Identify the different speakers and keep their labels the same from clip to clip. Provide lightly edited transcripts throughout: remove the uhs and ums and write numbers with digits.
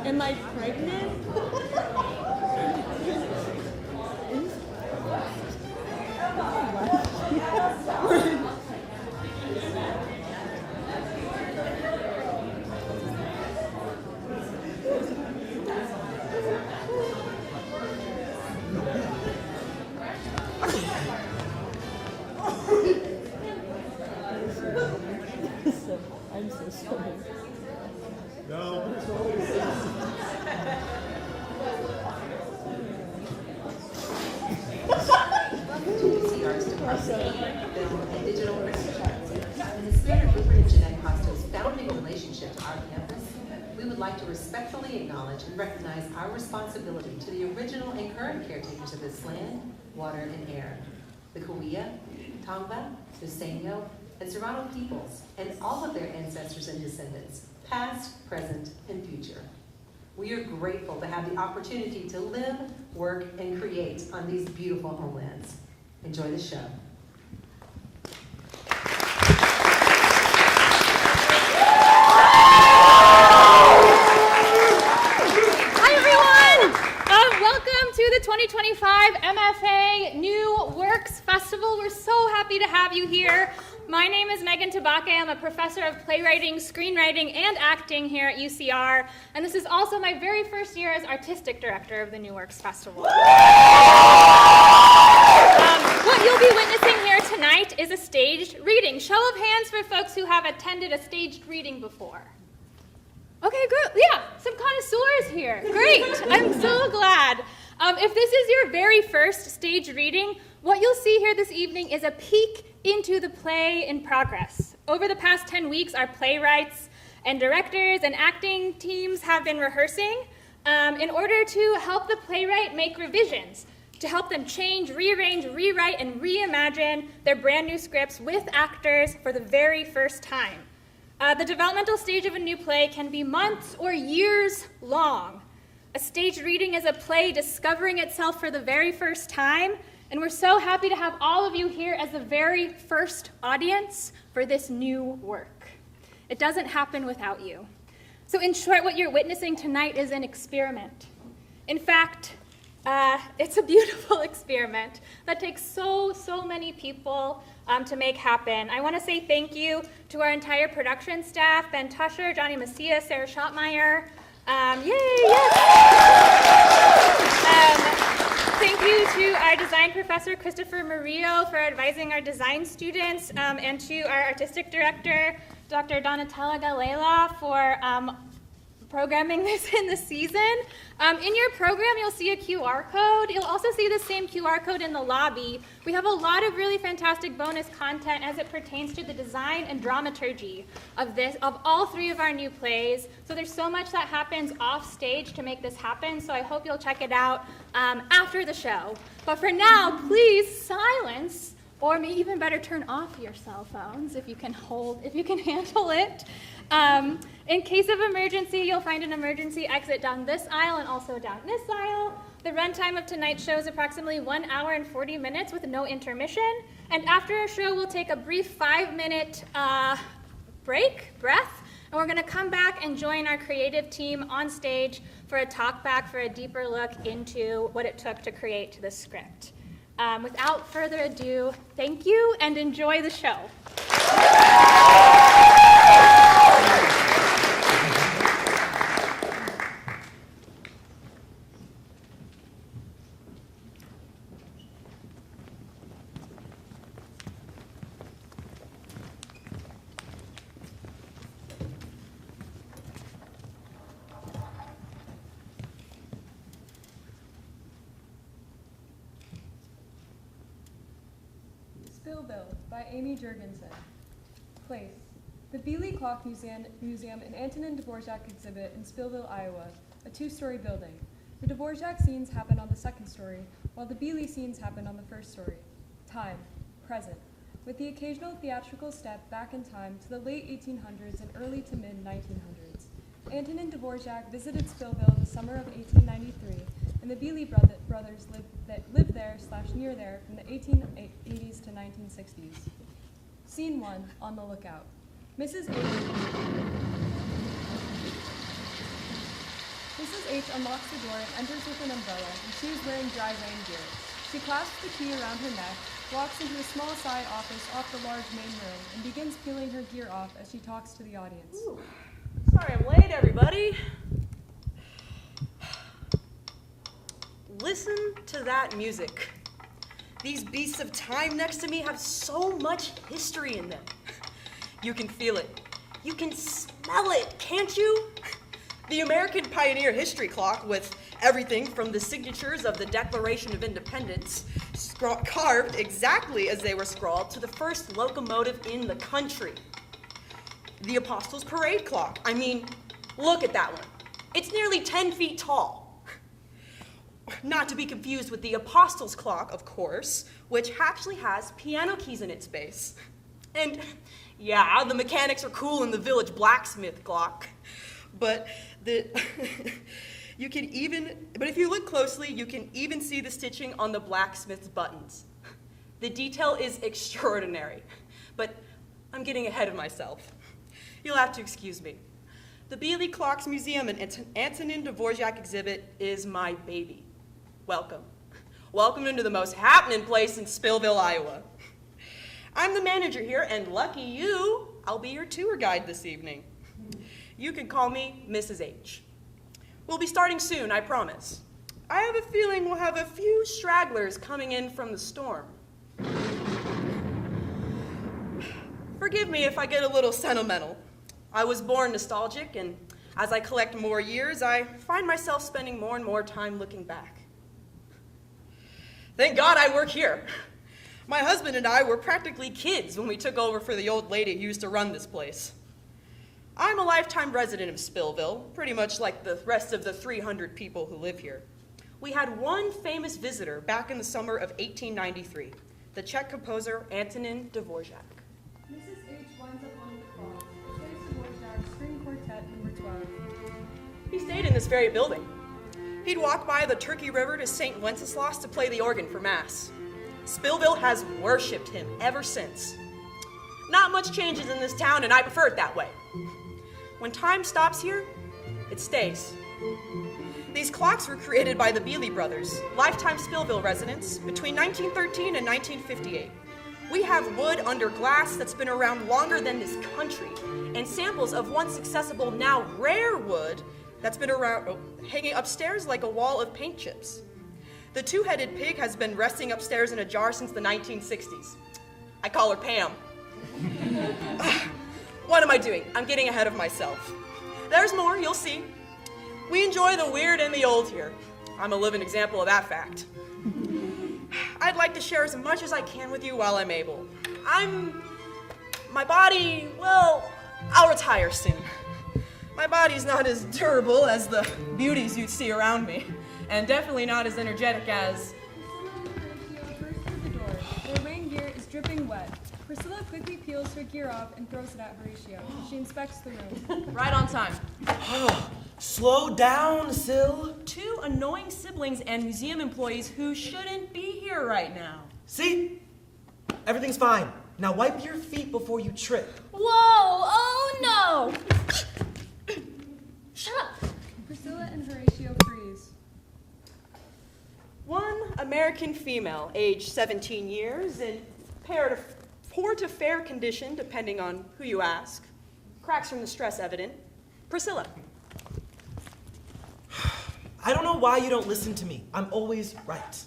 Speaker 1: Am I pregnant? I'm so sorry.
Speaker 2: No.
Speaker 3: Arts Department, Film, and Digital Research. In the spirit of Rupert and Jeanette Costo's founding relationship to our campus, we would like to respectfully acknowledge and recognize our responsibility to the original and current caretakers of this land, water, and air, the Cahuilla, Tongva, Luiseño, and Serrano peoples, and all of their ancestors and descendants, past, present, and future. We are grateful to have the opportunity to live, work, and create on these beautiful homelands. Enjoy the show.
Speaker 4: Hi everyone! Welcome to the 2025 MFA New Works Festival. We're so happy to have you here. My name is Megan Tabake. I'm a professor of playwriting, screenwriting, and acting here at UCR, and this is also my very first year as artistic director of the New Works Festival. What you'll be witnessing here tonight is a staged reading. Show of hands for folks who have attended a staged reading before. Okay, good. Yeah, some connoisseurs here. Great. I'm so glad. If this is your very first staged reading, what you'll see here this evening is a peek into the play in progress. Over the past 10 weeks, our playwrights and directors and acting teams have been rehearsing in order to help the playwright make revisions, to help them change, rearrange, rewrite, and reimagine their brand new scripts with actors for the very first time. The developmental stage of a new play can be months or years long. A staged reading is a play discovering itself for the very first time, and we're so happy to have all of you here as the very first audience for this new work. It doesn't happen without you. So in short, what you're witnessing tonight is an experiment. In fact, it's a beautiful experiment that takes so many people to make happen. I want to say thank you to our entire production staff, Ben Tusher, Johnny Macias, Sarah Schottmeyer. Thank you to our design professor, Christopher Murillo, for advising our design students, and to our artistic director, Dr. Donatella Galela, for programming this in the season. In your program, you'll see a QR code. You'll also see the same QR code in the lobby. We have a lot of really fantastic bonus content as it pertains to the design and dramaturgy of all three of our new plays. So there's so much that happens off stage to make this happen, so I hope you'll check it out after the show. But for now, please silence, or maybe even better, turn off your cell phones if you can handle it. In case of emergency, you'll find an emergency exit down this aisle and also down this aisle. The runtime of tonight's show is approximately 1 hour and 40 minutes with no intermission. And after our show, we'll take a brief 5-minute breath, and we're gonna come back and join our creative team on stage for a talk back, for a deeper look into what it took to create this script. Without further ado, thank you and enjoy the show.
Speaker 5: Spillville by Ammie Jergenson. Place: the Beeley Clock Museum and Antonin Dvorak exhibit in Spillville, Iowa, a 2-story building. The Dvorak scenes happen on the 2nd story, while the Beeley scenes happen on the 1st story. Time: present, with the occasional theatrical step back in time to the late 1800s and early to mid-1900s. Antonin Dvorak visited Spillville the summer of 1893, and the Beeley brothers lived there/near there from the 1880s to 1960s. Scene 1, on the lookout. Mrs. H unlocks the door and enters with an umbrella, and she is wearing dry rain gear. She clasps the key around her neck, walks into a small side office off the large main room, and begins peeling her gear off as she talks to the audience.
Speaker 6: Ooh. Sorry I'm late, everybody. Listen to that music. These beasts of time next to me have so much history in them. You can feel it. You can smell it, can't you? The American Pioneer History Clock, with everything from the signatures of the Declaration of Independence carved exactly as they were scrawled, to the first locomotive in the country. The Apostles' Parade Clock. I mean, look at that one. It's nearly 10 feet tall. Not to be confused with the Apostles' Clock, of course, which actually has piano keys in its base. And yeah, the mechanics are cool in the village blacksmith clock, but if you look closely, you can even see the stitching on the blacksmith's buttons. The detail is extraordinary, but I'm getting ahead of myself. You'll have to excuse me. The Beeley Clocks Museum and Antonin Dvorak exhibit is my baby. Welcome. Welcome into the most happening place in Spillville, Iowa. I'm the manager here, and lucky you, I'll be your tour guide this evening. You can call me Mrs. H. We'll be starting soon, I promise. I have a feeling we'll have a few stragglers coming in from the storm. Forgive me if I get a little sentimental. I was born nostalgic, and as I collect more years, I find myself spending more and more time looking back. Thank God I work here. My husband and I were practically kids when we took over for the old lady who used to run this place. I'm a lifetime resident of Spillville, pretty much like the rest of the 300 people who live here. We had one famous visitor back in the summer of 1893, the Czech composer Antonin Dvorak.
Speaker 5: Mrs. H winds up on the clock, plays Dvorak's String Quartet No. 12.
Speaker 6: He stayed in this very building. He'd walk by the Turkey River to St. Wenceslas to play the organ for Mass. Spillville has worshipped him ever since. Not much changes in this town, and I prefer it that way. When time stops here, it stays. These clocks were created by the Beeley brothers, lifetime Spillville residents, between 1913 and 1958. We have wood under glass that's been around longer than this country, and samples of once accessible, now rare wood that's been around, hanging upstairs like a wall of paint chips. The two-headed pig has been resting upstairs in a jar since the 1960s. I call her Pam. What am I doing? I'm getting ahead of myself. There's more, you'll see. We enjoy the weird and the old here. I'm a living example of that fact. I'd like to share as much as I can with you while I'm able. My body, well, I'll retire soon. My body's not as durable as the beauties you'd see around me, and definitely not as energetic as...
Speaker 5: Priscilla and Horatio burst through the door. Their rain gear is dripping wet. Priscilla quickly peels her gear off and throws it at Horatio. She inspects the room.
Speaker 6: Right on time.
Speaker 7: Oh, slow down, Sil.
Speaker 6: Two annoying siblings and museum employees who shouldn't be here right now.
Speaker 7: See? Everything's fine. Now wipe your feet before you trip.
Speaker 4: Whoa! Oh no! Shut up!
Speaker 5: Priscilla and Horatio freeze.
Speaker 6: One American female, age 17 years, in poor to fair condition, depending on who you ask. Cracks from the stress evident. Priscilla.
Speaker 7: I don't know why you don't listen to me. I'm always right.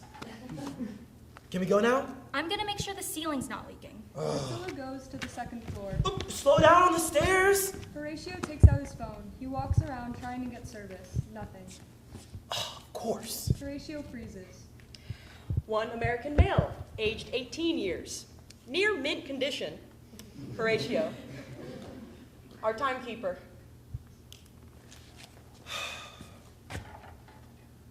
Speaker 7: Can we go now?
Speaker 8: I'm gonna make sure the ceiling's not leaking.
Speaker 5: Priscilla goes to the 2nd floor.
Speaker 7: Oop, slow down on the stairs.
Speaker 5: Horatio takes out his phone. He walks around trying to get service. Nothing.
Speaker 7: Oh, of course.
Speaker 5: Horatio freezes.
Speaker 6: One American male, aged 18 years. near mint condition. Horatio, our timekeeper.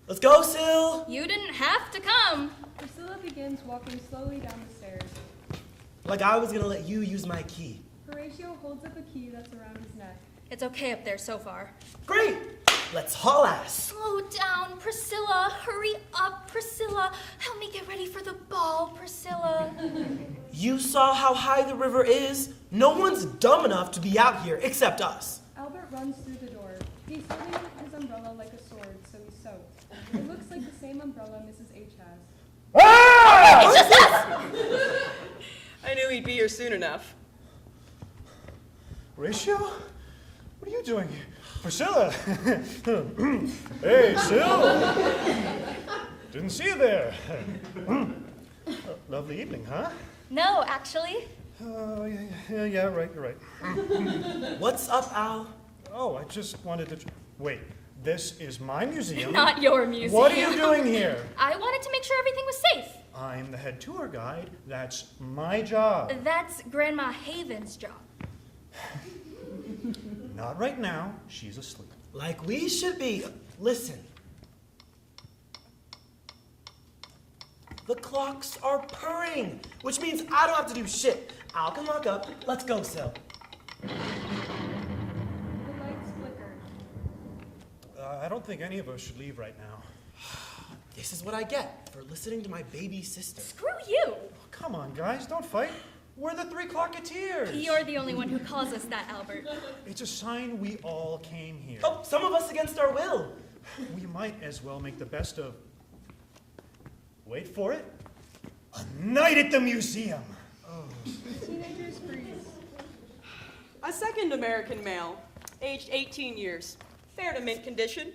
Speaker 7: Let's go, Sil!
Speaker 4: You didn't have to come.
Speaker 5: Priscilla begins walking slowly down the stairs.
Speaker 7: Like I was gonna let you use my key.
Speaker 5: Horatio holds up a key that's around his neck.
Speaker 4: It's okay up there so far.
Speaker 7: Great! Let's haul ass!
Speaker 8: Slow down, Priscilla. Hurry up, Priscilla. Help me get ready for the ball, Priscilla.
Speaker 7: You saw how high the river is? No one's dumb enough to be out here except us.
Speaker 5: Albert runs through the door. He's holding his umbrella like a sword, so he's soaked. It looks like the same umbrella Mrs. H has.
Speaker 6: I knew he'd be here soon enough.
Speaker 2: Horatio? What are you doing here? Priscilla! Hey, Sil! Didn't see you there. Lovely evening, huh?
Speaker 8: No, actually.
Speaker 2: Oh, yeah, right, you're right.
Speaker 7: What's up, Al?
Speaker 2: Oh, I just wanted to... Wait, this is my museum?
Speaker 4: Not your museum.
Speaker 2: What are you doing here?
Speaker 8: I wanted to make sure everything was safe.
Speaker 2: I'm the head tour guide. That's my job.
Speaker 8: That's Grandma Haven's job.
Speaker 2: Not right now. She's asleep.
Speaker 7: Like we should be. Listen. The clocks are purring, which means I don't have to do shit. Al can lock up. Let's go, Sil.
Speaker 5: The lights flicker.
Speaker 2: I don't think any of us should leave right now.
Speaker 7: This is what I get for listening to my baby sister.
Speaker 8: Screw you.
Speaker 2: Come on, guys, don't fight. We're the three clocketeers.
Speaker 4: You're the only one who calls us that, Albert.
Speaker 2: It's a sign we all came here.
Speaker 7: Oh, some of us against our will.
Speaker 2: We might as well make the best of... Wait for it. A night at the museum.
Speaker 5: Teenagers freeze.
Speaker 6: A second American male, aged 18 years, fair to mint condition,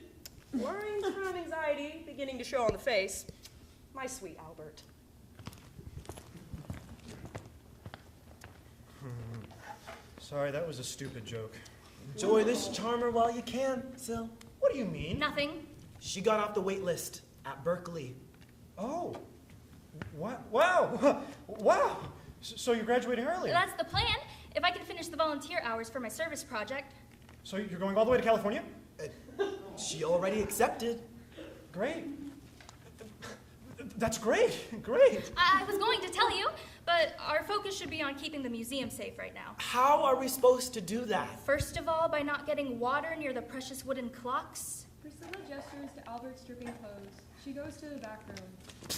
Speaker 6: worrying from anxiety beginning to show on the face. My sweet Albert.
Speaker 2: Sorry, that was a stupid joke.
Speaker 7: Enjoy this charmer while you can, Sil.
Speaker 2: What do you mean?
Speaker 8: Nothing.
Speaker 7: She got off the wait list at Berkeley.
Speaker 2: Oh. Wow. Wow. So you're graduating early.
Speaker 8: That's the plan. If I can finish the volunteer hours for my service project.
Speaker 2: So you're going all the way to California?
Speaker 7: She already accepted.
Speaker 2: Great. That's great. Great.
Speaker 8: I was going to tell you, but our focus should be on keeping the museum safe right now.
Speaker 7: How are we supposed to do that?
Speaker 8: First of all, by not getting water near the precious wooden clocks.
Speaker 5: Priscilla gestures to Albert's dripping clothes. She goes to the back room.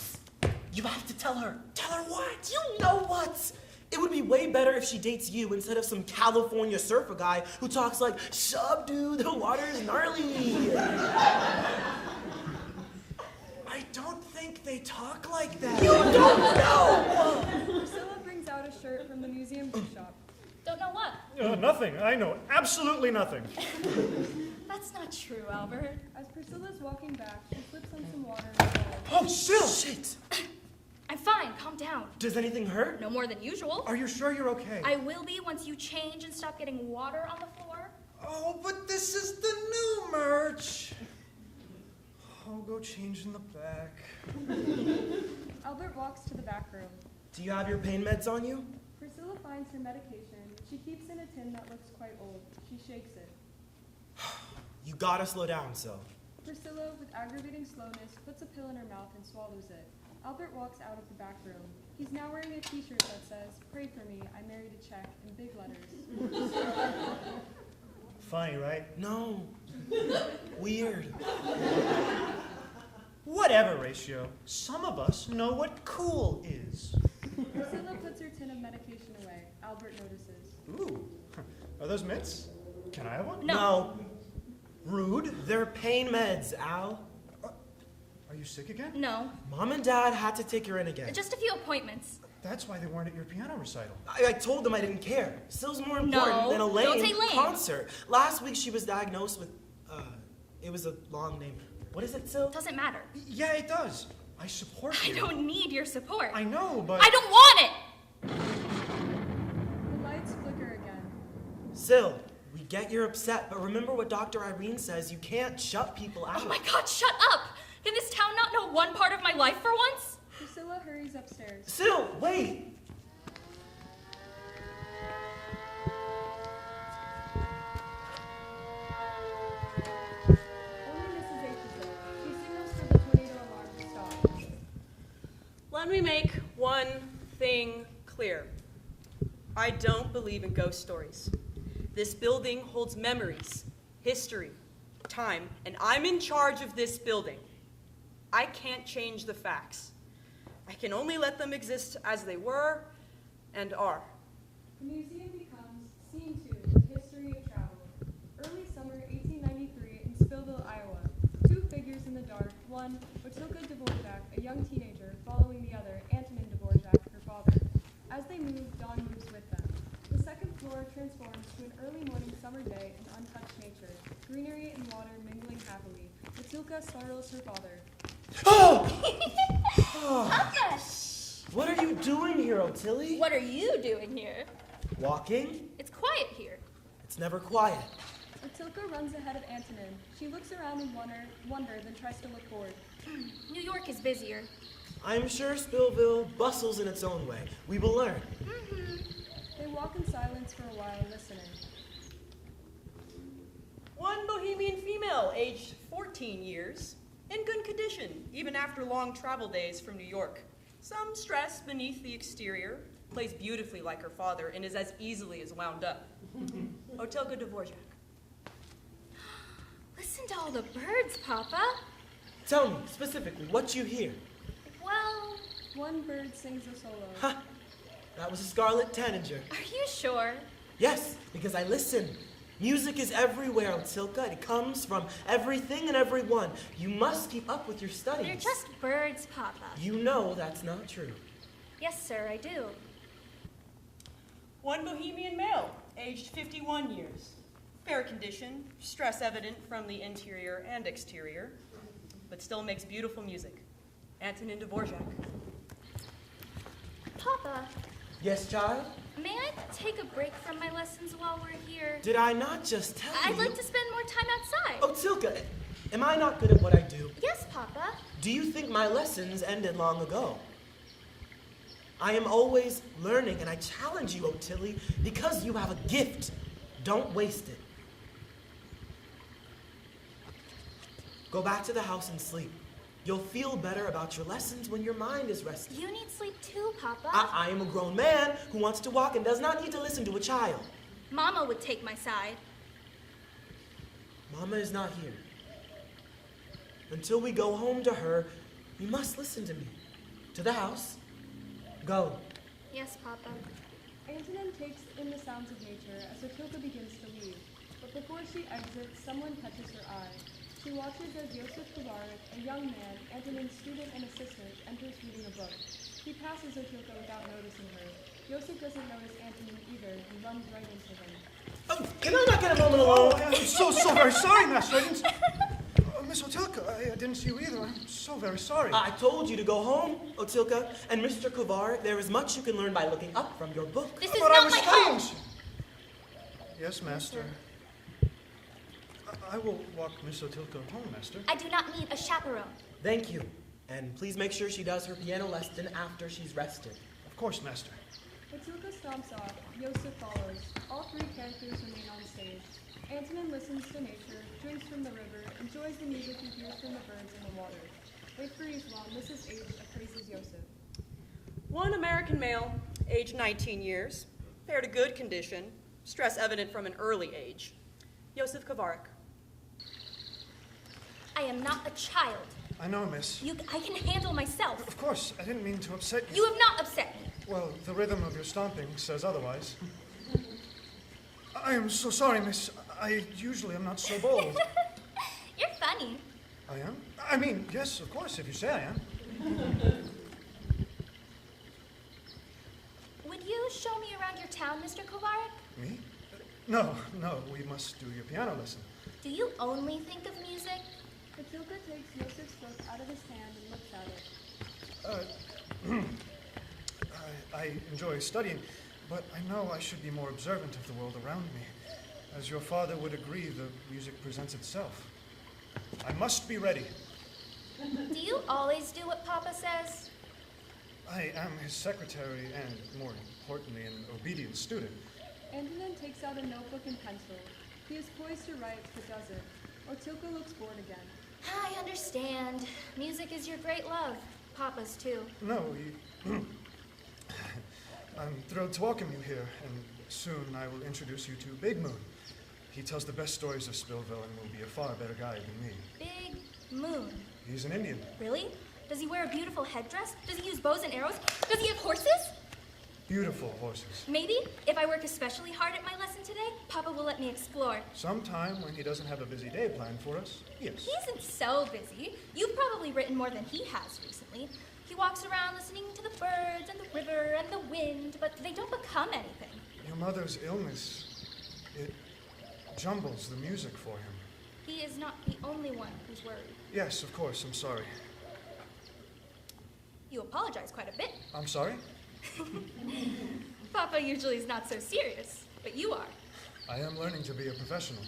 Speaker 7: You have to tell her. Tell her what? You know what? It would be way better if she dates you instead of some California surfer guy who talks like, "Shub, dude, the water's gnarly."
Speaker 2: I don't think they talk like that.
Speaker 7: You don't know!
Speaker 5: Priscilla brings out a shirt from the museum gift shop.
Speaker 8: Don't know what.
Speaker 2: Nothing. I know absolutely nothing.
Speaker 8: That's not true, Albert.
Speaker 5: As Priscilla's walking back, she slips on some water in the bowl.
Speaker 2: Oh, Sil!
Speaker 7: Shit.
Speaker 8: I'm fine. Calm down.
Speaker 7: Does anything hurt?
Speaker 4: No more than usual.
Speaker 2: Are you sure you're okay?
Speaker 8: I will be once you change and stop getting water on the floor.
Speaker 2: Oh, but this is the new merch. I'll go change in the back.
Speaker 5: Albert walks to the back room.
Speaker 7: Do you have your pain meds on you?
Speaker 5: Priscilla finds her medication, which she keeps in a tin that looks quite old. She shakes it.
Speaker 7: You gotta slow down, Sil.
Speaker 5: Priscilla, with aggravating slowness, puts a pill in her mouth and swallows it. Albert walks out of the back room. He's now wearing a t-shirt that says, "Pray for me, I married a Czech," in big letters.
Speaker 2: Funny, right?
Speaker 7: No. Weird.
Speaker 2: Whatever, Ratio. Some of us know what cool is.
Speaker 5: Priscilla puts her tin of medication away. Albert notices.
Speaker 2: Ooh. Are those mints? Can I have one?
Speaker 7: No. Rude. They're pain meds, Al.
Speaker 2: Are you sick again?
Speaker 4: No,
Speaker 7: Mom and Dad had to take her in again.
Speaker 8: Just a few appointments.
Speaker 2: That's why they weren't at your piano recital.
Speaker 7: I told them I didn't care. Sil's more important
Speaker 8: No,
Speaker 7: than a
Speaker 8: don't
Speaker 7: lame
Speaker 8: say lame.
Speaker 7: concert. Last week she was diagnosed with, it was a long name. What is it, Sil?
Speaker 8: Doesn't matter.
Speaker 2: Yeah, it does. I support
Speaker 8: I
Speaker 2: you.
Speaker 8: don't need your support.
Speaker 2: I know, but...
Speaker 8: I don't want it!
Speaker 5: The lights flicker again.
Speaker 7: Sil, we get you're upset, but remember what Dr. Irene says. You can't shut people out.
Speaker 8: Oh my god, shut up! Can this town not know one part of my life for once?
Speaker 5: Priscilla hurries upstairs.
Speaker 7: Sil, wait!
Speaker 6: me make one thing clear. I don't believe in ghost stories. This building holds memories, history, time, and I'm in charge of this building. I can't change the facts. I can only let them exist as they were and are.
Speaker 5: The museum becomes scene 2, the history of travel. Early summer 1893 in Spillville, Iowa. Two figures in the dark, one, Otilka Dvorak, a young teenager, following the other, Antonin Dvorak, her father. As they move, dawn moves with them. The second floor transforms to an early morning summer day in untouched nature, greenery and water mingling happily. Otilka startles her father.
Speaker 7: Oh!
Speaker 8: Papa!
Speaker 7: What are you doing here, Otillie?
Speaker 4: What are you doing here?
Speaker 7: Walking?
Speaker 4: It's quiet here.
Speaker 7: It's never quiet.
Speaker 5: Otilka runs ahead of Antonin. She looks around in wonder, then tries to look forward.
Speaker 8: New York is busier.
Speaker 7: I'm sure Spillville bustles in its own way. We will learn.
Speaker 5: They walk in silence for a while, listening.
Speaker 6: One bohemian female, aged 14 years, in good condition, even after long travel days from New York. Some stress beneath the exterior, plays beautifully like her father, and is as easily as wound up. Otilka Dvorak.
Speaker 8: Listen to all the birds, Papa.
Speaker 7: Tell me, specifically, what you hear.
Speaker 8: Well,
Speaker 5: One bird sings a solo.
Speaker 7: Ha! That was a scarlet tanager.
Speaker 8: are you sure?
Speaker 7: Yes, because I listen. Music is everywhere, Otilka. It comes from everything and everyone. You must keep up with your studies.
Speaker 8: They're just birds, Papa.
Speaker 7: You know that's not true.
Speaker 8: Yes, sir, I do.
Speaker 6: One bohemian male, aged 51 years. Fair condition, stress evident from the interior and exterior, but still makes beautiful music. Antonin Dvorak.
Speaker 8: Papa,
Speaker 7: Yes, child?
Speaker 8: may I take a break from my lessons while we're here?
Speaker 7: Did I not just tell
Speaker 8: I'd
Speaker 7: you?
Speaker 8: like to spend more time outside.
Speaker 7: Otilka, am I not good at what I do?
Speaker 8: Yes, Papa.
Speaker 7: Do you think my lessons ended long ago? I am always learning, and I challenge you, Otillie, because you have a gift. Don't waste it. Go back to the house and sleep. You'll feel better about your lessons when your mind is rested.
Speaker 8: You need sleep too, Papa.
Speaker 7: I am a grown man who wants to walk and does not need to listen to a child.
Speaker 8: Mama would take my side.
Speaker 7: Mama is not here. Until we go home to her, you must listen to me. To the house. Go.
Speaker 8: Yes, Papa.
Speaker 5: Antonin takes in the sounds of nature as Otilka begins to leave. But before she exits, someone catches her eye. She watches as Joseph Kovarik, a young man, Antonin's student and assistant, enters reading a book. He passes Otilka without noticing her. Joseph doesn't notice Antonin either and runs right into him.
Speaker 7: Oh, can I not get a moment alone?
Speaker 2: Oh, I'm so very sorry, Master. I didn't... Miss Otilka, I didn't see you either. I'm so very sorry.
Speaker 7: I told you to go home, Otilka. And Mr. Kovarik, there is much you can learn by looking up from your book.
Speaker 8: This is
Speaker 2: But I
Speaker 8: not
Speaker 2: was
Speaker 8: my
Speaker 2: studying.
Speaker 8: home.
Speaker 2: Yes, Master. I will walk Miss Otilka home, Master.
Speaker 8: I do not need a chaperone.
Speaker 7: Thank you. And please make sure she does her piano lesson after she's rested.
Speaker 2: Of course, Master.
Speaker 5: Otilka stomps off. Joseph follows. All three characters remain on stage. Antonin listens to nature, drinks from the river, enjoys the music he hears from the birds in the water. They freeze while Mrs. H appraises Joseph.
Speaker 6: One American male, age 19 years, fair to good condition, stress evident from an early age. Joseph Kovarik.
Speaker 8: I am not a child.
Speaker 2: I know, Miss.
Speaker 8: I can handle myself.
Speaker 2: Of course, I didn't mean to upset you.
Speaker 8: You have not upset me.
Speaker 2: Well, the rhythm of your stomping says otherwise. I am so sorry, Miss. I usually am not so bold.
Speaker 8: You're funny.
Speaker 2: I am? I mean, yes, of course, if you say I am.
Speaker 8: Would you show me around your town, Mr. Kovarik?
Speaker 2: Me? No, we must do your piano lesson.
Speaker 8: Do you only think of music?
Speaker 5: Otilka takes Joseph's book out of his hand and looks at it.
Speaker 2: I enjoy studying, but I know I should be more observant of the world around me. As your father would agree, the music presents itself. I must be ready.
Speaker 8: Do you always do what Papa says?
Speaker 2: I am his secretary and, more importantly, an obedient student.
Speaker 5: Antonin takes out a notebook and pencil. He is poised to write, but doesn't. Otilka looks bored again.
Speaker 8: I understand. Music is your great love. Papa's too.
Speaker 2: No, I'm thrilled to welcome you here, and soon I will introduce you to Big Moon. He tells the best stories of Spillville and will be a far better guide than me.
Speaker 8: Big Moon.
Speaker 2: He's an Indian.
Speaker 8: Really? Does he wear a beautiful headdress? Does he use bows and arrows? Does he have horses?
Speaker 2: Beautiful horses.
Speaker 8: Maybe, if I work especially hard at my lesson today, Papa will let me explore.
Speaker 2: Sometime when he doesn't have a busy day planned for us, yes.
Speaker 8: He isn't so busy. You've probably written more than he has recently. He walks around listening to the birds and the river and the wind, but they don't become anything.
Speaker 2: Your mother's illness, it jumbles the music for him.
Speaker 8: He is not the only one who's worried.
Speaker 2: Yes, of course, I'm sorry.
Speaker 8: You apologize quite a bit.
Speaker 2: I'm sorry?
Speaker 8: Papa usually is not so serious, but you are.
Speaker 2: I am learning to be a professional.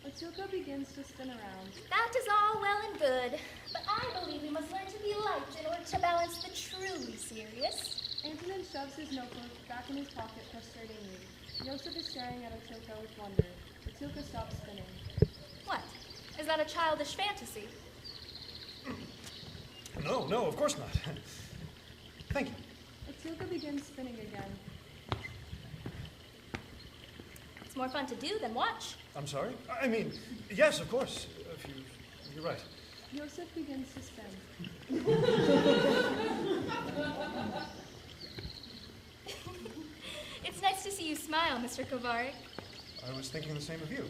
Speaker 5: Otsuka begins to spin around.
Speaker 8: That is all well and good, but I believe we must learn to be light in order to balance the truly serious.
Speaker 5: Antonin shoves his notebook back in his pocket frustratingly. Yosef is staring at Otsuka with wonder. Otsuka stops spinning.
Speaker 8: What? Is that a childish fantasy?
Speaker 2: No, of course not. Thank you.
Speaker 5: Otsuka begins spinning again.
Speaker 8: It's more fun to do than watch.
Speaker 2: I'm sorry? I mean, yes, of course. You're right.
Speaker 5: Yosef begins to spin.
Speaker 8: It's nice to see you smile, Mr. Kovarik.
Speaker 2: I was thinking the same of you.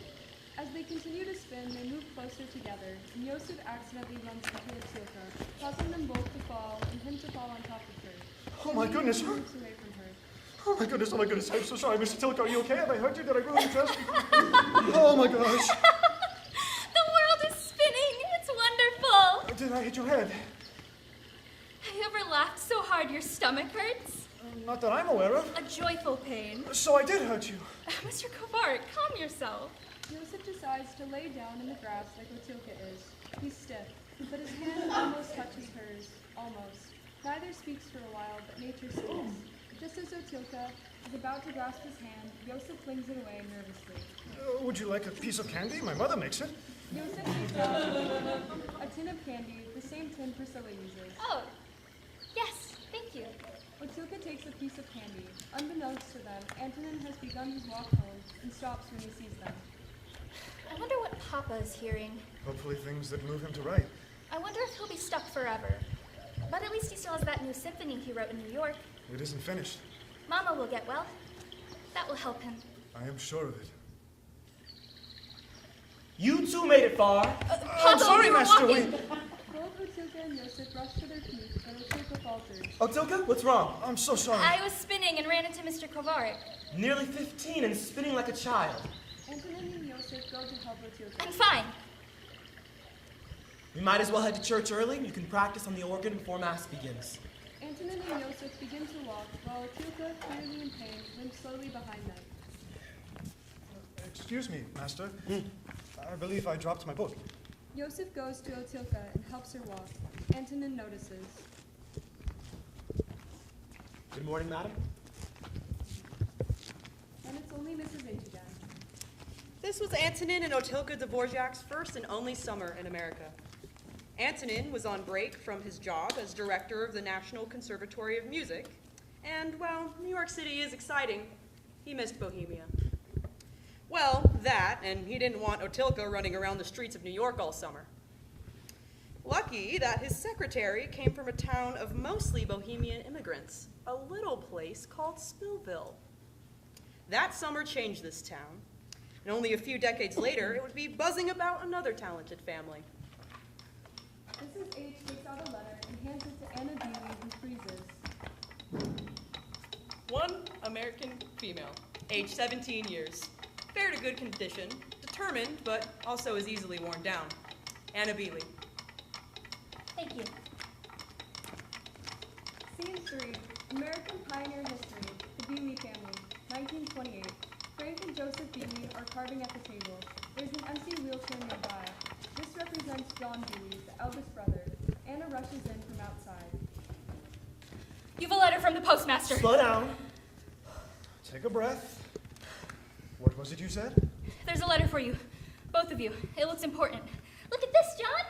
Speaker 5: As they continue to spin, they move closer together, and Yosef accidentally runs into Otsuka, causing them both to fall and him to fall on top of her.
Speaker 2: Oh my goodness.
Speaker 5: He moves away from her.
Speaker 2: Oh my goodness. I'm so sorry. Mr. Tilk, are you okay? Have I hurt you? Did I ruin your dress? Oh my gosh.
Speaker 8: The world is spinning. It's wonderful.
Speaker 2: Did I hit your head?
Speaker 8: Have you ever laughed so hard your stomach hurts?
Speaker 2: Not that I'm aware of.
Speaker 8: A joyful pain.
Speaker 2: So I did hurt you.
Speaker 8: Mr. Kovarik, calm yourself.
Speaker 5: Yosef decides to lay down in the grass like Otsuka is. He's stiff, but his hand almost touches hers. Almost. Neither speaks for a while, but nature speaks. Just as Otsuka is about to grasp his hand, Yosef flings it away nervously.
Speaker 2: Would you like a piece of candy? My mother makes it.
Speaker 5: Yosef takes out a tin of candy, the same tin Priscilla uses.
Speaker 8: Oh, yes, thank you.
Speaker 5: Otsuka takes a piece of candy. Unbeknownst to them, Antonin has begun his walk home and stops when he sees them.
Speaker 8: I wonder what Papa is hearing.
Speaker 2: Hopefully things that move him to write.
Speaker 8: I wonder if he'll be stuck forever. But at least he still has that new symphony he wrote in New York.
Speaker 2: It isn't finished.
Speaker 8: Mama will get well. That will help him.
Speaker 2: I am sure of it.
Speaker 7: You two made it far.
Speaker 2: I'm sorry,
Speaker 8: you were
Speaker 2: Master.
Speaker 8: walking.
Speaker 5: Both Otsuka and Yosef rush to their feet, but Otsuka falters.
Speaker 7: Otilka, what's wrong?
Speaker 2: I'm so sorry.
Speaker 8: I was spinning and ran into Mr. Kovarik.
Speaker 7: Nearly 15 and spinning like a child.
Speaker 5: Antonin and Yosef go to help Otsuka.
Speaker 8: I'm fine.
Speaker 7: We might as well head to church early. You can practice on the organ before Mass begins.
Speaker 5: Antonin and Yosef begin to walk, while Otsuka, clearly in pain, limps slowly behind them.
Speaker 2: Excuse me, Master. I believe I dropped my book.
Speaker 5: Yosef goes to Otsuka and helps her walk. Antonin notices.
Speaker 7: Good morning, madam.
Speaker 5: And it's only Mrs. H again.
Speaker 6: This was Antonin and Otilka Dvorak's first and only summer in America. Antonin was on break from his job as director of the National Conservatory of Music, and while New York City is exciting, he missed Bohemia. Well, that, and he didn't want Otilka running around the streets of New York all summer. Lucky that his secretary came from a town of mostly Bohemian immigrants, a little place called Spillville. That summer changed this town, and only a few decades later, it would be buzzing about another talented family.
Speaker 5: Mrs. H takes out a letter and hands it to Anna Dealey, who freezes.
Speaker 6: One American female, age 17 years, fair to good condition, determined, but also is easily worn down. Anna Bealey.
Speaker 8: Thank you.
Speaker 5: Scene 3. American Pioneer History. The Bealey Family. 1928. Frank and Joseph Bealey are carving at the table. There's an empty wheelchair nearby. This represents John Bealey, the eldest brother. Anna rushes in from outside.
Speaker 8: You've a letter from the postmaster.
Speaker 7: Slow down.
Speaker 2: Take a breath. What was it you said?
Speaker 8: There's a letter for you. Both of you. It looks important. Look at this, John.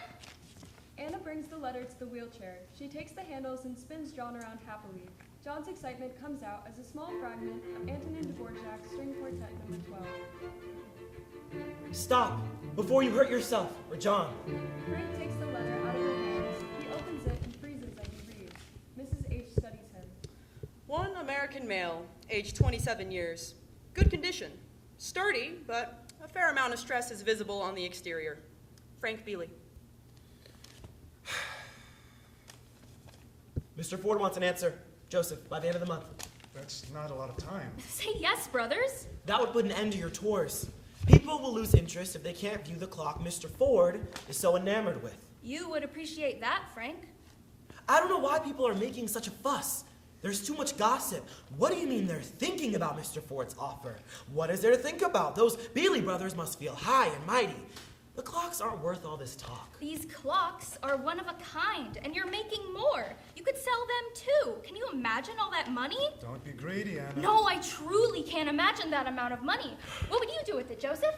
Speaker 5: Anna brings the letter to the wheelchair. She takes the handles and spins John around happily. John's excitement comes out as a small fragment of Antonin Dvorak's String Quartet No. 12.
Speaker 7: Stop, before you hurt yourself, or John.
Speaker 5: Frank takes the letter out of her hands. He opens it and freezes as he reads. Mrs. H studies him.
Speaker 6: One American male, age 27 years. Good condition. Sturdy, but a fair amount of stress is visible on the exterior. Frank Bealey.
Speaker 7: Mr. Ford wants an answer. Joseph, by the end of the month.
Speaker 2: That's not a lot of time.
Speaker 8: Say yes, brothers.
Speaker 7: That would put an end to your tours. People will lose interest if they can't view the clock Mr. Ford is so enamored with.
Speaker 8: You would appreciate that, Frank.
Speaker 7: I don't know why people are making such a fuss. There's too much gossip. What do you mean they're thinking about Mr. Ford's offer? What is there to think about? Those Bealey brothers must feel high and mighty. The clocks aren't worth all this talk.
Speaker 8: These clocks are one of a kind, and you're making more. You could sell them too. Can you imagine all that money?
Speaker 2: Don't be greedy, Anna.
Speaker 8: No, I truly can't imagine that amount of money. What would you do with it, Joseph?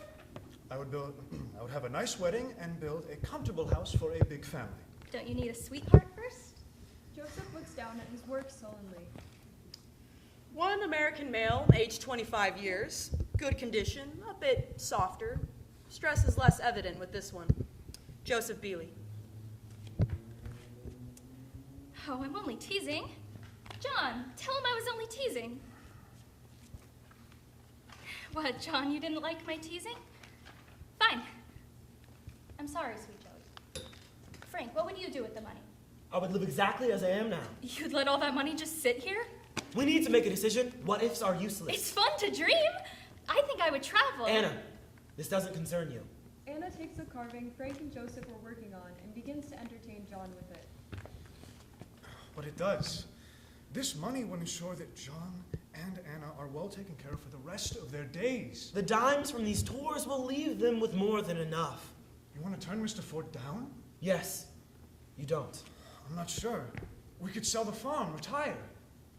Speaker 2: I would have a nice wedding and build a comfortable house for a big family.
Speaker 8: Don't you need a sweetheart first?
Speaker 5: Joseph looks down at his work sullenly.
Speaker 6: One American male, age 25 years. Good condition, a bit softer. Stress is less evident with this one. Joseph Bealey.
Speaker 8: Oh, I'm only teasing. John, tell him I was only teasing. What, John, you didn't like my teasing? Fine. I'm sorry, sweet Joey. Frank, what would you do with the money?
Speaker 7: I would live exactly as I am now.
Speaker 8: You'd let all that money just sit here?
Speaker 7: We need to make a decision. What ifs are useless.
Speaker 8: It's fun to dream. I think I would travel.
Speaker 7: Anna, this doesn't concern you.
Speaker 5: Anna takes the carving Frank and Joseph were working on and begins to entertain John with it.
Speaker 2: But it does. This money will ensure that John and Anna are well taken care of for the rest of their days.
Speaker 7: The dimes from these tours will leave them with more than enough.
Speaker 2: You want to turn Mr. Ford down?
Speaker 7: Yes, you don't.
Speaker 2: I'm not sure. We could sell the farm, retire.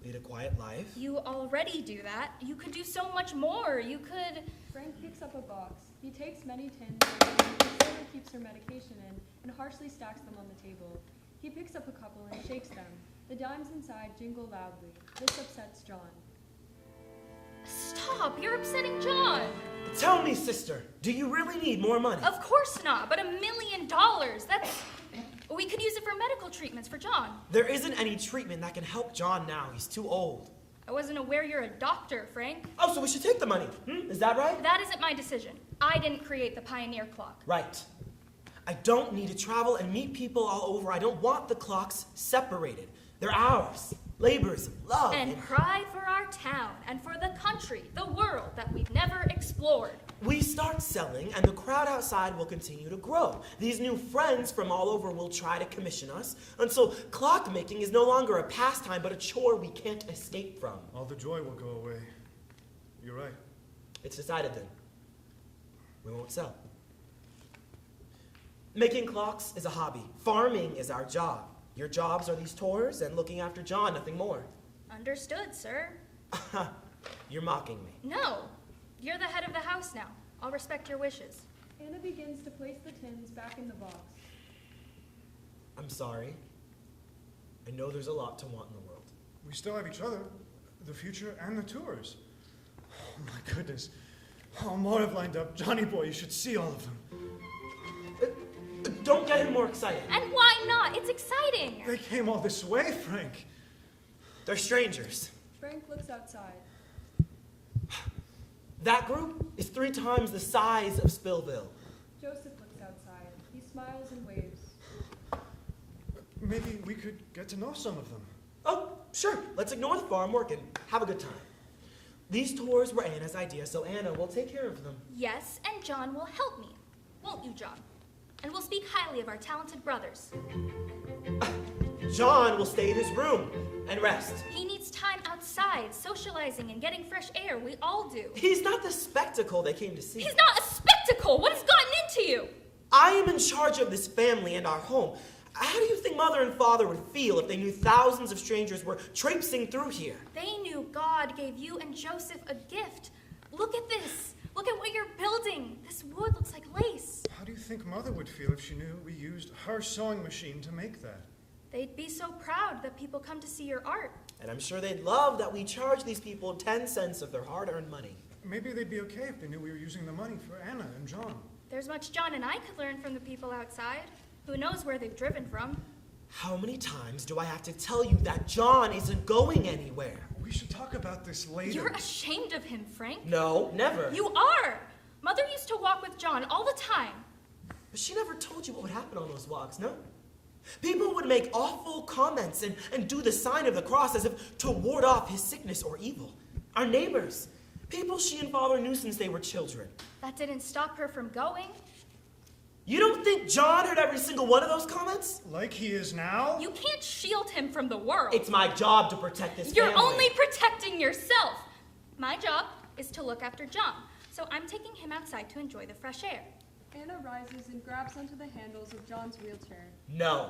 Speaker 7: Lead a quiet life.
Speaker 8: You already do that. You could do so much more. You could...
Speaker 5: Frank picks up a box. He takes many tins that Sarah keeps her medication in and harshly stacks them on the table. He picks up a couple and shakes them. The dimes inside jingle loudly. This upsets John.
Speaker 8: Stop! You're upsetting John!
Speaker 7: Tell me, sister, do you really need more money?
Speaker 8: Of course not, but $1 million. That's... We could use it for medical treatments for John.
Speaker 7: There isn't any treatment that can help John now. He's too old.
Speaker 8: I wasn't aware you're a doctor, Frank.
Speaker 7: Oh, so we should take the money. Is that right?
Speaker 8: That isn't my decision. I didn't create the Pioneer clock.
Speaker 7: Right. I don't need to travel and meet people all over. I don't want the clocks separated. They're ours. Labors of love.
Speaker 8: And pride for our town and for the country, the world that we've never explored.
Speaker 7: We start selling, and the crowd outside will continue to grow. These new friends from all over will try to commission us until clockmaking is no longer a pastime, but a chore we can't escape from.
Speaker 2: All the joy will go away. You're right.
Speaker 7: It's decided then. We won't sell. Making clocks is a hobby. Farming is our job. Your jobs are these tours and looking after John, nothing more.
Speaker 8: Understood, sir.
Speaker 7: You're mocking me.
Speaker 8: No. You're the head of the house now. I'll respect your wishes.
Speaker 5: Anna begins to place the tins back in the box.
Speaker 7: I'm sorry. I know there's a lot to want in the world.
Speaker 2: We still have each other, the future and the tours. Oh my goodness. Oh, more have lined up. Johnny boy, you should see all of them.
Speaker 7: Don't get him more excited.
Speaker 8: And why not? It's exciting.
Speaker 2: They came all this way, Frank.
Speaker 7: They're strangers.
Speaker 5: Frank looks outside.
Speaker 7: That group is 3 times the size of Spillville.
Speaker 5: Joseph looks outside. He smiles and waves.
Speaker 2: Maybe we could get to know some of them.
Speaker 7: Oh, sure. Let's ignore the farm work and have a good time. These tours were Anna's idea, so Anna will take care of them.
Speaker 8: Yes, and John will help me. Won't you, John? And we'll speak highly of our talented brothers.
Speaker 7: John will stay in his room and rest.
Speaker 8: He needs time outside, socializing and getting fresh air. We all do.
Speaker 7: He's not the spectacle they came to see.
Speaker 8: He's not a spectacle! What has gotten into you?
Speaker 7: I am in charge of this family and our home. How do you think Mother and Father would feel if they knew thousands of strangers were traipsing through here?
Speaker 8: They knew God gave you and Joseph a gift. Look at this. Look at what you're building. This wood looks like lace.
Speaker 2: How do do you think Mother would feel if she knew we used her sewing machine to make that?
Speaker 8: They'd be so proud that people come to see your art.
Speaker 7: And I'm sure they'd love that we charge these people 10 cents of their hard-earned money.
Speaker 2: Maybe they'd be okay if they knew we were using the money for Anna and John.
Speaker 8: There's much John and I could learn from the people outside. Who knows where they've driven from?
Speaker 7: How many times do I have to tell you that John isn't going anywhere?
Speaker 2: We should talk about this later.
Speaker 8: You're ashamed of him, Frank.
Speaker 7: No, never.
Speaker 8: You are! Mother used to walk with John all the time.
Speaker 7: But she never told you what would happen on those walks, no? People would make awful comments and do the sign of the cross as if to ward off his sickness or evil. Our neighbors, people she and Father knew since they were children.
Speaker 8: That didn't stop her from going.
Speaker 7: You don't think John heard every single one of those comments?
Speaker 2: Like he is now?
Speaker 8: You can't shield him from the world.
Speaker 7: It's my job to protect this
Speaker 8: You're
Speaker 7: family.
Speaker 8: only protecting yourself. My job is to look after John, so I'm taking him outside to enjoy the fresh air.
Speaker 5: Anna rises and grabs onto the handles of John's wheelchair.
Speaker 7: No.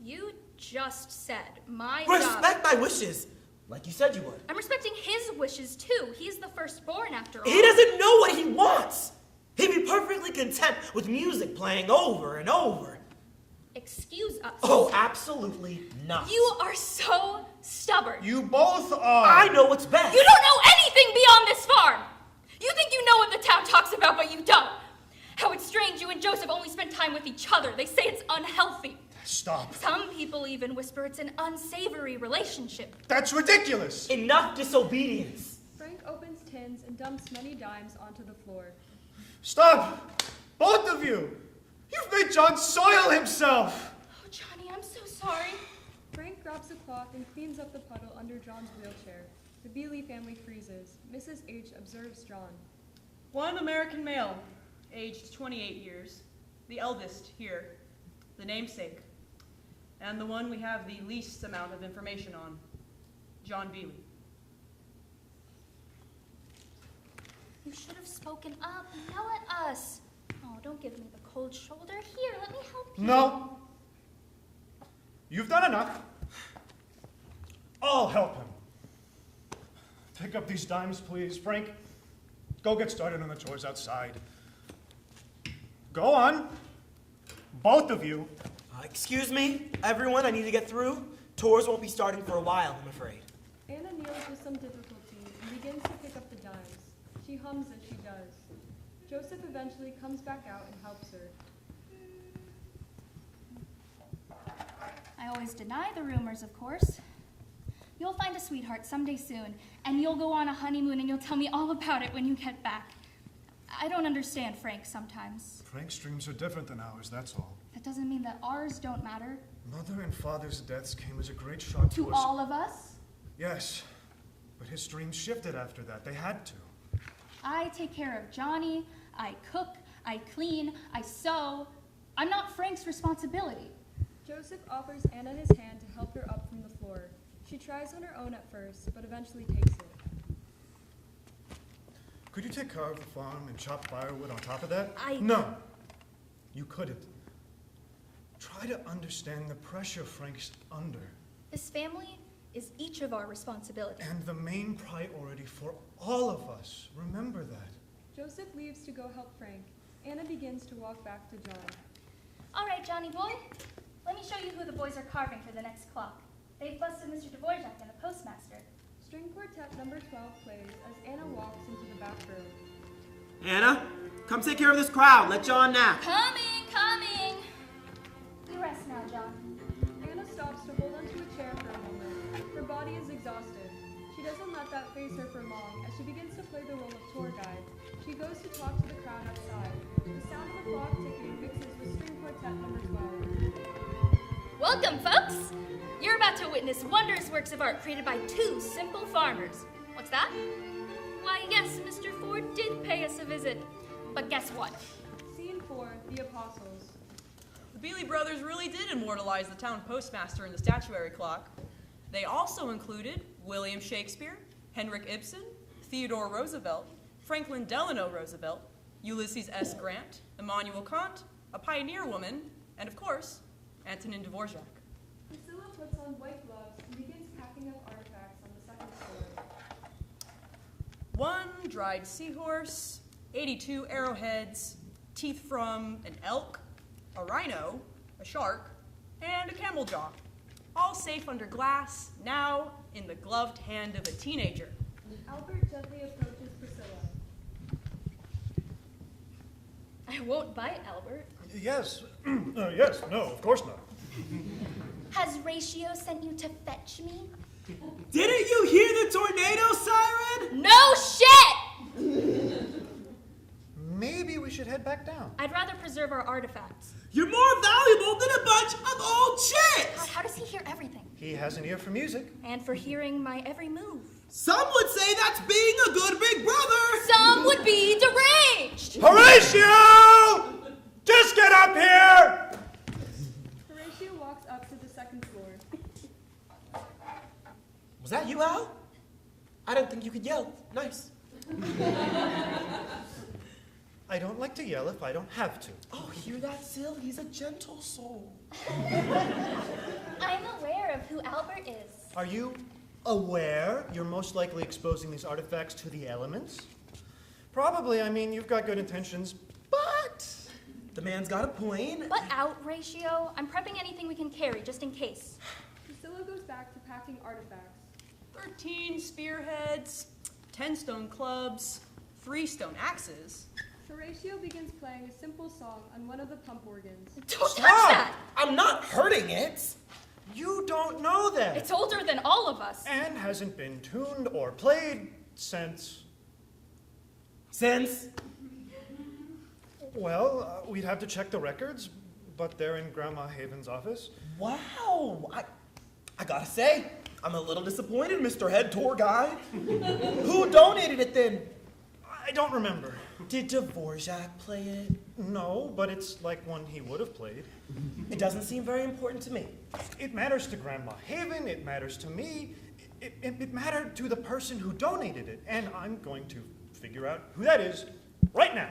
Speaker 8: You just said my
Speaker 7: Respect
Speaker 8: job.
Speaker 7: my wishes, like you said you would.
Speaker 8: I'm respecting his wishes too. He's the firstborn after all.
Speaker 7: He doesn't know what he wants. He'd be perfectly content with music playing over and over.
Speaker 8: Excuse us.
Speaker 7: Oh, absolutely not.
Speaker 8: You are so stubborn.
Speaker 2: You both are.
Speaker 7: I know what's best.
Speaker 8: You don't know anything beyond this farm. You think you know what the town talks about, but you don't. How it's strange you and Joseph only spend time with each other. They say it's unhealthy.
Speaker 2: Stop.
Speaker 8: Some people even whisper it's an unsavory relationship.
Speaker 2: That's ridiculous.
Speaker 7: Enough disobedience.
Speaker 5: Frank opens tins and dumps many dimes onto the floor.
Speaker 2: Stop. Both of you. You've made John soil himself.
Speaker 8: Oh, Johnny, I'm so sorry.
Speaker 5: Frank grabs a cloth and cleans up the puddle under John's wheelchair. The Bealey family freezes. Mrs. H observes John.
Speaker 9: One American male, aged 28 years, the eldest here, the namesake, and the one we have the least amount of information on, John Bealey.
Speaker 8: You should have spoken up and yell at us. Oh, don't give me the cold shoulder. Here, let me help you.
Speaker 2: No. You've done enough. I'll help him. Pick up these dimes, please. Frank, go get started on the chores outside. Go on. Both of you.
Speaker 7: Excuse me, everyone, I need to get through. Tours won't be starting for a while, I'm afraid.
Speaker 5: Anna kneels with some difficulty and begins to pick up the dimes. She hums as she does. Joseph eventually comes back out and helps her.
Speaker 8: I always deny the rumors, of course. You'll find a sweetheart someday soon, and you'll go on a honeymoon, and you'll tell me all about it when you get back. I don't understand Frank sometimes.
Speaker 2: Frank's dreams are different than ours, that's all.
Speaker 8: That doesn't mean that ours don't matter.
Speaker 2: Mother and father's deaths came as a great shock
Speaker 8: To
Speaker 2: us.
Speaker 8: all of us.
Speaker 2: Yes, but his dreams shifted after that. They had to.
Speaker 8: I take care of Johnny, I cook, I clean, I sew. I'm not Frank's responsibility.
Speaker 5: Joseph offers Anna his hand to help her up from the floor. She tries on her own at first, but eventually takes it.
Speaker 2: Could you take care of the farm and chop firewood on top of that?
Speaker 8: I-
Speaker 2: No, you couldn't. Try to understand the pressure Frank's under.
Speaker 8: This family is each of our responsibility.
Speaker 2: And the main priority for all of us. Remember that.
Speaker 5: Joseph leaves to go help Frank. Anna begins to walk back to John.
Speaker 8: All right, Johnny boy, let me show you who the boys are carving for the next clock. They've busted Mr. Dvorak and the postmaster.
Speaker 5: String quartet number 12 plays as Anna walks into the back room.
Speaker 7: Anna, come take care of this crowd. Let John nap.
Speaker 8: Coming. You rest now, John.
Speaker 5: Anna stops to hold onto a chair for a moment. Her body is exhausted. She doesn't let that phase her for long as she begins to play the role of tour guide. She goes to talk to the crowd outside. The sound of the clock ticking mixes with string quartet number 12.
Speaker 8: Welcome, folks. You're about to witness wondrous works of art created by two simple farmers. What's that? Why, yes, Mr. Ford did pay us a visit. But guess what?
Speaker 5: Scene 4, The Apostles.
Speaker 9: The Bealey brothers really did immortalize the town postmaster in the statuary clock. They also included William Shakespeare, Henrik Ibsen, Theodore Roosevelt, Franklin Delano Roosevelt, Ulysses S. Grant, Immanuel Kant, a pioneer woman, and of course, Antonin Dvorak.
Speaker 5: Priscilla puts on white gloves and begins packing up artifacts on the second story.
Speaker 9: 1 dried seahorse, 82 arrowheads, teeth from an elk, a rhino, a shark, and a camel jaw. All safe under glass, now in the gloved hand of a teenager.
Speaker 5: Albert gently approaches Priscilla.
Speaker 8: I won't bite, Albert.
Speaker 2: Yes. Yes, no, of course not.
Speaker 8: Has Ratio sent you to fetch me?
Speaker 7: Didn't you hear the tornado siren?
Speaker 8: No shit!
Speaker 2: Maybe we should head back down.
Speaker 8: I'd rather preserve our artifacts.
Speaker 7: You're more valuable than a bunch of old
Speaker 8: God,
Speaker 7: chicks!
Speaker 8: how does he hear everything?
Speaker 2: He has an ear for music.
Speaker 8: And for hearing my every move.
Speaker 7: Some would say that's being a good big brother!
Speaker 8: Some would be deranged!
Speaker 2: Horatio! Just get up here!
Speaker 5: Horatio walks up to the second floor.
Speaker 7: Was that you, Al? I didn't think you could yell. Nice.
Speaker 2: I don't like to yell if I don't have to.
Speaker 7: Oh, hear that, Sil? He's a gentle soul.
Speaker 8: I'm aware of who Albert is.
Speaker 2: Are you aware you're most likely exposing these artifacts to the elements? Probably, I mean, you've got good intentions, but...
Speaker 7: The man's got a point.
Speaker 8: Butt out, Ratio. I'm prepping anything we can carry, just in case.
Speaker 5: Priscilla goes back to packing artifacts.
Speaker 9: 13 spearheads, 10 stone clubs, 3 stone axes.
Speaker 5: Horatio begins playing a simple song on one of the pump organs.
Speaker 8: Don't touch that!
Speaker 7: I'm not hurting it.
Speaker 2: You don't know that.
Speaker 8: It's older than all of us.
Speaker 2: And hasn't been tuned or played since...
Speaker 7: Since?
Speaker 2: Well, we'd have to check the records, but they're in Grandma Haven's office.
Speaker 7: Wow. I gotta say, I'm a little disappointed, Mr. Head Tour Guide. Who donated it then?
Speaker 2: I don't remember.
Speaker 7: Did Dvorak play it?
Speaker 2: No, but it's like one he would have played.
Speaker 7: It doesn't seem very important to me.
Speaker 2: It matters to Grandma Haven, it matters to me, it mattered to the person who donated it, and I'm going to figure out who that is right now.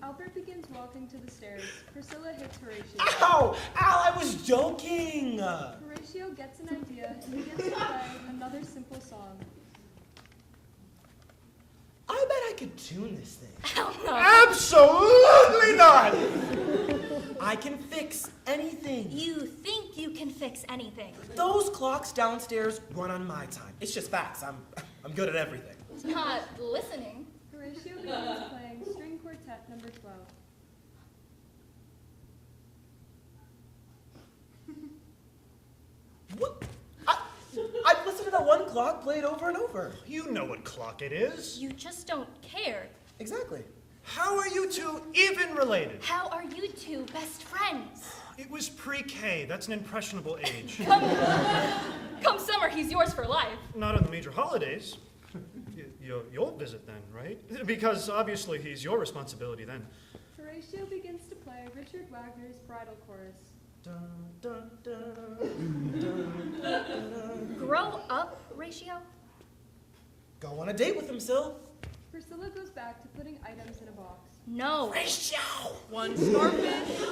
Speaker 5: Albert begins walking to the stairs. Priscilla hits Horatio.
Speaker 7: Ow! Al, I was joking!
Speaker 5: Horatio gets an idea and begins to play another simple song.
Speaker 7: I bet I could tune this thing.
Speaker 8: Hell no.
Speaker 2: Absolutely not!
Speaker 7: I can fix anything.
Speaker 8: You think you can fix anything.
Speaker 7: Those clocks downstairs run on my time. It's just facts. I'm good at everything.
Speaker 8: It's not listening.
Speaker 5: Horatio begins playing string quartet number 12.
Speaker 7: What? I've listened to that one clock played over and over.
Speaker 2: You know what clock it is.
Speaker 8: You just don't care.
Speaker 7: Exactly.
Speaker 2: How are you two even related?
Speaker 8: How are you two best friends?
Speaker 2: It was pre-K. That's an impressionable age.
Speaker 8: Come summer, he's yours for life.
Speaker 2: Not on the major holidays. You'll visit then, right? Because obviously he's your responsibility then.
Speaker 5: Horatio begins to play Richard Wagner's bridal chorus.
Speaker 7: Dun, dun, dun, dun, dun, dun.
Speaker 8: Grow up, Ratio.
Speaker 7: Go on a date with him, Sil.
Speaker 5: Priscilla goes back to putting items in a box.
Speaker 8: No.
Speaker 7: Ratio!
Speaker 9: 1 starfish,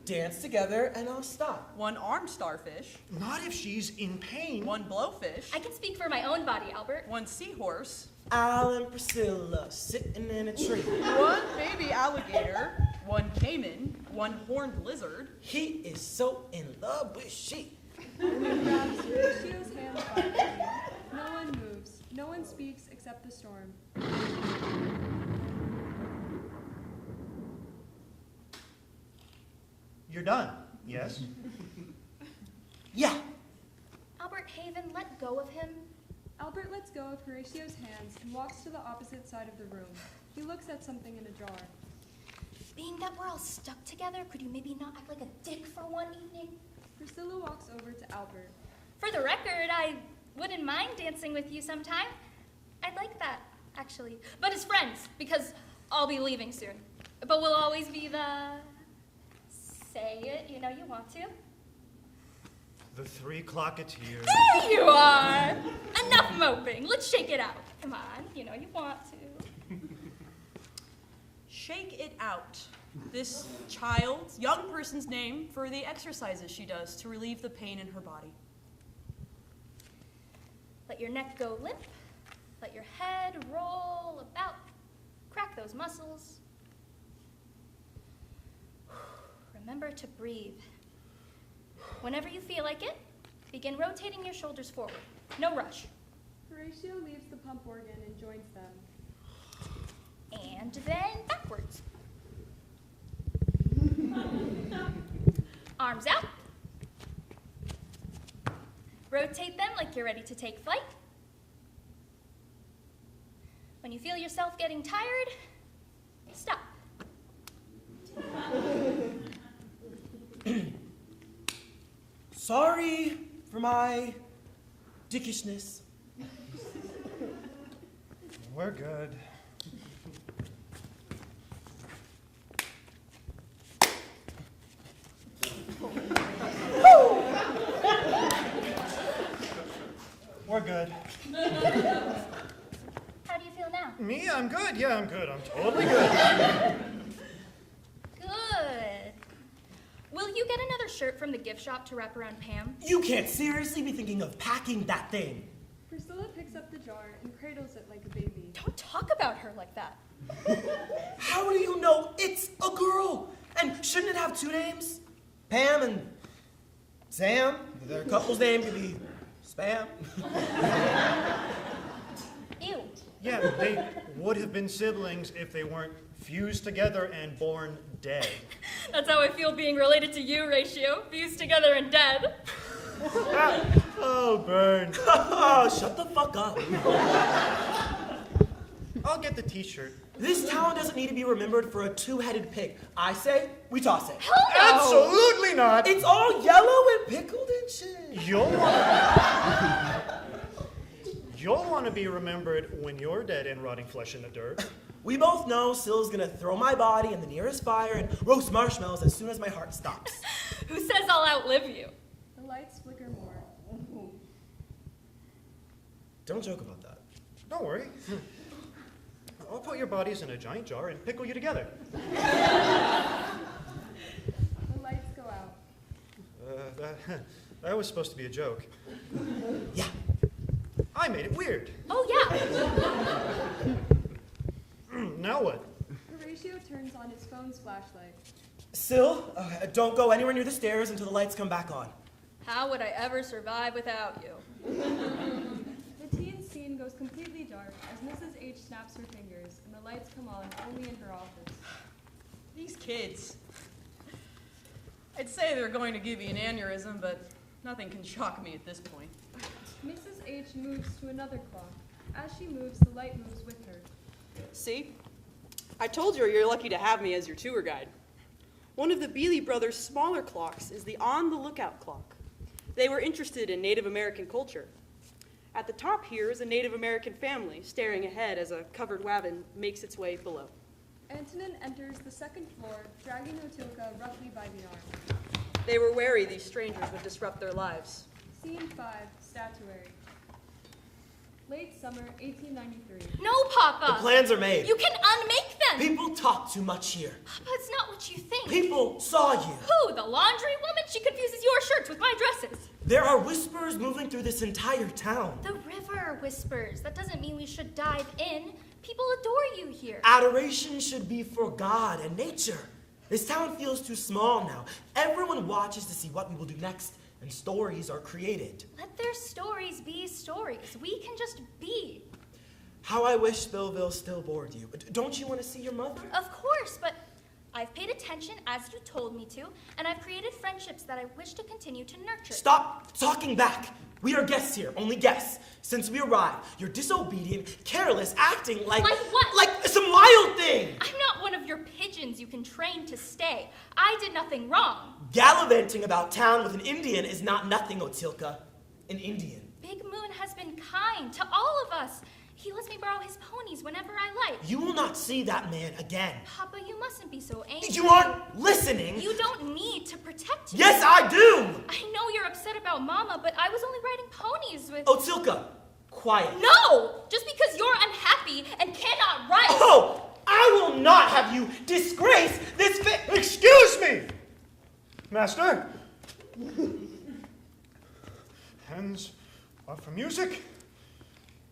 Speaker 7: Dance together and I'll stop.
Speaker 9: 1 armed starfish,
Speaker 2: Not if she's in pain.
Speaker 9: 1 blowfish,
Speaker 8: I can speak for my own body, Albert.
Speaker 9: 1 seahorse,
Speaker 7: Al and Priscilla sitting in a tree.
Speaker 9: 1 baby alligator, 1 caiman, 1 horned lizard,
Speaker 7: He is so in love with she.
Speaker 5: Grabs Horatio's hand violently. No one moves. No one speaks except the storm.
Speaker 2: You're done, yes?
Speaker 7: Yeah.
Speaker 8: Albert Haven, let go of him.
Speaker 5: Albert lets go of Horatio's hands and walks to the opposite side of the room. He looks at something in a jar.
Speaker 8: Being that we're all stuck together, could you maybe not act like a dick for one evening?
Speaker 5: Priscilla walks over to Albert.
Speaker 8: For the record, I wouldn't mind dancing with you sometime. I'd like that, actually. But as friends, because I'll be leaving soon. But we'll always be the... Say it, you know you want to.
Speaker 2: The 3 clocketeers.
Speaker 8: There you are! Enough moping. Let's shake it out. Come on, you know you want to.
Speaker 9: shake it out. This child's, young person's name for the exercises she does to relieve the pain in her body.
Speaker 8: Let your neck go limp. Let your head roll about. Crack those muscles. remember to breathe. Whenever you feel like it, begin rotating your shoulders forward. No rush.
Speaker 5: Horatio leaves the pump organ and joins them.
Speaker 8: And then backwards. Arms out. Rotate them like you're ready to take flight. When you feel yourself getting tired, stop.
Speaker 7: Sorry for my dickishness.
Speaker 2: We're good. We're good.
Speaker 8: How do you feel now?
Speaker 2: Me? I'm good. Yeah, I'm good. I'm totally good.
Speaker 8: Good. Will you get another shirt from the gift shop to wrap around Pam?
Speaker 7: You can't seriously be thinking of packing that thing.
Speaker 5: Priscilla picks up the jar and cradles it like a baby.
Speaker 4: Don't talk about her like that.
Speaker 7: How do you know it's a girl? And shouldn't it have two names? Pam and Sam? Their couple's name could be Spam.
Speaker 8: Ew.
Speaker 2: Yeah, they would have been siblings if they weren't fused together and born dead.
Speaker 4: That's how I feel being related to you, Ratio. Fused together and dead.
Speaker 2: Oh, burn.
Speaker 7: Oh, shut the fuck up.
Speaker 2: I'll get the t-shirt.
Speaker 7: This town doesn't need to be remembered for a two-headed pig. I say, we toss it.
Speaker 4: Hell no!
Speaker 2: Absolutely not.
Speaker 7: It's all yellow and pickled and shit.
Speaker 2: You'll want to be remembered when you're dead and rotting flesh in the dirt.
Speaker 7: We both know Syl's gonna throw my body in the nearest fire and roast marshmallows as soon as my heart stops.
Speaker 4: Who says I'll outlive you?
Speaker 5: The lights flicker more.
Speaker 7: Don't joke about that.
Speaker 2: Don't worry. I'll put your bodies in a giant jar and pickle you together.
Speaker 5: The lights go out.
Speaker 2: That was supposed to be a joke.
Speaker 7: Yeah.
Speaker 2: I made it weird.
Speaker 8: Oh, yeah.
Speaker 2: Now what?
Speaker 5: Horatio turns on his phone's flashlight.
Speaker 7: Syl, don't go anywhere near the stairs until the lights come back on.
Speaker 4: How would I ever survive without you?
Speaker 5: The teen scene goes completely dark as Mrs. H snaps her fingers and the lights come on only in her office.
Speaker 9: These kids. I'd say they're going to give you an aneurysm, but nothing can shock me at this point.
Speaker 5: Mrs. H moves to another clock. As she moves, the light moves with her.
Speaker 6: See? I told you you're lucky to have me as your tour guide. One of the Bealey brothers' smaller clocks is the On the Lookout clock. They were interested in Native American culture. At the top here is a Native American family staring ahead as a covered wagon makes its way below.
Speaker 5: Antonin enters the second floor, dragging Otilka roughly by the arm.
Speaker 6: They were wary these strangers would disrupt their lives.
Speaker 5: Scene 5, statuary. Late summer, 1893.
Speaker 4: No, Papa!
Speaker 7: The plans are made.
Speaker 4: You can unmake them!
Speaker 7: People talk too much here.
Speaker 4: Papa, it's not what you think.
Speaker 7: People saw you.
Speaker 4: Who? The laundry woman? She confuses your shirts with my dresses.
Speaker 7: There are whispers moving through this entire town.
Speaker 8: The river whispers. That doesn't mean we should dive in. People adore you here.
Speaker 7: Adoration should be for God and nature. This town feels too small now. Everyone watches to see what we will do next, and stories are created.
Speaker 8: Let their stories be stories. We can just be.
Speaker 7: How I wish Spillville still bored you. Don't you want to see your mother?
Speaker 8: Of course, but I've paid attention as you told me to, and I've created friendships that I wish to continue to nurture.
Speaker 7: Stop talking back. We are guests here, only guests. Since we arrived, you're disobedient, careless, acting like...
Speaker 8: Like what?
Speaker 7: Like some wild thing.
Speaker 8: I'm not one of your pigeons you can train to stay. I did nothing wrong.
Speaker 7: Gallivanting about town with an Indian is not nothing, Otilka. An Indian.
Speaker 8: Big Moon has been kind to all of us. He lets me borrow his ponies whenever I like.
Speaker 7: You will not see that man again.
Speaker 8: Papa, you mustn't be so angry.
Speaker 7: You aren't listening.
Speaker 8: You don't need to protect me.
Speaker 7: Yes, I do.
Speaker 8: I know you're upset about Mama, but I was only riding ponies with...
Speaker 7: Otilka, quiet.
Speaker 8: No! Just because you're unhappy and cannot write...
Speaker 7: Oh, I will not have you disgrace this
Speaker 2: Excuse me! Master? Hands are for music,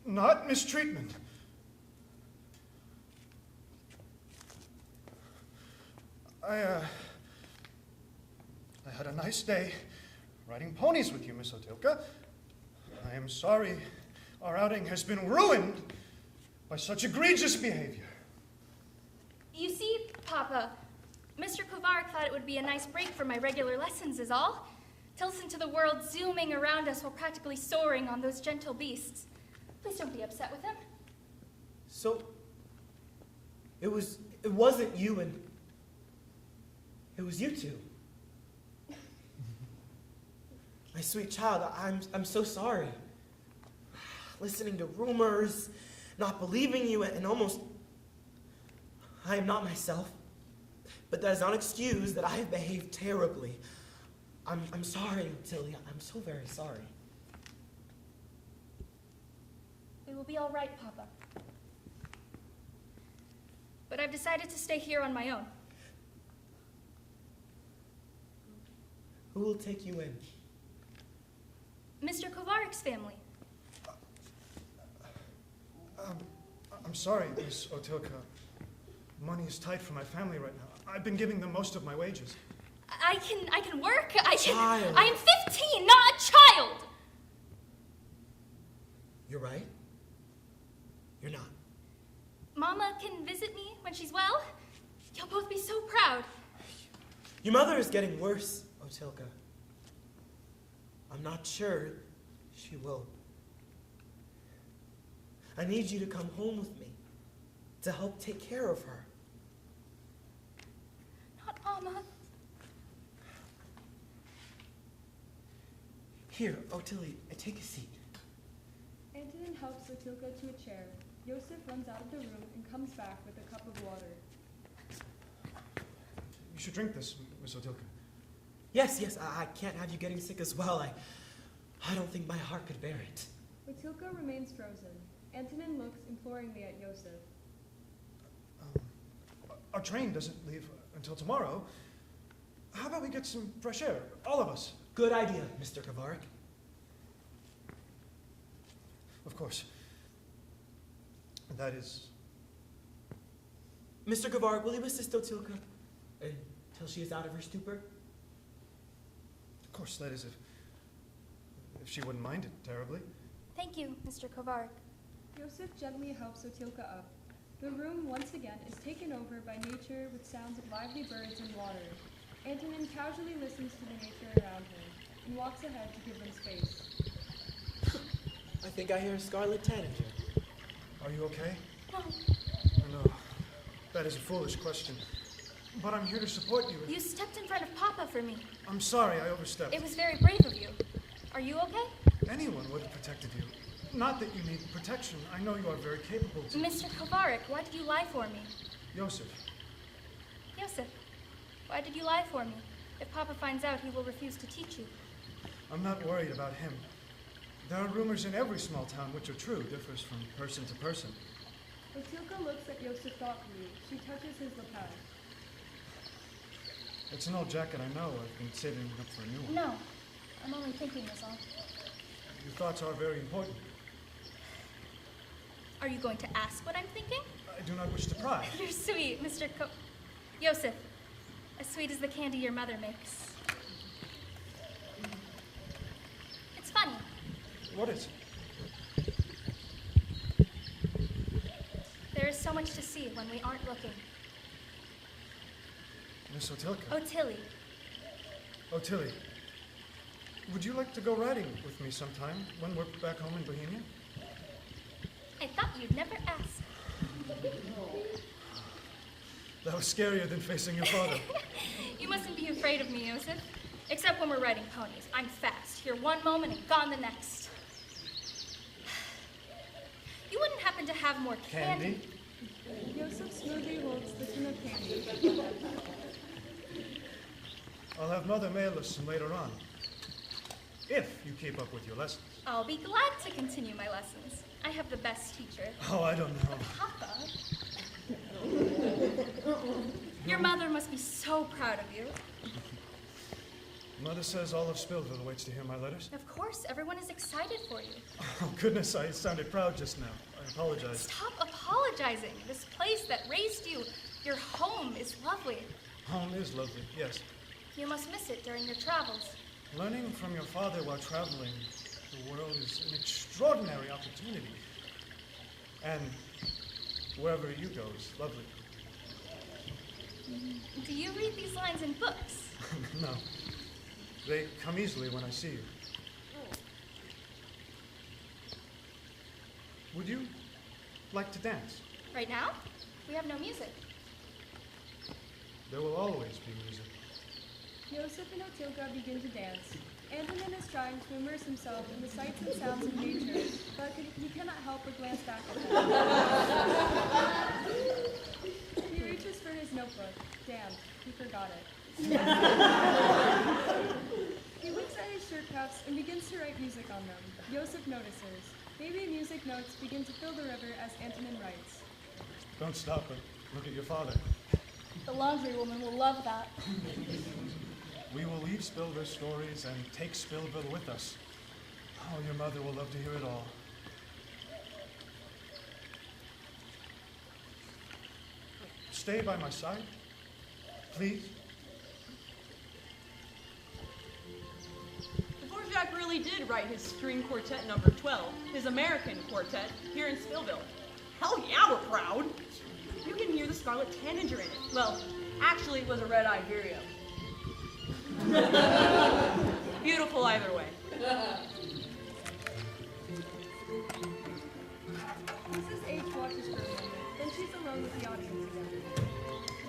Speaker 2: not mistreatment. a nice day riding ponies with you, Miss Otilka. I am sorry our outing has been ruined by such egregious behavior.
Speaker 8: You see, Papa, Mr. Kovarik thought it would be a nice break from my regular lessons is all. To listen to the world zooming around us while practically soaring on those gentle beasts. Please don't be upset with him.
Speaker 7: So, it wasn't you and it was you two. My sweet child, I'm so sorry. Listening to rumors, not believing you, and almost, I am not myself. But that is not an excuse that I have behaved terribly. I'm sorry, Tilly. I'm so very sorry.
Speaker 8: It will be all right, Papa. But I've decided to stay here on my own.
Speaker 7: Who will take you in?
Speaker 8: Mr. Kovarik's family.
Speaker 2: I'm sorry, Miss Otilka. Money is tight for my family right now. I've been giving them most of my wages.
Speaker 8: I can work.
Speaker 7: Child.
Speaker 8: I am 15, not a child.
Speaker 7: You're right. You're not.
Speaker 8: Mama can visit me when she's well. You'll both be so proud.
Speaker 7: Your mother is getting worse, Otilka. I'm not sure she will. I need you to come home with me to help take care of her.
Speaker 8: Not Mama.
Speaker 7: Here, Otilly, take a seat.
Speaker 5: Antonin helps Otilka to a chair. Yosef runs out of the room and comes back with a cup of water.
Speaker 2: You should drink this, Miss Otilka.
Speaker 7: Yes, I can't have you getting sick as well. I don't think my heart could bear it.
Speaker 5: Otilka remains frozen. Antonin looks imploringly at Yosef.
Speaker 2: Our train doesn't leave until tomorrow. How about we get some fresh air, all of us?
Speaker 7: Good idea, Mr. Kovarik.
Speaker 2: Of course. That is...
Speaker 7: Mr. Kovarik, will you assist Otilka until she is out of her stupor?
Speaker 2: Of course, that is if she wouldn't mind it terribly.
Speaker 8: Thank you, Mr. Kovarik.
Speaker 5: Yosef gently helps Otilka up. The room once again is taken over by nature with sounds of lively birds and water. Antonin casually listens to the nature around him and walks ahead to give them space.
Speaker 7: I think I hear a scarlet tanager.
Speaker 2: Are you okay?
Speaker 8: No,
Speaker 2: No, that is a foolish question. But I'm here to support you.
Speaker 8: you stepped in front of Papa for me.
Speaker 2: I'm sorry, I overstepped.
Speaker 8: It was very brave of you. Are you okay?
Speaker 2: Anyone would have protected you. Not that you need protection. I know you are very capable to...
Speaker 8: Mr. Kovarik, why did you lie for me?
Speaker 2: Yosef,
Speaker 8: Yosef, why did you lie for me? If Papa finds out, he will refuse to teach you.
Speaker 2: I'm not worried about him. There are rumors in every small town which are true, differs from person to person.
Speaker 5: Otilka looks at Yosef thoughtfully. She touches his lapel.
Speaker 2: It's an old jacket, I know. I've been saving it up for a new one.
Speaker 8: No, I'm only thinking this all.
Speaker 2: Your thoughts are very important.
Speaker 8: Are you going to ask what I'm thinking?
Speaker 2: I do not wish to pry.
Speaker 8: You're sweet, Mr. Yosef, as sweet as the candy your mother makes. It's funny.
Speaker 2: What is it?
Speaker 8: There is so much to see when we aren't looking.
Speaker 2: Miss Otilka.
Speaker 8: Oh, Tilly,
Speaker 2: Oh, Tilly. Would you like to go riding with me sometime when we're back home in Bohemia?
Speaker 8: I thought you'd never ask.
Speaker 2: That was scarier than facing your father.
Speaker 8: You mustn't be afraid of me, Yosef. Except when we're riding ponies. I'm fast. Here one moment and gone the next. You wouldn't happen to have more candy?
Speaker 5: Yosef smoothly holds the tin of candy.
Speaker 2: I'll have Mother mail us some later on. If you keep up with your lessons.
Speaker 8: I'll be glad to continue my lessons. I have the best teacher.
Speaker 2: Oh, I don't know.
Speaker 8: Papa. Your mother must be so proud of you.
Speaker 2: Mother says all of Spillville waits to hear my letters.
Speaker 8: Of course, everyone is excited for you.
Speaker 2: Oh, goodness, I sounded proud just now. I apologize.
Speaker 8: Stop apologizing. This place that raised you, your home, is lovely.
Speaker 2: Home is lovely, yes.
Speaker 8: You must miss it during your travels.
Speaker 2: Learning from your father while traveling the world is an extraordinary opportunity. And wherever you go is lovely.
Speaker 8: Do you read these lines in books?
Speaker 2: No. They come easily when I see you. Would you like to dance?
Speaker 8: Right now? We have no music.
Speaker 2: There will always be music.
Speaker 5: Joseph and Otilka begin to dance. Antonin is trying to immerse himself in the sights and sounds of nature, but he cannot help but glance back at them. He reaches for his notebook. Damn, he forgot it. He winks at his shirt cuffs and begins to write music on them. Joseph notices. Baby music notes begin to fill the river as Antonin writes.
Speaker 2: Don't stop it. Look at your father.
Speaker 8: The laundry woman will love that.
Speaker 2: We will leave Spillville stories and take Spillville with us. Oh, your mother will love to hear it all. Stay by my side, please.
Speaker 9: Dvorak really did write his string quartet number 12, his American quartet, here in Spillville. Hell yeah, we're proud. You can hear the scarlet tanager in it. Well, actually it was a red-eyed vireo. Beautiful either way.
Speaker 5: Mrs. H watches for a moment, then she's alone with the audience again.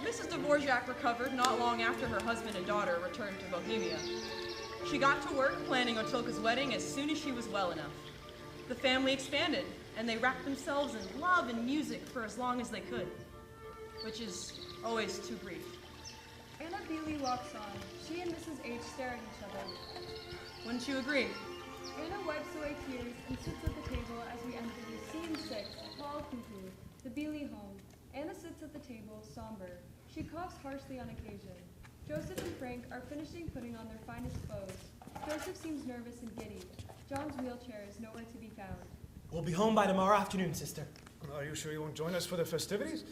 Speaker 9: Mrs. Dvorak recovered not long after her husband and daughter returned to Bohemia. She got to work planning Otilka's wedding as soon as she was well enough. The family expanded, and they wrapped themselves in love and music for as long as they could, which is always too brief.
Speaker 5: Anna Bealey walks on. She and Mrs. H stare at each other.
Speaker 9: Wouldn't you agree?
Speaker 5: Anna wipes away tears and sits at the table as we enter Scene 6, Fall Cuckoo, the Bealey home. Anna sits at the table, somber. She coughs harshly on occasion. Joseph and Frank are finishing putting on their finest clothes. Joseph seems nervous and giddy. John's wheelchair is nowhere to be found.
Speaker 7: We'll be home by tomorrow afternoon, sister.
Speaker 2: Are you sure you won't join us for the festivities?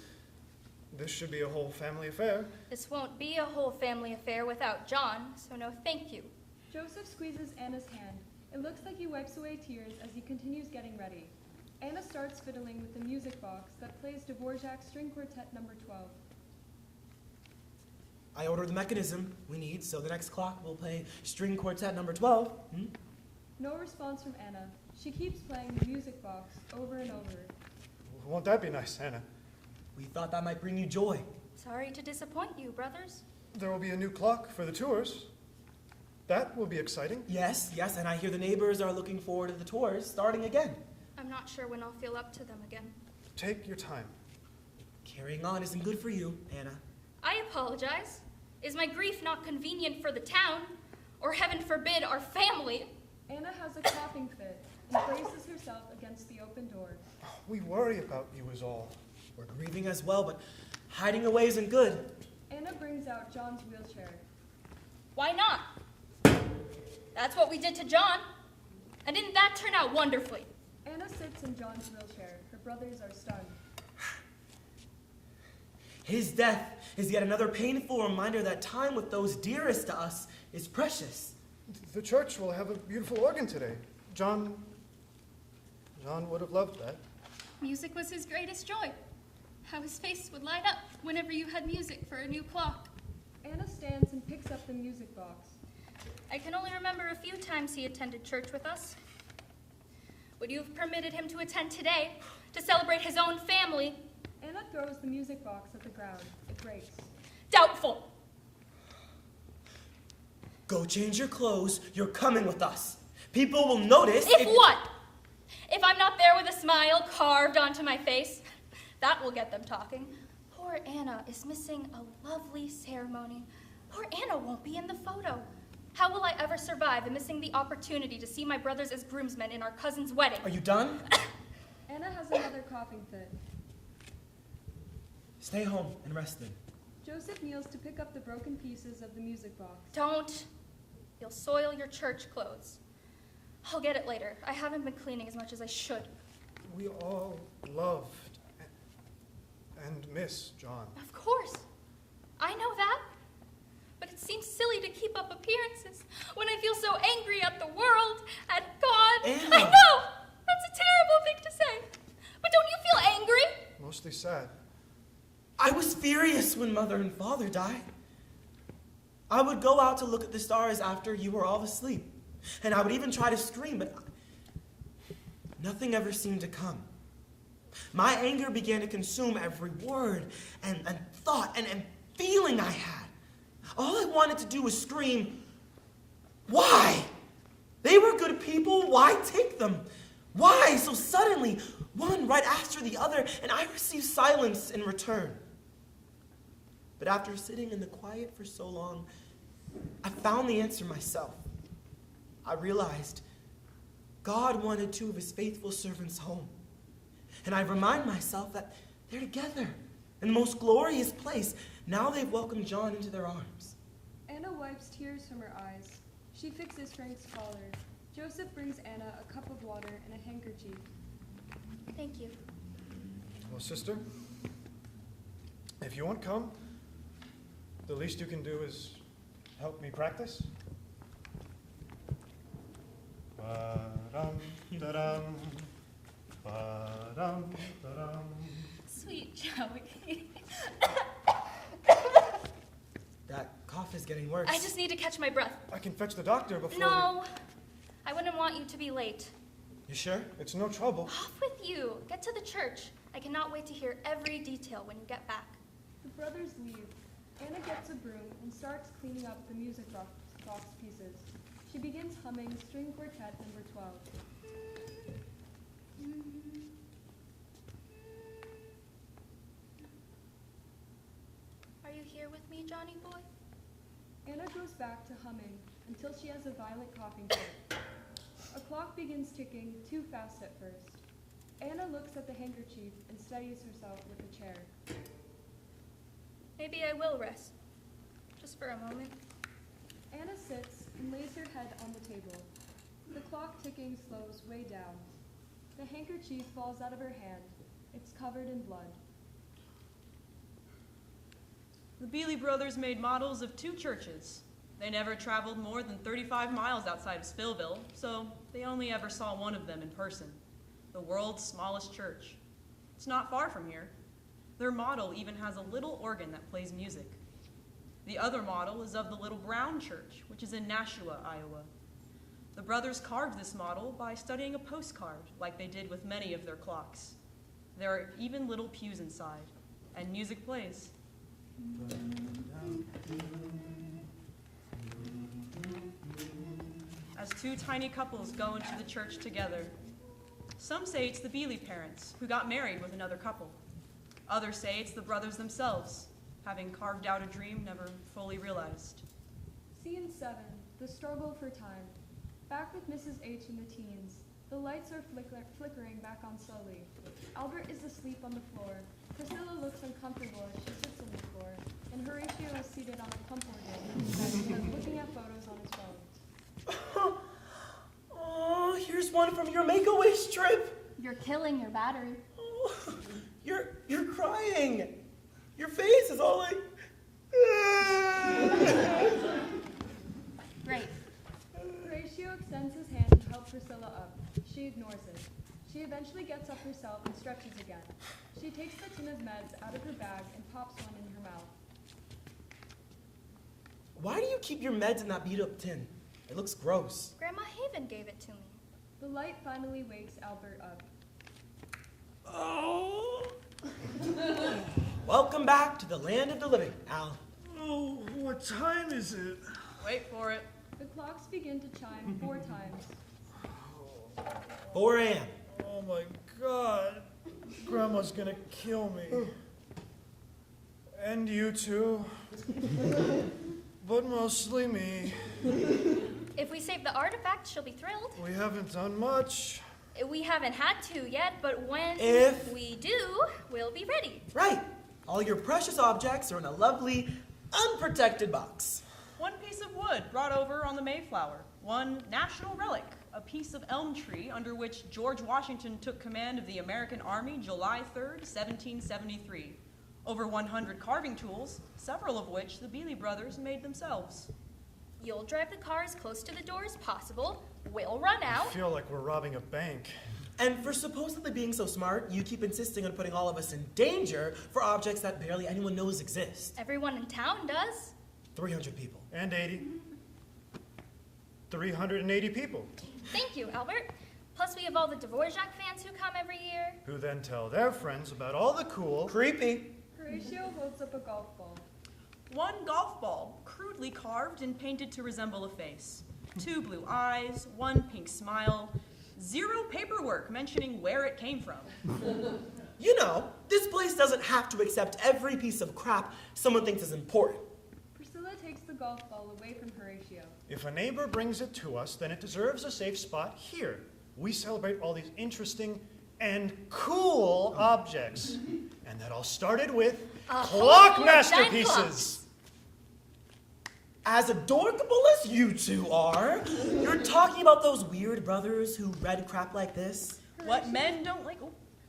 Speaker 2: This should be a whole family affair.
Speaker 8: This won't be a whole family affair without John, so no thank you.
Speaker 5: Joseph squeezes Anna's hand. It looks like he wipes away tears as he continues getting ready. Anna starts fiddling with the music box that plays Dvorak's String Quartet number 12.
Speaker 7: I ordered the mechanism we need, so the next clock will play String Quartet number 12.
Speaker 5: No response from Anna. She keeps playing the music box over and over.
Speaker 2: Won't that be nice, Anna?
Speaker 7: We thought that might bring you joy.
Speaker 8: Sorry to disappoint you, brothers.
Speaker 2: There will be a new clock for the tours. That will be exciting.
Speaker 7: Yes, and I hear the neighbors are looking forward to the tours starting again.
Speaker 8: I'm not sure when I'll feel up to them again.
Speaker 2: Take your time.
Speaker 7: Carrying on isn't good for you, Anna.
Speaker 8: I apologize. Is my grief not convenient for the town? Or heaven forbid, our family?
Speaker 5: Anna has a coughing fit and braces herself against the open door.
Speaker 2: We worry about you is all.
Speaker 7: We're grieving as well, but hiding away isn't good.
Speaker 5: Anna brings out John's wheelchair.
Speaker 8: Why not? That's what we did to John. And didn't that turn out wonderfully?
Speaker 5: Anna sits in John's wheelchair. Her brothers are stunned.
Speaker 7: His death is yet another painful reminder that time with those dearest to us is precious.
Speaker 2: The church will have a beautiful organ today. John would have loved that.
Speaker 8: Music was his greatest joy. How his face would light up whenever you had music for a new clock.
Speaker 5: Anna stands and picks up the music box.
Speaker 8: I can only remember a few times he attended church with us. Would you have permitted him to attend today to celebrate his own family?
Speaker 5: Anna throws the music box at the ground. It breaks.
Speaker 8: Doubtful.
Speaker 7: Go change your clothes. You're coming with us. People will notice.
Speaker 8: If what? If I'm not there with a smile carved onto my face, that will get them talking. Poor Anna is missing a lovely ceremony. Poor Anna won't be in the photo. How will I ever survive in missing the opportunity to see my brothers as groomsmen in our cousin's wedding?
Speaker 7: Are you done?
Speaker 5: Anna has another coughing fit.
Speaker 7: Stay home and rest then.
Speaker 5: Joseph kneels to pick up the broken pieces of the music box.
Speaker 8: Don't. You'll soil your church clothes. I'll get it later. I haven't been cleaning as much as I should.
Speaker 2: We all loved and miss John.
Speaker 8: Of course. I know that. But it seems silly to keep up appearances, when I feel so angry at the world, at God.
Speaker 7: Anna.
Speaker 8: I know! That's a terrible thing to say. But don't you feel angry?
Speaker 2: Mostly sad.
Speaker 7: I was furious when Mother and Father died. I would go out to look at the stars after you were all asleep. And I would even try to scream, but nothing ever seemed to come. My anger began to consume every word and thought and feeling I had. All I wanted to do was scream, why? They were good people, why take them? Why so suddenly, one right after the other, and I received silence in return. But after sitting in the quiet for so long, I found the answer myself. I realized God wanted two of his faithful servants home. And I remind myself that they're together in the most glorious place. Now they've welcomed John into their arms.
Speaker 5: Anna wipes tears from her eyes. She fixes Frank's collar. Joseph brings Anna a cup of water and a handkerchief.
Speaker 8: Thank you.
Speaker 2: Well, sister, if you won't come, the least you can do is help me practice. Ba-dum, da-dum, ba-dum, da-dum.
Speaker 8: Sweet Joey.
Speaker 7: That cough is getting worse.
Speaker 8: I just need to catch my breath.
Speaker 2: I can fetch the doctor before
Speaker 8: No, I wouldn't want you to be late.
Speaker 7: You sure?
Speaker 2: It's no trouble.
Speaker 8: Off with you. Get to the church. I cannot wait to hear every detail when you get back.
Speaker 5: The brothers leave. Anna gets a broom and starts cleaning up the music box pieces. She begins humming String Quartet number 12.
Speaker 8: Are you here with me, Johnny boy?
Speaker 5: Anna goes back to humming until she has a violent coughing fit. A clock begins ticking, too fast at first. Anna looks at the handkerchief and steadies herself with a chair.
Speaker 8: Maybe I will rest. Just for a moment.
Speaker 5: Anna sits and lays her head on the table. The clock ticking slows way down. The handkerchief falls out of her hand. It's covered in blood.
Speaker 9: The Bealey brothers made models of 2 churches. They never traveled more than 35 miles outside of Spillville, so they only ever saw one of them in person, the world's smallest church. It's not far from here. Their model even has a little organ that plays music. The other model is of the Little Brown Church, which is in Nashua, Iowa. The brothers carved this model by studying a postcard, like they did with many of their clocks. There are even little pews inside, and music plays. As 2 tiny couples go into the church together. Some say it's the Bealey parents, who got married with another couple. Others say it's the brothers themselves, having carved out a dream never fully realized.
Speaker 5: Scene 7, the struggle for time. Back with Mrs. H and the teens. The lights are flickering back on slowly. Albert is asleep on the floor. Priscilla looks uncomfortable as she sits on the floor, and Horatio is seated on a pump organ, looking at photos on his phone.
Speaker 7: Oh, here's one from your Make-A-Wish trip.
Speaker 8: You're killing your battery.
Speaker 7: Oh, you're crying. Your face is all like.
Speaker 8: Great.
Speaker 5: Horatio extends his hand to help Priscilla up. She ignores it. She eventually gets up herself and stretches again. She takes the tin of meds out of her bag and pops one in her mouth.
Speaker 7: Why do you keep your meds in that beat-up tin? It looks gross.
Speaker 8: Grandma Haven gave it to me.
Speaker 5: The light finally wakes Albert up.
Speaker 7: Oh. Welcome back to the land of the living, Al.
Speaker 2: Oh, what time is it?
Speaker 9: Wait for it.
Speaker 5: The clocks begin to chime 4 times.
Speaker 7: 4 a.m.
Speaker 2: Oh my God. Grandma's gonna kill me. And you too. But mostly me.
Speaker 8: If we save the artifact, she'll be thrilled.
Speaker 2: We haven't done much.
Speaker 8: We haven't had to yet, but when
Speaker 7: If-
Speaker 8: we do, we'll be ready.
Speaker 7: Right. All your precious objects are in a lovely, unprotected box.
Speaker 9: One piece of wood brought over on the Mayflower. One national relic, a piece of elm tree under which George Washington took command of the American Army July 3rd, 1773. Over 100 carving tools, several of which the Bealey brothers made themselves.
Speaker 8: You'll drive the car as close to the door as possible. We'll run
Speaker 2: I
Speaker 8: out.
Speaker 2: feel like we're robbing a bank.
Speaker 7: And for supposedly being so smart, you keep insisting on putting all of us in danger for objects that barely anyone knows exist.
Speaker 8: Everyone in town does.
Speaker 7: 300 people.
Speaker 2: And 80. 380 people,
Speaker 8: Thank you, Albert. Plus, we have all the Dvorak fans who come every year.
Speaker 2: who then tell their friends about all the cool...
Speaker 7: Creepy.
Speaker 5: Horatio holds up a golf ball.
Speaker 9: One golf ball, crudely carved and painted to resemble a face. 2 blue eyes, 1 pink smile, 0 paperwork mentioning where it came from.
Speaker 7: You know, this place doesn't have to accept every piece of crap someone thinks is important.
Speaker 5: Priscilla takes the golf ball away from Horatio.
Speaker 2: If a neighbor brings it to us, then it deserves a safe spot here. We celebrate all these interesting and cool objects. And that all started with clock
Speaker 8: whole giant
Speaker 2: masterpieces.
Speaker 7: As adorable as you two are, you're talking about those weird brothers who read crap like this?
Speaker 9: What men don't like,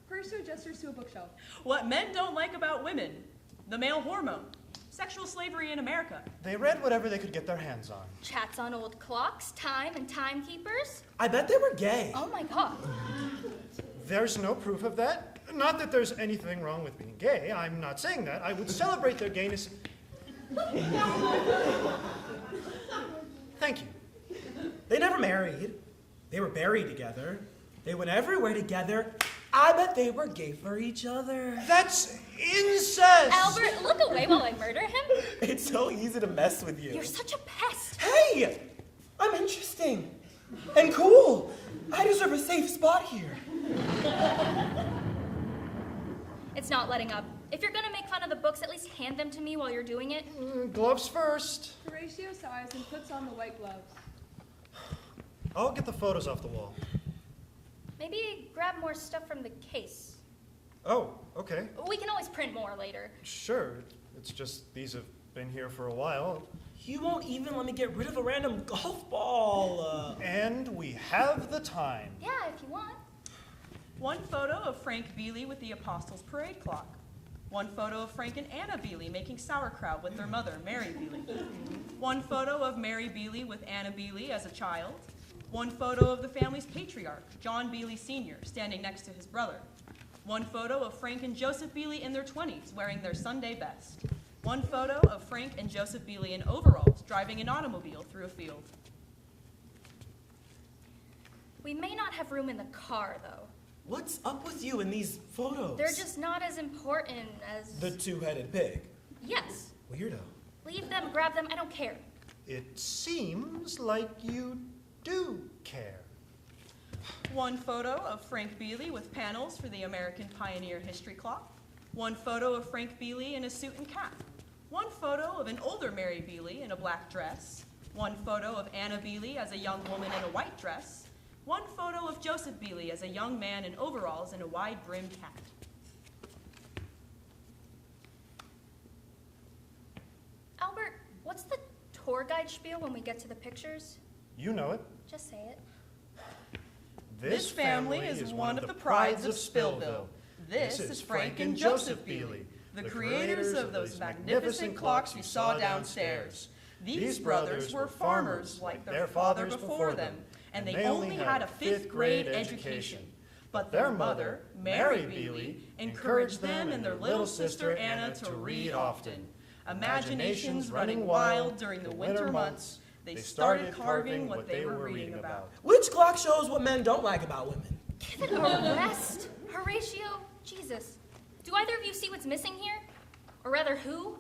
Speaker 5: Horatio gestures to a bookshelf.
Speaker 9: what men don't like about women, the male hormone, sexual slavery in America.
Speaker 2: They read whatever they could get their hands on.
Speaker 8: Chats on old clocks, time, and timekeepers.
Speaker 7: I bet they were gay.
Speaker 8: Oh my god.
Speaker 2: There's no proof of that. Not that there's anything wrong with being gay. I'm not saying that. I would celebrate their gayness. Thank you.
Speaker 7: They never married. They were buried together. They went everywhere together. I bet they were gay for each other.
Speaker 2: That's incest!
Speaker 8: Albert, look away while I murder him.
Speaker 7: It's so easy to mess with you.
Speaker 8: You're such a pest.
Speaker 7: Hey! I'm interesting and cool. I deserve a safe spot here.
Speaker 8: It's not letting up. If you're gonna make fun of the books, at least hand them to me while you're doing it.
Speaker 2: Gloves first.
Speaker 5: Horatio sighs and puts on the white gloves.
Speaker 2: I'll get the photos off the wall.
Speaker 8: Maybe grab more stuff from the case.
Speaker 2: Oh, okay.
Speaker 8: We can always print more later.
Speaker 2: Sure. It's just these have been here for a while.
Speaker 7: You won't even let me get rid of a random golf ball.
Speaker 2: And we have the time.
Speaker 8: Yeah, if you want.
Speaker 9: 1 photo of Frank Bealey with the Apostles' Parade clock. 1 photo of Frank and Anna Bealey making sauerkraut with their mother, Mary Bealey. 1 photo of Mary Bealey with Anna Bealey as a child. 1 photo of the family's patriarch, John Bealey Sr., standing next to his brother. 1 photo of Frank and Joseph Bealey in their 20s, wearing their Sunday best. 1 photo of Frank and Joseph Bealey in overalls, driving an automobile through a field.
Speaker 8: We may not have room in the car, though.
Speaker 7: What's up with you in these photos?
Speaker 8: They're just not as important as...
Speaker 7: The 2-headed pig.
Speaker 8: Yes.
Speaker 7: Weirdo.
Speaker 8: Leave them, grab them, I don't care.
Speaker 2: It seems like you do care.
Speaker 9: 1 photo of Frank Bealey with panels for the American Pioneer History Clock. 1 photo of Frank Bealey in a suit and cap. 1 photo of an older Mary Bealey in a black dress. 1 photo of Anna Bealey as a young woman in a white dress. 1 photo of Joseph Bealey as a young man in overalls and a wide-brimmed hat.
Speaker 8: Albert, what's the tour guide spiel when we get to the pictures?
Speaker 2: You know it.
Speaker 8: Just say it.
Speaker 9: This family is one of the prides of Spillville. This is Frank and Joseph Bealey, the creators of those magnificent clocks you saw downstairs. These brothers were farmers like their father before them, and they only had a 5th grade education. But their mother, Mary Bealey, encouraged them and their little sister Anna to read often. Imaginations running wild during the winter months, they started carving what they were reading about.
Speaker 7: Which clock shows what men don't like about women?
Speaker 8: Give it a rest. Horatio, Jesus. Do either of you see what's missing here? Or rather, who?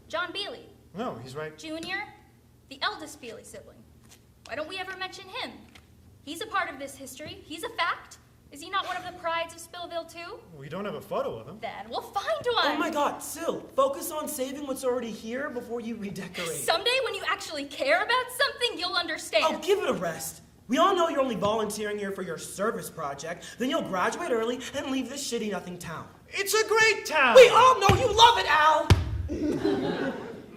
Speaker 8: John Bealey,
Speaker 2: No, he's right.
Speaker 8: Jr., the eldest Bealey sibling. Why don't we ever mention him? He's a part of this history. He's a fact. Is he not one of the prides of Spillville, too?
Speaker 2: We don't have a photo of him.
Speaker 8: Then we'll find one.
Speaker 7: Oh my god, Sil, focus on saving what's already here before you redecorate.
Speaker 8: Someday when you actually care about something, you'll understand.
Speaker 7: Oh, give it a rest. We all know you're only volunteering here for your service project, then you'll graduate early and leave this shitty nothing town.
Speaker 2: It's a great town!
Speaker 7: We all know you love it, Al!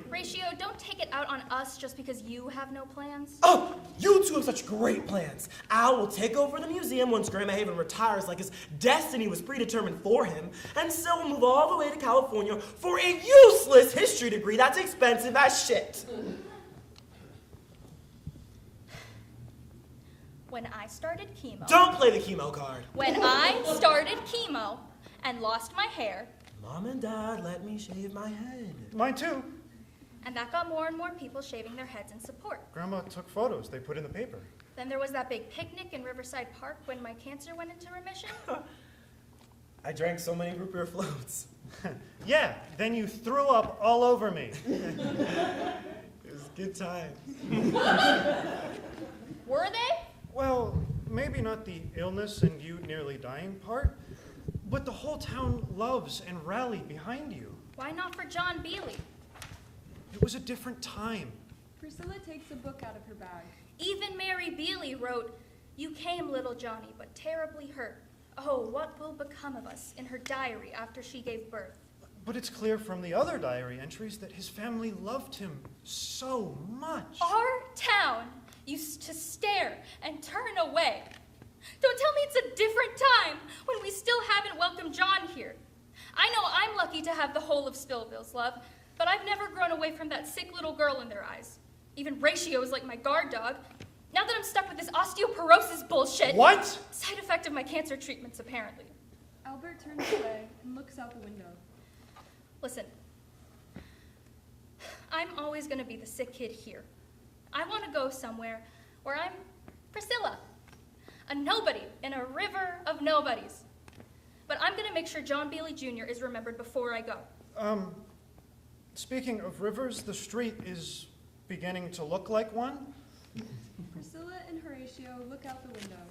Speaker 8: Horatio, don't take take it out on us just because you have no plans?
Speaker 7: Oh, you two have such great plans. Al will take over the museum once Grandma Haven retires like his destiny was predetermined for him, and Sil will move all the way to California for a useless history degree that's expensive as shit.
Speaker 8: When I started chemo.
Speaker 7: Don't play the chemo card.
Speaker 8: When I started chemo and lost my hair,
Speaker 7: Mom and Dad let me shave my head.
Speaker 2: Mine too.
Speaker 8: and that got more and more people shaving their heads in support.
Speaker 2: Grandma took photos they put in the paper.
Speaker 8: Then there was that big picnic in Riverside Park when my cancer went into remission.
Speaker 7: I drank so many root beer floats.
Speaker 2: Yeah, then you threw up all over me.
Speaker 7: It was a good time.
Speaker 8: Were they?
Speaker 2: Well, maybe not the illness and you nearly dying part, but the whole town loves and rallied behind you.
Speaker 8: Why not for John Bealey?
Speaker 2: It was a different time.
Speaker 5: Priscilla takes a book out of her bag.
Speaker 8: Even Mary Bealey wrote, "You came, little Johnny, but terribly hurt. Oh, what will become of us?" in her diary after she gave birth.
Speaker 2: But it's clear from the other diary entries that his family loved him so much.
Speaker 8: Our town used to stare and turn away. Don't tell me it's a different time when we still haven't welcomed John here. I know I'm lucky to have the whole of Spillville's love, but I've never grown away from that sick little girl in their eyes. Even Ratio is like my guard dog. Now that I'm stuck with this osteoporosis bullshit.
Speaker 2: What?
Speaker 8: Side effect of my cancer treatments, apparently.
Speaker 5: Albert turns away and looks out the window.
Speaker 8: Listen, I'm always going to be the sick kid here. I want to go somewhere where I'm Priscilla, a nobody in a river of nobodies. But I'm going to make sure John Bealey Jr. is remembered before I go.
Speaker 2: Speaking of rivers, the street is beginning to look like one.
Speaker 5: Priscilla and Horatio look out the window.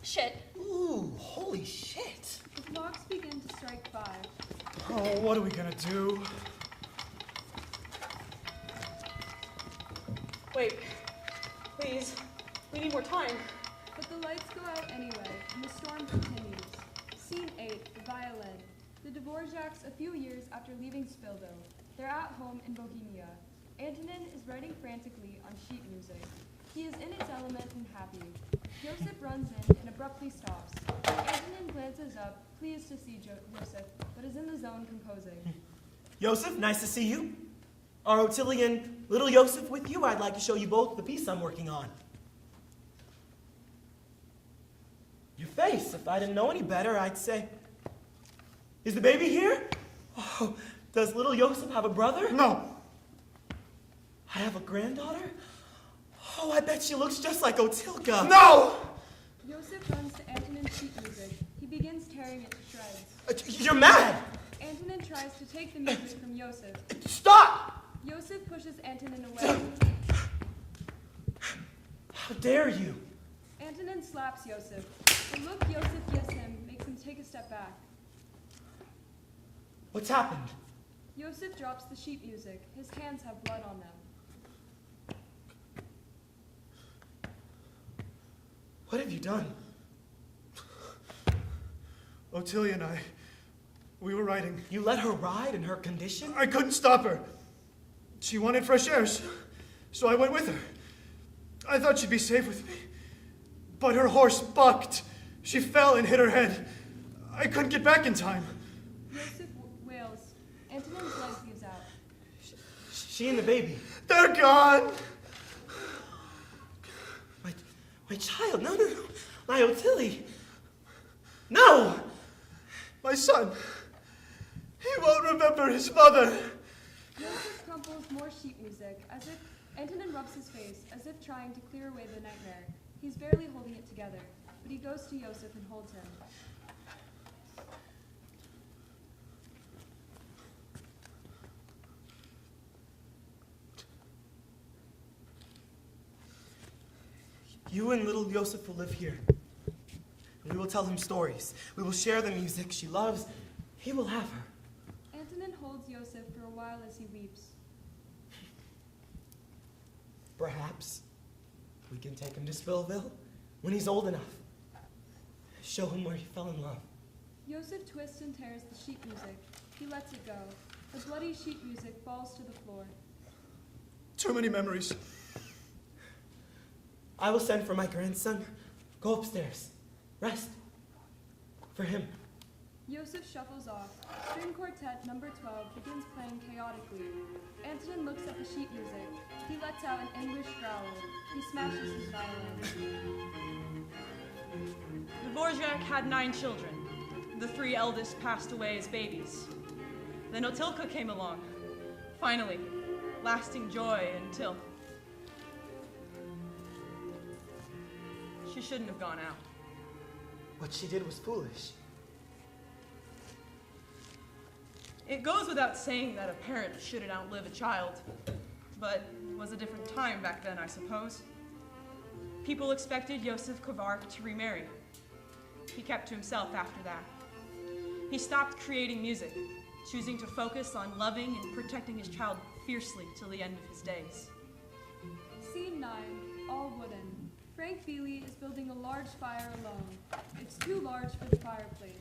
Speaker 8: Shit.
Speaker 7: Ooh, holy shit.
Speaker 5: The clocks begin to strike 5.
Speaker 2: Oh, what are we gonna do?
Speaker 9: Wait, please, we need more time.
Speaker 5: But the lights go out anyway, and the storm continues. Scene 8, the violin. The Dvorak's a few years after leaving Spillville. They're at home in Bohemia. Antonin is writing frantically on sheet music. He is in his element and happy. Joseph runs in and abruptly stops. Antonin glances up, pleased to see Joseph, but is in the zone composing.
Speaker 7: Joseph, nice to see you. Are Ottilie and little Joseph with you? I'd like to show you both the piece I'm working on. Your face, if I didn't know any better, I'd say, is the baby here? Oh, does little Joseph have a brother?
Speaker 2: No.
Speaker 7: I have a granddaughter? Oh, I bet she looks just like Otilka.
Speaker 2: No!
Speaker 5: Joseph runs to Antonin's sheet music. He begins tearing it to shreds.
Speaker 7: You're mad!
Speaker 5: Antonin tries to take the music from Joseph.
Speaker 7: Stop!
Speaker 5: Joseph pushes Antonin away.
Speaker 7: How dare you?
Speaker 5: Antonin slaps Joseph. The look Joseph gives him makes him take a step back.
Speaker 7: What's happened?
Speaker 5: Joseph drops the sheet music. His hands have blood on them.
Speaker 7: What have you done?
Speaker 2: Ottilie and I, we were riding.
Speaker 7: You let her ride in her condition?
Speaker 2: I couldn't stop her. She wanted fresh air, so I went with her. I thought she'd be safe with me. But her horse bucked. She fell and hit her head. I couldn't get back in time.
Speaker 5: Joseph wails. Antonin's leg gives out.
Speaker 7: She and the baby.
Speaker 2: They're gone.
Speaker 7: My child, no. My Ottilie. No!
Speaker 2: My son. He won't remember his mother.
Speaker 5: Joseph crumples more sheet music, as if Antonin rubs his face, as if trying to clear away the nightmare. He's barely holding it together, but he goes to Joseph and holds him.
Speaker 7: You and little Joseph will live here. We will tell him stories. We will share the music she loves. He will have her.
Speaker 5: Antonin holds Joseph for a while as he weeps.
Speaker 7: Perhaps we can take him to Spillville when he's old enough. Show him where he fell in love.
Speaker 5: Joseph twists and tears the sheet music. He lets it go. The bloody sheet music falls to the floor.
Speaker 2: Too many memories.
Speaker 7: I will send for my grandson. Go upstairs. Rest. For him.
Speaker 5: Yosef shuffles off. String quartet number 12 begins playing chaotically. Antonin looks at the sheet music. He lets out an anguished growl. He smashes his violin.
Speaker 9: Dvorak had 9 children. The 3 eldest passed away as babies. Then Otilka came along. Finally, lasting joy until... she shouldn't have gone out.
Speaker 7: What she did was foolish.
Speaker 9: It goes without saying that a parent shouldn't outlive a child, but it was a different time back then, I suppose. People expected Yosef Kovark to remarry. He kept to himself after that. He stopped creating music, choosing to focus on loving and protecting his child fiercely till the end of his days.
Speaker 5: Scene 9, all wooden. Frank Feely is building a large fire alone. It's too large for the fireplace.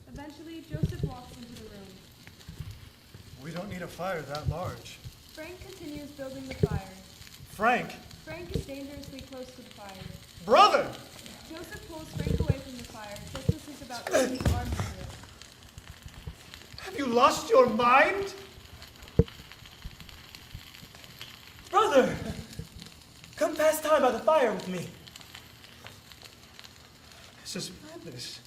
Speaker 5: Eventually, Joseph walks into the room.
Speaker 2: We don't need a fire that large.
Speaker 5: Frank continues building the fire.
Speaker 2: Frank!
Speaker 5: Frank is dangerously close to the fire.
Speaker 2: Brother!
Speaker 5: Joseph pulls Frank away from the fire just as he's about to put his arms through it.
Speaker 2: Have you lost your mind?
Speaker 7: Brother! Come pass time by the fire with me.
Speaker 2: This is madness.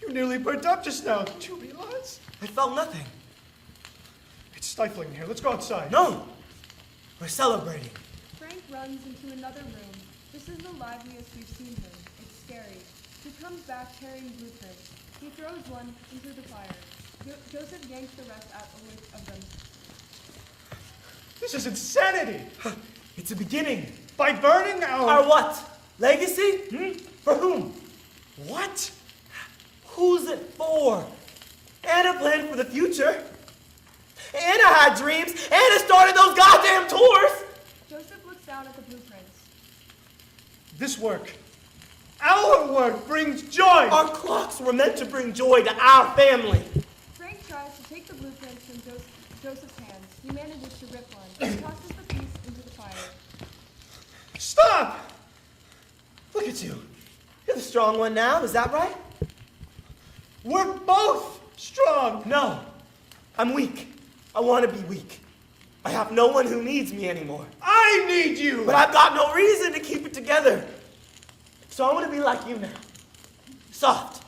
Speaker 2: You nearly burnt up just now. Did you realize?
Speaker 7: I felt nothing.
Speaker 2: It's stifling in here. Let's go outside.
Speaker 7: No! We're celebrating.
Speaker 5: Frank runs into another room. This is the liveliest we've seen him. It's scary. He comes back carrying blueprints. He throws one into the fire. Joseph yanks the rest out of them.
Speaker 2: This is insanity.
Speaker 7: It's a beginning.
Speaker 2: By burning
Speaker 7: Our what? Legacy? For whom?
Speaker 2: What?
Speaker 7: Who's it for? Anna planned for the future. Anna had dreams. Anna started those goddamn tours.
Speaker 5: Joseph looks down at the blueprints.
Speaker 2: This work, our work, brings joy.
Speaker 7: Our clocks were meant to bring joy to our family.
Speaker 5: Frank tries to take the blueprints from Joseph's hands. He manages to rip one. He tosses the piece into the fire.
Speaker 2: Stop!
Speaker 7: Look at you. You're the strong one now, is that right?
Speaker 2: We're both strong.
Speaker 7: No, I'm weak. I want to be weak. I have no one who needs me anymore.
Speaker 2: I need you.
Speaker 7: But I've got no reason to keep it together. So I want to be like you now. Soft.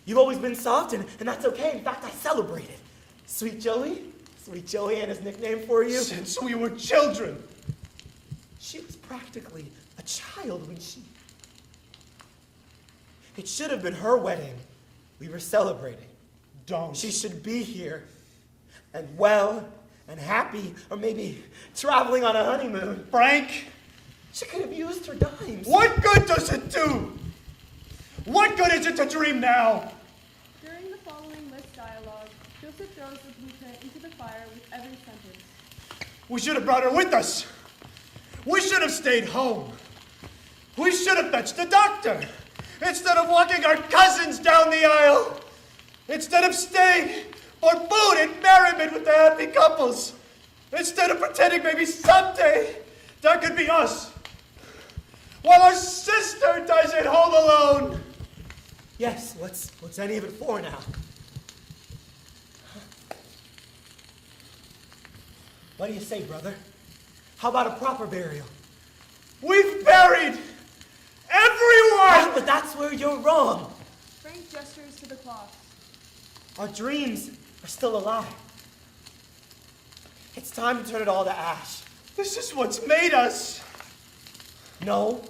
Speaker 7: You've always been soft, and that's okay. In fact, I celebrate it. Sweet Joey, Anna's nickname for you.
Speaker 2: Since we were children.
Speaker 7: She was practically a child when she... It should have been her wedding. We were celebrating.
Speaker 2: Don't.
Speaker 7: She should be here, and well, and happy, or maybe traveling on a honeymoon.
Speaker 2: Frank,
Speaker 7: She could have used her dimes.
Speaker 2: what good does it do? What good is it to dream now?
Speaker 5: During the following list dialogue, Joseph throws the blueprint into the fire with every sentence.
Speaker 2: We should have brought her with us. We should have stayed home. We should have fetched the doctor. Instead of walking our cousins down the aisle. Instead of staying for food and merriment with the happy couples. Instead of pretending maybe someday that could be us. While our sister dies at home alone.
Speaker 7: Yes, what's any of it for now? What do you say, brother? How about a proper burial?
Speaker 2: We've buried everyone!
Speaker 7: But that's where you're wrong.
Speaker 5: Frank gestures to the cloth.
Speaker 7: Our dreams are still alive. It's time to turn it all to ash.
Speaker 2: This is what's made us.
Speaker 7: No,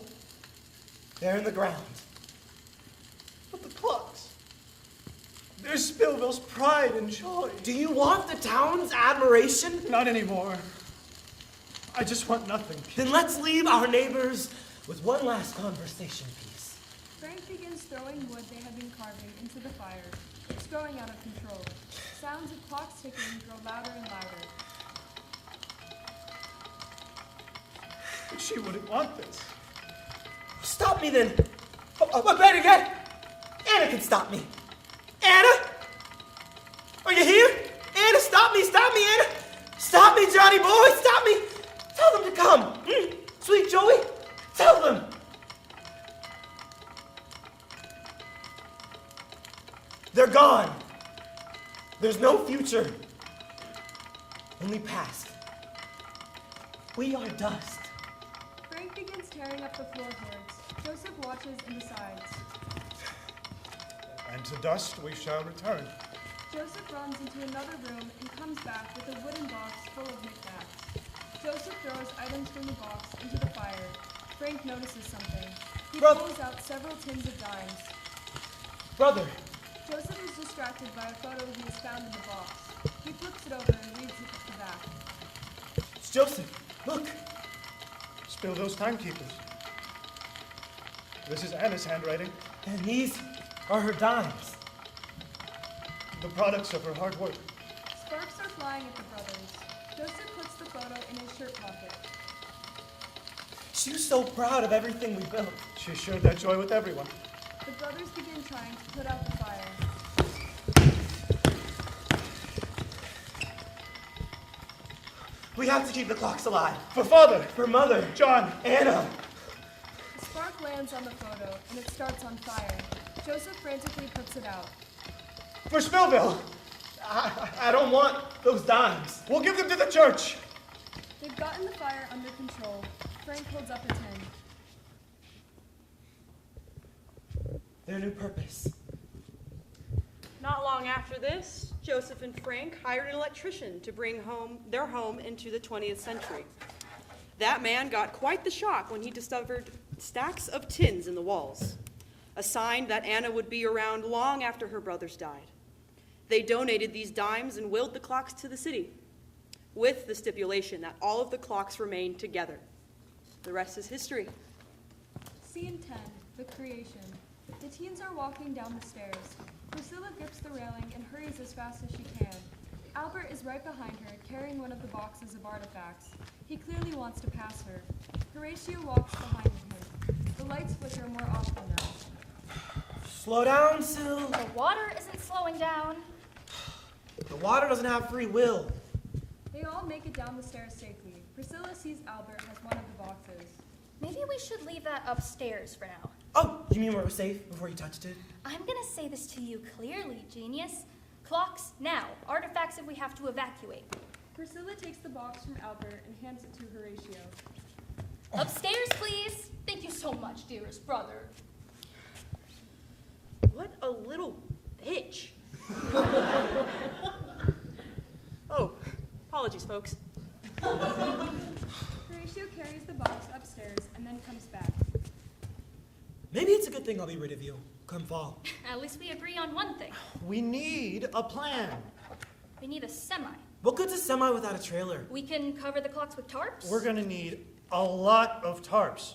Speaker 7: they're in the ground.
Speaker 2: But the clocks. They're Spillville's pride and joy.
Speaker 7: Do you want the town's admiration?
Speaker 2: Not anymore. I just want nothing.
Speaker 7: Then let's leave our neighbors with one last conversation piece.
Speaker 5: Frank begins throwing wood they have been carving into the fire. It's growing out of control. Sounds of clocks ticking grow louder and louder.
Speaker 2: But she wouldn't want this.
Speaker 7: Stop me then. Oh, better yet, Anna can stop me. Anna? Are you here? Anna, stop me, Anna. Stop me, Johnny boy, stop There's no future. Only past. We are dust.
Speaker 5: Frank begins tearing up the floorboards. Joseph watches and decides.
Speaker 2: And to dust we shall return.
Speaker 5: Joseph runs into another room and comes back with a wooden box full of knickknacks. Joseph throws items from the box into the fire. Frank notices something. He pulls out several tins of dimes.
Speaker 7: Brother,
Speaker 5: Joseph is distracted by a photo he has found in the box. He flips it over and reads it at the back.
Speaker 7: it's Joseph. Look.
Speaker 2: Spillville's timekeepers. This is Anna's handwriting,
Speaker 7: And these are her dimes.
Speaker 2: the products of her hard work.
Speaker 5: Sparks are flying at the brothers. Joseph puts the photo in his shirt pocket.
Speaker 7: She was so proud of everything we built.
Speaker 2: She shared that joy with everyone.
Speaker 5: The brothers begin trying to put out the fire.
Speaker 7: We have to keep the clocks alive.
Speaker 2: For father,
Speaker 7: For Mother,
Speaker 2: John,
Speaker 7: Anna.
Speaker 5: A spark lands on the photo, and it starts on fire. Joseph frantically puts it out.
Speaker 2: for Spillville.
Speaker 7: I don't want those dimes.
Speaker 2: We'll give them to the church.
Speaker 5: They've gotten the fire under control. Frank holds up a tin.
Speaker 7: Their new purpose.
Speaker 10: Not long after this, Joseph and Frank hired an electrician to bring their home into the 20th century. That man got quite the shock when he discovered stacks of tins in the walls, a sign that Anna would be around long after her brothers died. They donated these dimes and willed the clocks to the city, with the stipulation that all of the clocks remain together. The rest is history.
Speaker 5: Scene 10, the creation. The teens are walking down the stairs. Priscilla grips the railing and hurries as fast as she can. Albert is right behind her, carrying one of the boxes of artifacts. He clearly wants to pass her. Horatio walks behind him. The lights flicker more often now.
Speaker 7: Slow down, Sil.
Speaker 8: The water isn't slowing down.
Speaker 7: The water doesn't have free will.
Speaker 5: They all make it down the stairs safely. Priscilla sees Albert has one of the boxes.
Speaker 8: Maybe we should leave that upstairs for now.
Speaker 7: Oh, you mean we were safe before you touched it?
Speaker 8: I'm gonna say this to you clearly, genius. Clocks now. Artifacts if we have to evacuate.
Speaker 5: Priscilla takes the box from Albert and hands it to Horatio.
Speaker 8: Upstairs, please. Thank you so much, dearest brother.
Speaker 10: What a little bitch. Oh, apologies, folks.
Speaker 5: Horatio carries the box upstairs and then comes back.
Speaker 7: Maybe it's a good thing I'll be rid of you come fall.
Speaker 8: At least we agree on one thing.
Speaker 2: We need a plan.
Speaker 8: We need a semi.
Speaker 7: What good's a semi without a trailer?
Speaker 8: We can cover the clocks with tarps.
Speaker 2: We're gonna need a lot of tarps.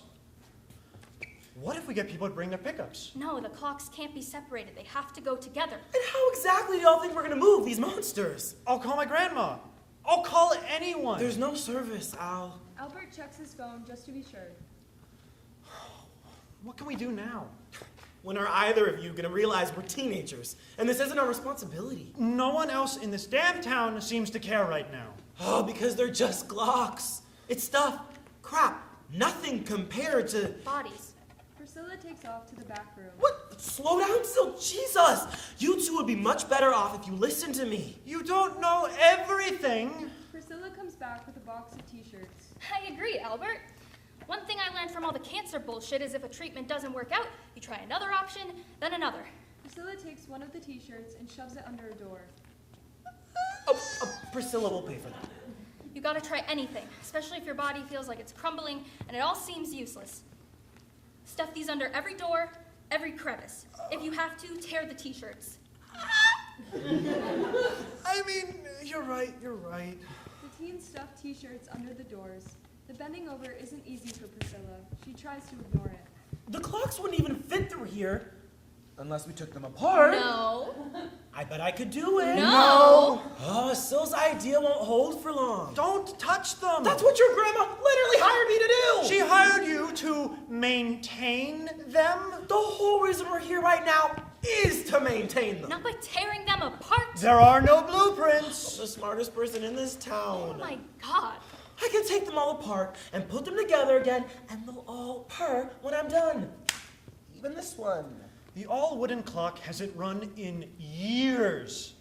Speaker 2: What if we get people to bring their pickups?
Speaker 8: No, the clocks can't be separated. They have to go together.
Speaker 7: And how exactly do y'all think we're gonna move these monsters?
Speaker 2: I'll call my grandma. I'll call anyone.
Speaker 7: There's no service, Al.
Speaker 5: Albert checks his phone just to be sure.
Speaker 2: What can we do now?
Speaker 7: When are either of you gonna realize we're teenagers and this isn't our responsibility?
Speaker 2: No one else in this damn town seems to care right now.
Speaker 7: Oh, because they're just clocks. It's stuff, crap, nothing compared to...
Speaker 8: Bodies.
Speaker 5: Priscilla takes off to the back room.
Speaker 7: What? Slow down, Sil. Jesus! You two would be much better off if you listened to me.
Speaker 2: You don't know everything.
Speaker 5: Priscilla comes back with a box of t-shirts.
Speaker 8: I agree, Albert. One thing I learned from all the cancer bullshit is if a treatment doesn't work out, you try another option, then another.
Speaker 5: Priscilla takes one of the t-shirts and shoves it under a door.
Speaker 7: Priscilla will pay for that.
Speaker 8: You gotta try anything, especially if your body feels like it's crumbling and it all seems useless. Stuff these under every door, every crevice. If you have to, tear the t-shirts.
Speaker 2: I mean, you're right.
Speaker 5: The teens stuff t-shirts under the doors. The bending over isn't easy for Priscilla. She tries to ignore it.
Speaker 7: The clocks wouldn't even fit through here unless we took them apart.
Speaker 8: No.
Speaker 7: I bet I could do it.
Speaker 8: No.
Speaker 7: Oh, Sil's idea won't hold for long.
Speaker 2: Don't touch them.
Speaker 7: That's what your grandma literally hired me to do.
Speaker 2: She hired you to maintain them?
Speaker 7: The whole reason we're here right now is to maintain them.
Speaker 8: Not by tearing them apart.
Speaker 2: There are no blueprints.
Speaker 7: The smartest person in this town.
Speaker 8: Oh my God.
Speaker 7: I can take them all apart and put them together again, and they'll all purr when I'm done. Even this one.
Speaker 2: The all-wooden clock hasn't run in years.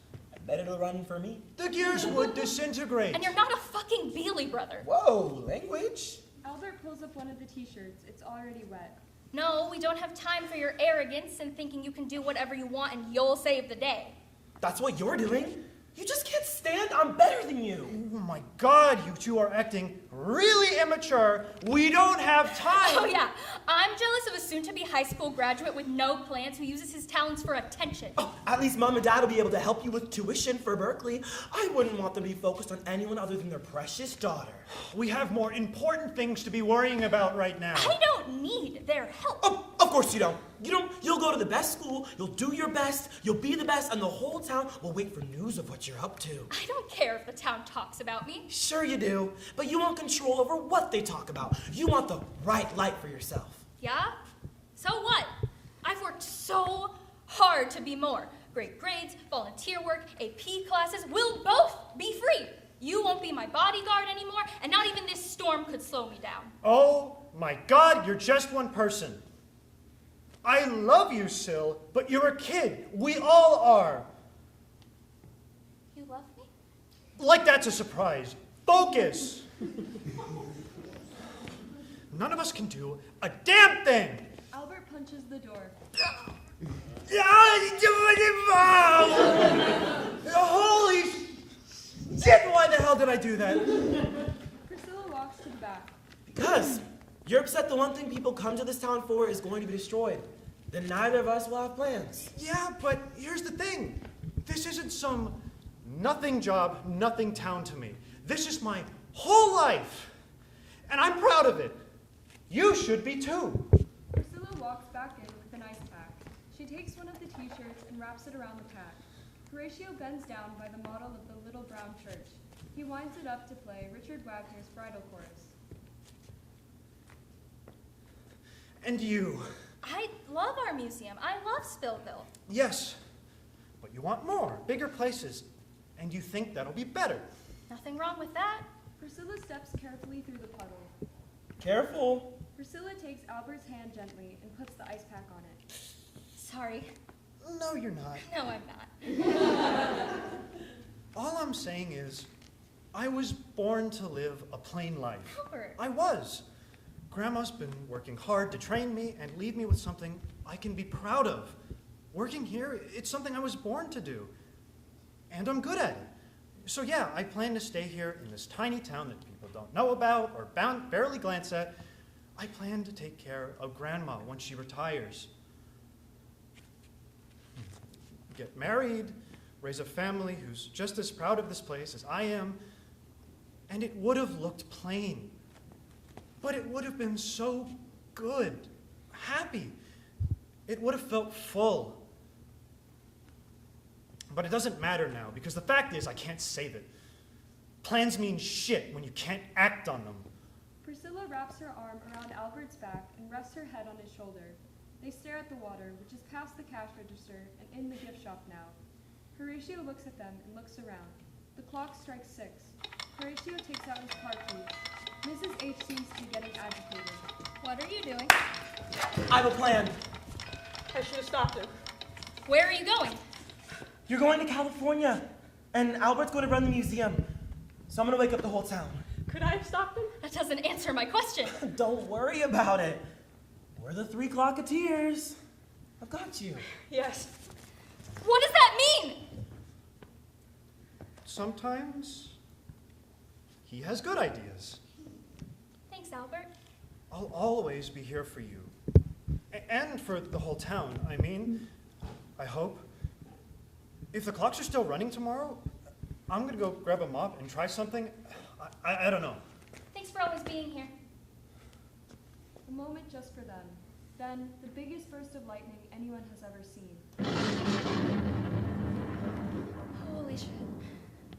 Speaker 7: Bet it'll run for me.
Speaker 2: The gears would disintegrate.
Speaker 8: And you're not a fucking Bealey brother.
Speaker 7: Whoa, language?
Speaker 5: Albert pulls up one of the t-shirts. It's already wet.
Speaker 8: No, we don't have time for your arrogance and thinking you can do whatever you want and you'll save the day.
Speaker 7: That's what you're doing. You just can't stand I'm better than you.
Speaker 2: Oh my God, you two are acting really immature. We don't have time.
Speaker 8: Oh yeah, I'm jealous of a soon-to-be high school graduate with no plans who uses his talents for attention.
Speaker 7: Oh, at least Mom and Dad will be able to help you with tuition for Berkeley. I wouldn't want them to be focused on anyone other than their precious daughter.
Speaker 2: We have more important things to be worrying about right now.
Speaker 8: I don't need their help.
Speaker 7: Oh, of course you don't. You'll go to the best school, you'll do your best, you'll be the best, and the whole town will wait for news of what you're up to.
Speaker 8: I don't care if the town talks about me.
Speaker 7: Sure you do, but you want control over what they talk about. You want the right light for yourself.
Speaker 8: Yeah? So what? I've worked so hard to be more. Great grades, volunteer work, AP classes will both be free. You won't be my bodyguard anymore, and not even this storm could slow me down.
Speaker 2: Oh my God, you're just one person. I love you, Syl, but you're a kid. We all are.
Speaker 8: You love me?
Speaker 2: Like that's a surprise. Focus. None of us can do a damn thing.
Speaker 5: Albert punches the door.
Speaker 2: Holy shit, why the hell did I do that?
Speaker 5: Priscilla walks to the back.
Speaker 7: Because you're upset the one thing people come to this town for is going to be destroyed. Then neither of us will have plans.
Speaker 2: Yeah, but here's the thing. This isn't some nothing job, nothing town to me. This is my whole life. And I'm proud of it. You should be too.
Speaker 5: Priscilla walks back in with an ice pack. She takes one of the t-shirts and wraps it around the pack. Horatio bends down by the model of the little brown church. He winds it up to play Richard Wagner's Bridal Chorus.
Speaker 2: And you.
Speaker 8: I love our museum. I love Spillville.
Speaker 2: Yes, but you want more, bigger places, and you think that'll be better.
Speaker 8: Nothing wrong with that.
Speaker 5: Priscilla steps carefully through the puddle.
Speaker 7: Careful.
Speaker 5: Priscilla takes Albert's hand gently and puts the ice pack on it.
Speaker 8: Sorry.
Speaker 2: No, you're not.
Speaker 8: No, I'm not.
Speaker 2: All I'm saying is, I was born to live a plain life.
Speaker 8: Albert.
Speaker 2: I was. Grandma's been working hard to train me and leave me with something I can be proud of. Working here, it's something I was born to do. And I'm good at it. So yeah, I plan to stay here in this tiny town that people don't know about or barely glance at. I plan to take care of Grandma when she retires. Get married, raise a family who's just as proud of this place as I am. And it would have looked plain. But it would have been so good, happy. It would have felt full. But it doesn't matter now, because the fact is I can't save it. Plans mean shit when you can't act on them.
Speaker 5: Priscilla wraps her arm around Albert's back and rests her head on his shoulder. They stare at the water, which is past the cash register and in the gift shop now. Horatio looks at them and looks around. The clock strikes 6. Horatio takes out his car keys. Mrs. H seems to be getting agitated.
Speaker 8: What are you doing?
Speaker 7: I have a plan.
Speaker 10: I should have stopped him.
Speaker 8: Where are you going?
Speaker 7: You're going to California, and Albert's going to run the museum. So I'm going to wake up the whole town.
Speaker 10: Could I have stopped him?
Speaker 8: That doesn't answer my question.
Speaker 7: Don't worry about it. We're the 3 Clocketeers. I've got you.
Speaker 10: Yes.
Speaker 8: What does that mean?
Speaker 2: Sometimes he has good ideas.
Speaker 8: Thanks, Albert.
Speaker 2: I'll always be here for you. And for the whole town, I mean. I hope. If the clocks are still running tomorrow, I'm going to go grab a mop and try something. I don't know.
Speaker 8: Thanks for always being here.
Speaker 5: A moment just for them. Then, the biggest burst of lightning anyone has ever seen.
Speaker 8: Holy shit.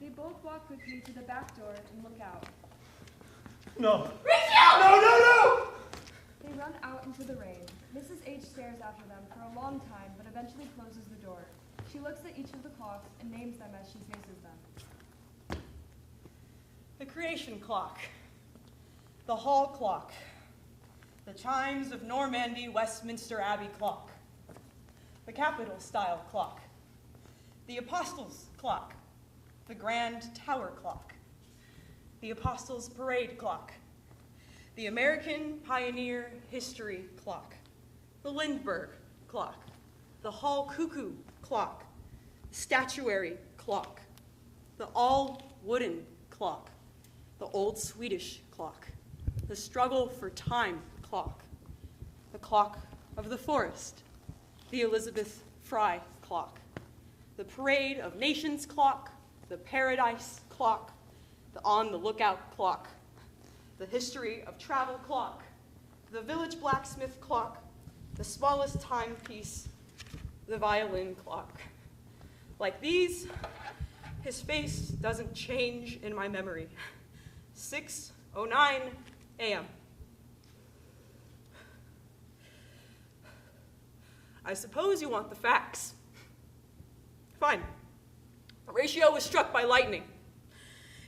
Speaker 5: They both walk quickly to the back door and look out.
Speaker 2: No.
Speaker 8: Rachel!
Speaker 2: No!
Speaker 5: They run out into the rain. Mrs. H stares after them for a long time, but eventually closes the door. She looks at each of the clocks and names them as she faces them.
Speaker 10: The creation clock. The hall clock. The chimes of Normandy Westminster Abbey clock. The Capitol style clock. The Apostles' clock.
Speaker 9: the Grand Tower Clock, the Apostles' Parade Clock, the American Pioneer History Clock, the Lindbergh Clock, the Hall Cuckoo Clock, the Statuary Clock, the all-wooden clock, the Old Swedish Clock, the Struggle for Time Clock, the Clock of the Forest, the Elizabeth Fry Clock, the Parade of Nations Clock, the Paradise Clock, the On the Lookout Clock, the History of Travel Clock, the Village Blacksmith Clock, the Smallest Timepiece, the Violin Clock. Like these, his face doesn't change in my memory. 6:09 a.m. I suppose you want the facts. Fine. Horatio was struck by lightning.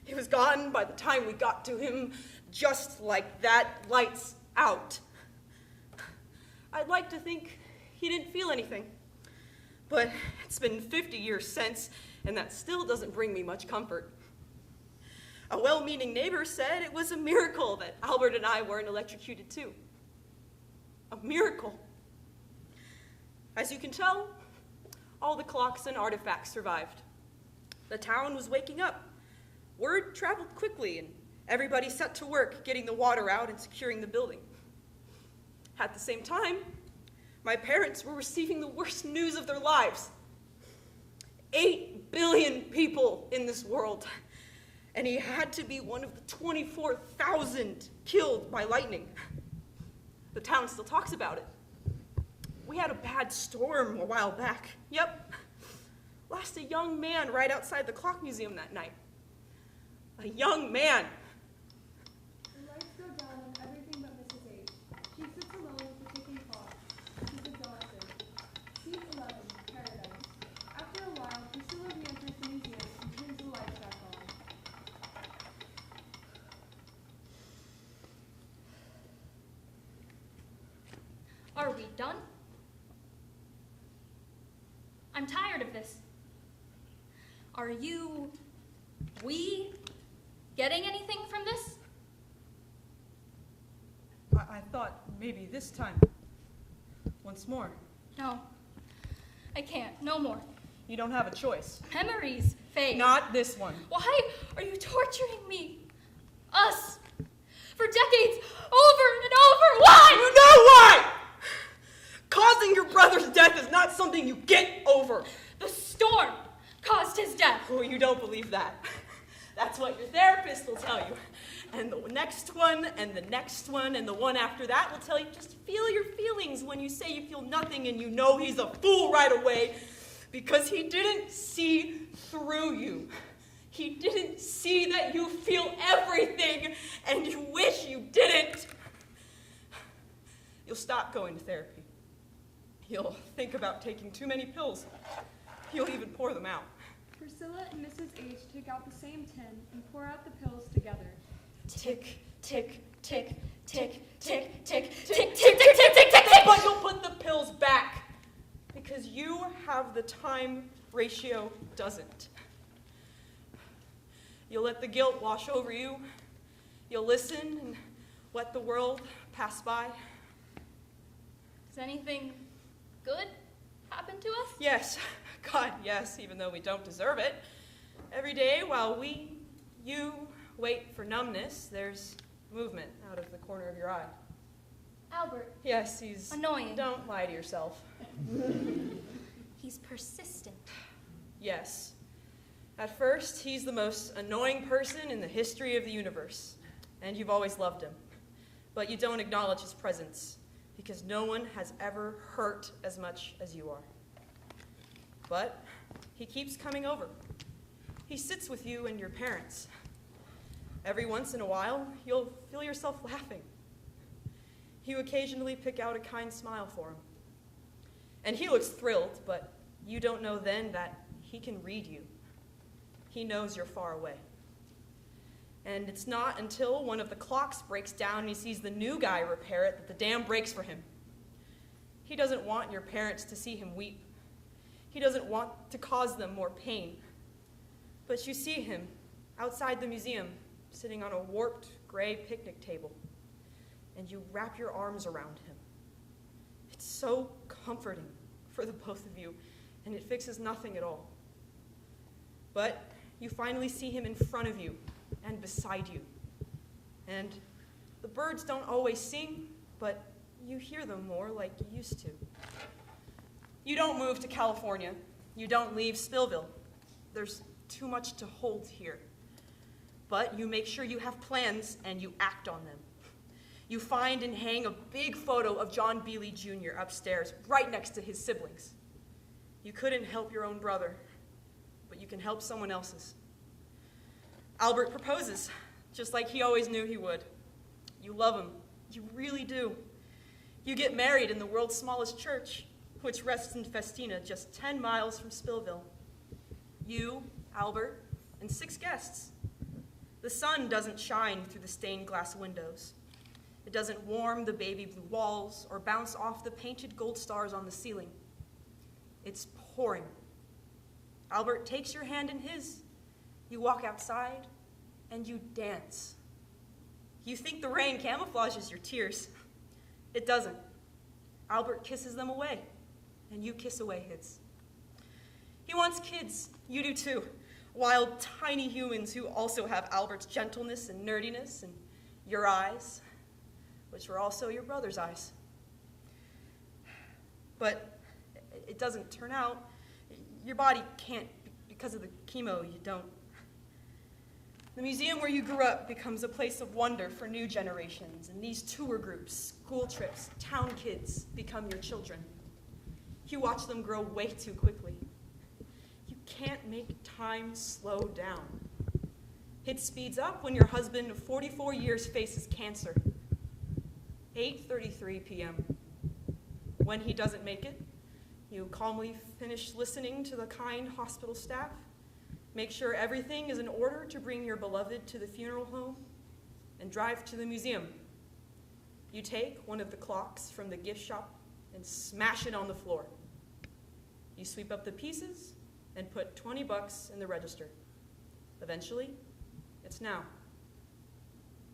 Speaker 9: He was gone by the time we got to him, just like that, lights out. I'd like to think he didn't feel anything, but it's been 50 years since, and that still doesn't bring me much comfort. A well-meaning neighbor said it was a miracle that Albert and I weren't electrocuted too. A miracle. As you can tell, all the clocks and artifacts survived. The town was waking up. Word traveled quickly, and everybody set to work getting the water out and securing the building. At the same time, my parents were receiving the worst news of their lives. 8 billion people in this world, and he had to be one of the 24,000 killed by lightning. The town still talks about it. We had a bad storm a while back. Yep. Lost a young man right outside the clock museum that night. A young man.
Speaker 5: The lights go down on everything but Mrs. H. She sits alone with the ticking clock. She's exhausted. Seat 11, Paradise. After a while, Priscilla re-enters the museum and turns the lights back on.
Speaker 8: Are we done? I'm tired of this. Are we getting anything from this?
Speaker 9: I thought maybe this time. Once more.
Speaker 8: No, I can't. No more.
Speaker 9: You don't have a choice.
Speaker 8: Memories fade.
Speaker 9: Not this one.
Speaker 8: Why are you torturing me? Us. For decades, over and over. Why?
Speaker 9: You know why! Causing your brother's death is not something you get over.
Speaker 8: The storm caused his death.
Speaker 9: Oh, you don't believe that. That's what your therapist will tell you. And the next one, and the next one, and the one after that will tell you just feel your feelings when you say you feel nothing and you know he's a fool right away because he didn't see through you. He didn't see that you feel everything and you wish you didn't. You'll stop going to therapy. You'll think about taking too many pills. You'll even pour them out.
Speaker 5: Priscilla and Mrs. H take out the same tin and pour out the pills together.
Speaker 8: Tick, tick, tick, tick, tick, tick, tick, tick, tick, tick, tick, tick, tick.
Speaker 9: But you'll put the pills back because you have the time ratio doesn't. You'll let the guilt wash over you. You'll listen and let the world pass by.
Speaker 8: Does anything good happen to us?
Speaker 9: Yes, God, yes, even though we don't deserve it. Every day while you wait for numbness, there's movement out of the corner of your eye.
Speaker 8: Albert.
Speaker 9: Yes, he's
Speaker 8: annoying.
Speaker 9: Don't lie to yourself.
Speaker 8: He's persistent.
Speaker 9: Yes. At first, he's the most annoying person in the history of the universe, and you've always loved him. But you don't acknowledge his presence, because no one has ever hurt as much as you are. But he keeps coming over. He sits with you and your parents. Every once in a while, you'll feel yourself laughing. You occasionally pick out a kind smile for him. And he looks thrilled, but you don't know then that he can read you. He knows you're far away. And it's not until one of the clocks breaks down and he sees the new guy repair it that the dam breaks for him. He doesn't want your parents to see him weep. He doesn't want to cause them more pain. But you see him outside the museum, sitting on a warped gray picnic table, and you wrap your arms around him. It's so comforting for the both of you, and it fixes nothing at all. But you finally see him in front of you and beside you. And the birds don't always sing, but you hear them more like you used to. You don't move to California. You don't leave Spillville. There's too much to hold here. But you make sure you have plans and you act on them. You find and hang a big photo of John Bealey Jr. upstairs, right next to his siblings. You couldn't help your own brother, but you can help someone else's. Albert proposes, just like he always knew he would. You love him. You really do. You get married in the world's smallest church, which rests in Festina, just 10 miles from Spillville. You, Albert, and 6 guests. The sun doesn't shine through the stained glass windows. It doesn't warm the baby blue walls or bounce off the painted gold stars on the ceiling. It's pouring. Albert takes your hand in his. You walk outside and you dance. You think the rain camouflages your tears. It doesn't. Albert kisses them away, and you kiss away his. He wants kids. You do too. Wild, tiny humans who also have Albert's gentleness and nerdiness and your eyes, which were also your brother's eyes. But it doesn't turn out. Your body can't, because of the chemo, you don't. The museum where you grew up becomes a place of wonder for new generations, and these tour groups, school trips, town kids become your children. You watch them grow way too quickly. You can't make time slow down. It speeds up when your husband of 44 years faces cancer. 8:33 p.m. When he doesn't make it, you calmly finish listening to the kind hospital staff, make sure everything is in order to bring your beloved to the funeral home, and drive to the museum. You take one of the clocks from the gift shop and smash it on the floor. You sweep up the pieces and put $20 in the register. Eventually, it's now.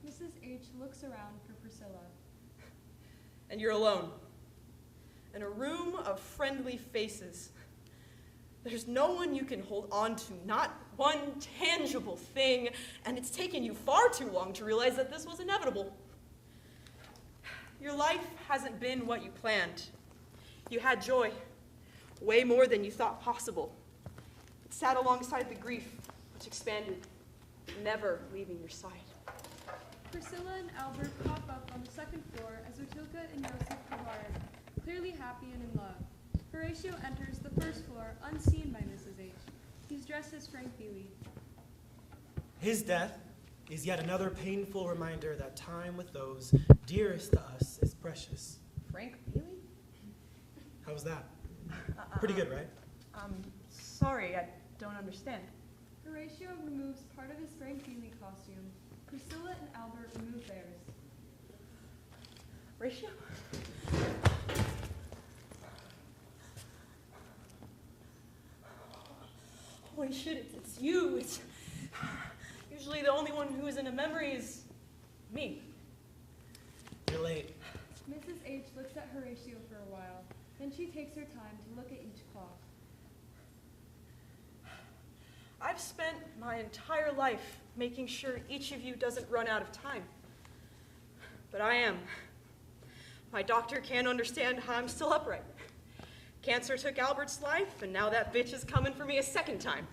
Speaker 5: Mrs. H looks around for Priscilla.
Speaker 9: And you're alone. In a room of friendly faces. There's no one you can hold on to, not one tangible thing, and it's taken you far too long to realize that this was inevitable. Your life hasn't been what you planned. You had joy, way more than you thought possible. It sat alongside the grief, which expanded, never leaving your side.
Speaker 5: Priscilla and Albert pop up on the second floor as Otilka and Joseph arrive, clearly happy and in love. Horatio enters the first floor, unseen by Mrs. H. He's dressed as Frank Bealey.
Speaker 7: His death is yet another painful reminder that time with those dearest to us is precious.
Speaker 9: Frank Bealey?
Speaker 7: How was that? Pretty good, right?
Speaker 9: Sorry, I don't understand.
Speaker 5: Horatio removes part of his Frank Bealey costume. Priscilla and Albert remove theirs.
Speaker 9: Horatio? Holy shit, it's you. It's usually the only one who isn't a memory is me.
Speaker 7: You're late.
Speaker 5: Mrs. H looks at Horatio for a while. Then she takes her time to look at each clock.
Speaker 9: I've spent my entire life making sure each of you doesn't run out of time. But I am. My doctor can't understand how I'm still upright. Cancer took Albert's life, and now that bitch is coming for me a second time.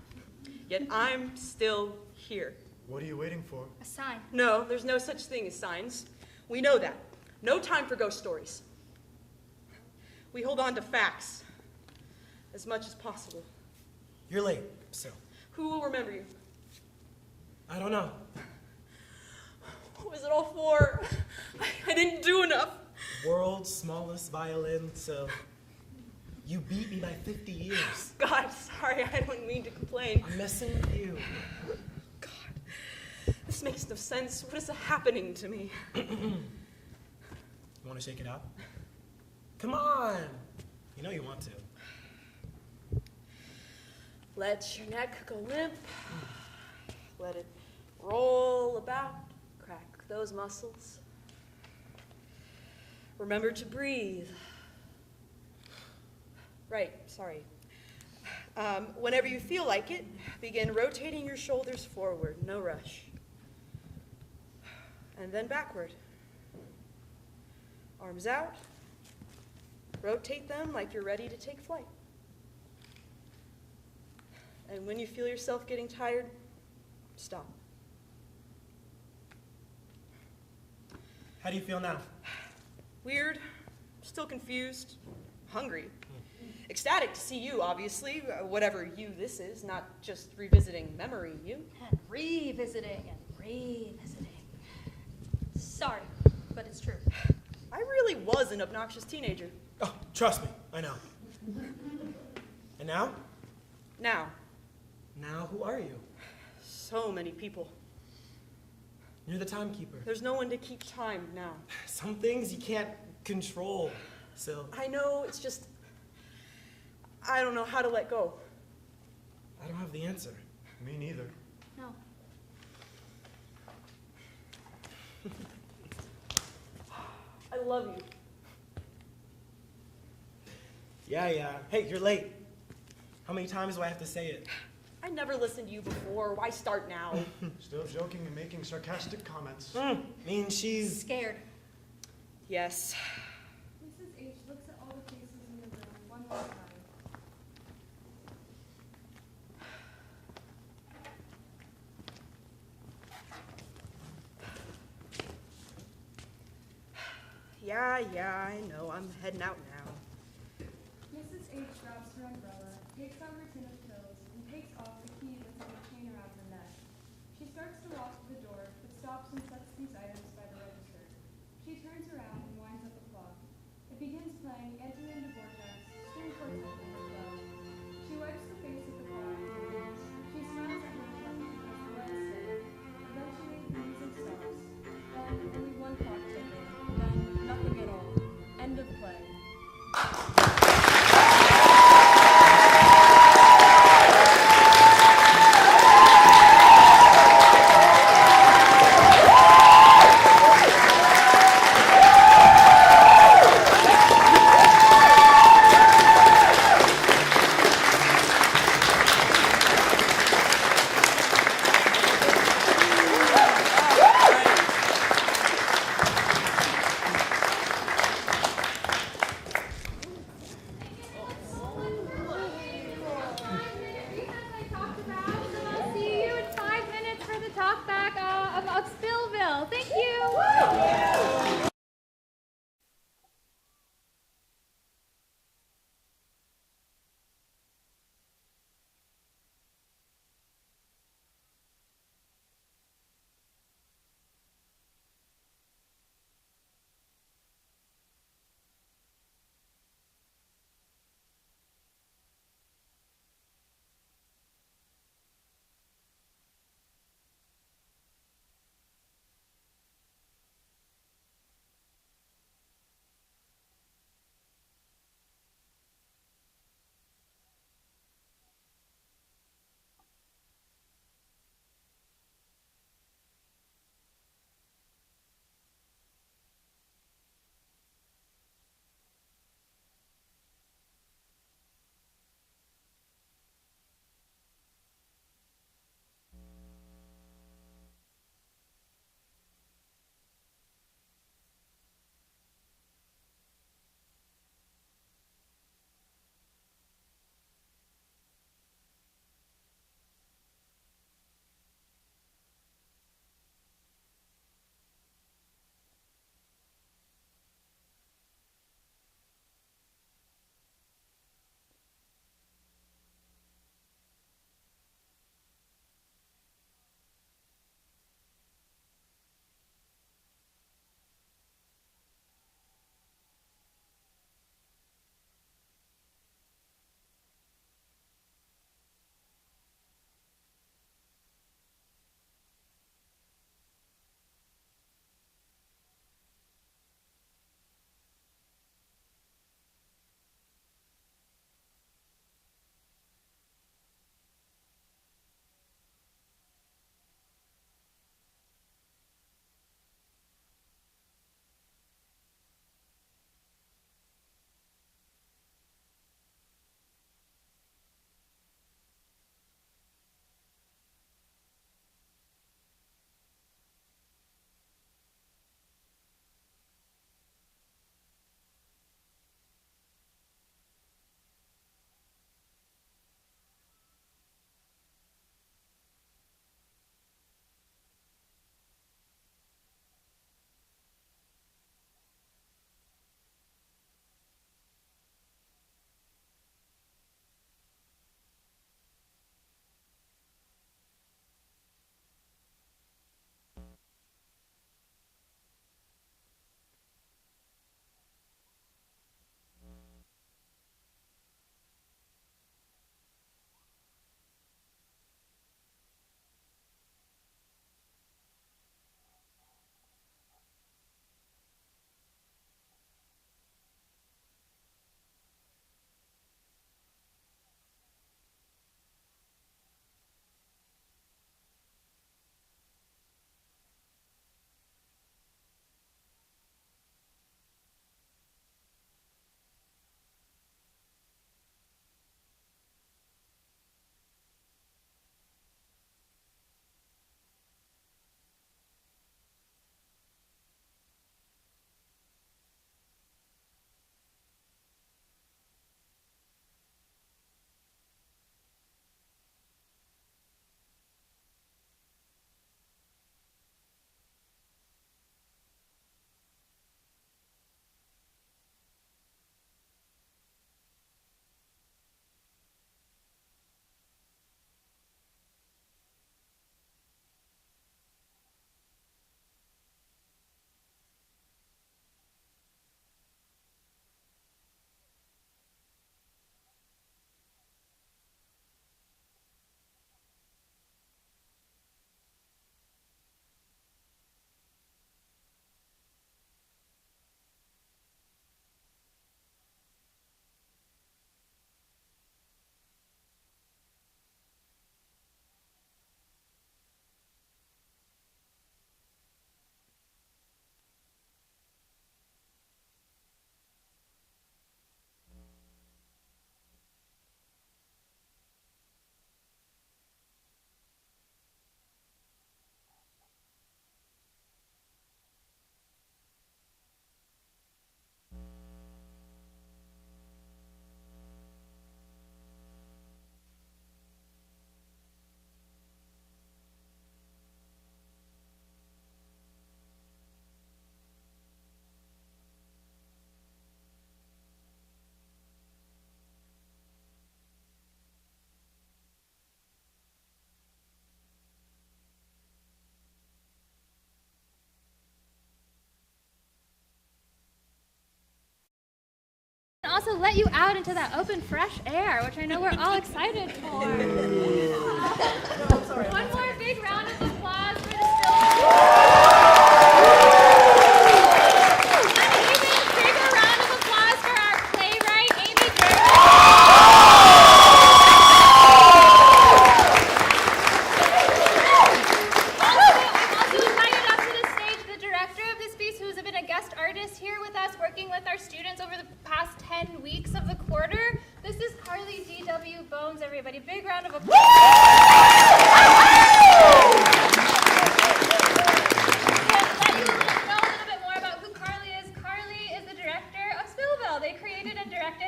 Speaker 9: Yet I'm still here.
Speaker 2: What are you waiting for?
Speaker 8: A sign.
Speaker 9: No, there's no such thing as signs. We know that. No time for ghost stories. We hold on to facts as much as possible.
Speaker 7: You're late, so.
Speaker 9: Who will remember you?
Speaker 7: I don't know.
Speaker 9: What was it all for? I didn't do enough.
Speaker 7: World's smallest violin, so. You beat me by 50 years.
Speaker 9: God, sorry, I don't mean to complain.
Speaker 7: I'm messing with you.
Speaker 9: God, this makes no sense. What is happening to me?
Speaker 7: You want to shake it out? Come on. You know you want to.
Speaker 10: Let your neck go limp. Let it roll about. Crack those muscles. Remember to breathe. Right, sorry. Whenever you feel like it, begin rotating your shoulders forward, no rush. And then backward. Arms out. Rotate them like you're ready to take flight. And when you feel yourself getting tired, stop.
Speaker 7: How do you feel now?
Speaker 10: Weird, still confused, hungry. Ecstatic to see you, obviously, whatever you this is, not just revisiting memory you.
Speaker 8: And revisiting and revisiting. Sorry, but it's true.
Speaker 10: I really was an obnoxious teenager.
Speaker 7: Oh, trust me, I know. And now?
Speaker 10: Now,
Speaker 7: Now who are you?
Speaker 10: so many people.
Speaker 7: You're the timekeeper.
Speaker 10: There's no one to keep time now.
Speaker 7: Some things you can't control, Sil.
Speaker 10: I know, it's just, I don't know how to let go.
Speaker 7: I don't have the answer.
Speaker 2: Me neither.
Speaker 8: No.
Speaker 10: I love you.
Speaker 7: Yeah. Hey, you're late. How many times do I have to say it?
Speaker 10: I never listened to you before. Why start now?
Speaker 2: Still joking and making sarcastic comments.
Speaker 7: Mean she's...
Speaker 8: Scared.
Speaker 10: Yes.
Speaker 5: Mrs. H looks at all the faces in the room one more time.
Speaker 10: Yeah, I know. I'm heading out now.
Speaker 5: Mrs. H grabs her umbrella, takes out her tin of pills, and takes off the key that's in the chain around her neck. She starts to walk to the door, but stops and sets these items by the register. She turns around and winds up the clock. It begins playing Antonin Dvorak's String Quartet No. 12. She wipes the face of the clock. She smiles at her reflection as the lights steady. Eventually, the music stops. Then only one clock ticking. Then nothing at all. End of play.
Speaker 4: also let you out into that open, fresh air, which I know we're all excited for. One more big round of applause for the Spillville. And an even bigger round of applause for our playwright, Ammie Jergenson. I've also invited up to the stage the director of this piece, who's been a guest artist here with us, working with our students over the past 10 weeks of the quarter. This is Carly D.W. Bones, everybody. Big round of applause.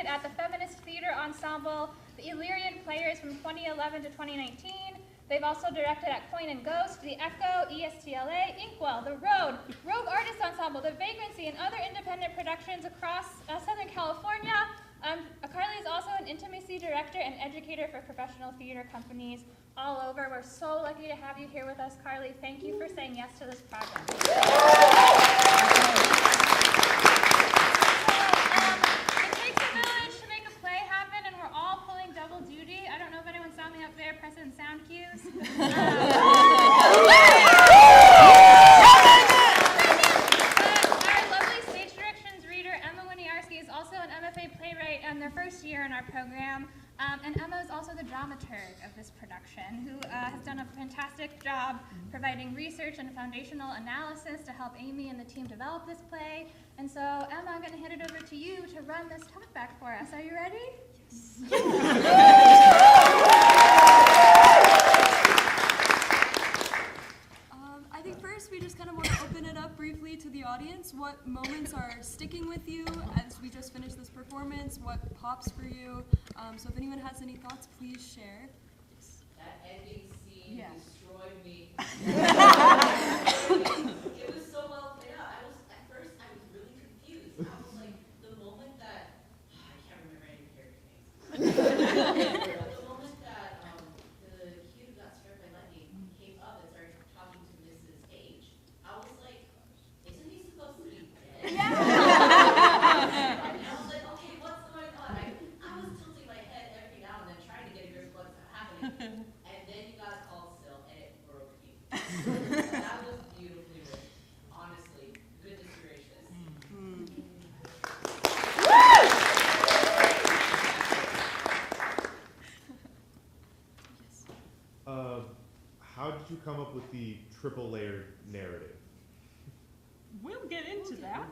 Speaker 4: At the Feminist Theater Ensemble, the Illyrian Players from 2011 to 2019. They've also directed at Coin and Ghost, The Echo, ESTLA, Inkwell, The Road, Rogue Artist Ensemble, The Vagrancy, and other independent productions across Southern California. Carly is also an intimacy director and educator for professional theater companies all over. We're so lucky to have you here with us, Carly. Thank you for saying yes to this project. Double duty. I don't know if anyone saw me up there pressing sound cues. Our lovely stage directions reader, Emma Winiarski, is also an MFA playwright and their first year in our program. And Emma is also the dramaturg of this production, who has done a fantastic job providing research and foundational analysis to help Ammie and the team develop this play. And so, Emma, I'm going to hand it over to you to run this talk back for us. Are you ready?
Speaker 5: I think first we just kind of want to open it up briefly to the audience. What moments are sticking with you as we just finished this performance? What pops for you? So if anyone has any thoughts, please share.
Speaker 3: That ending scene destroyed me. It was so well played out. At first I was really confused. I was like, the moment that I can't remember any character names. The moment that the kid who got struck by lightning came up and started talking to Mrs. H, I was like, isn't he supposed to be dead? Yeah. And I was like, okay, what's going on? I was tilting my head every now and then trying to get a grip of what's happening. And then you got called still and it broke me. That was beautifully written. Honestly, goodness gracious.
Speaker 11: How did you come up with the triple layered narrative?
Speaker 10: We'll get into that.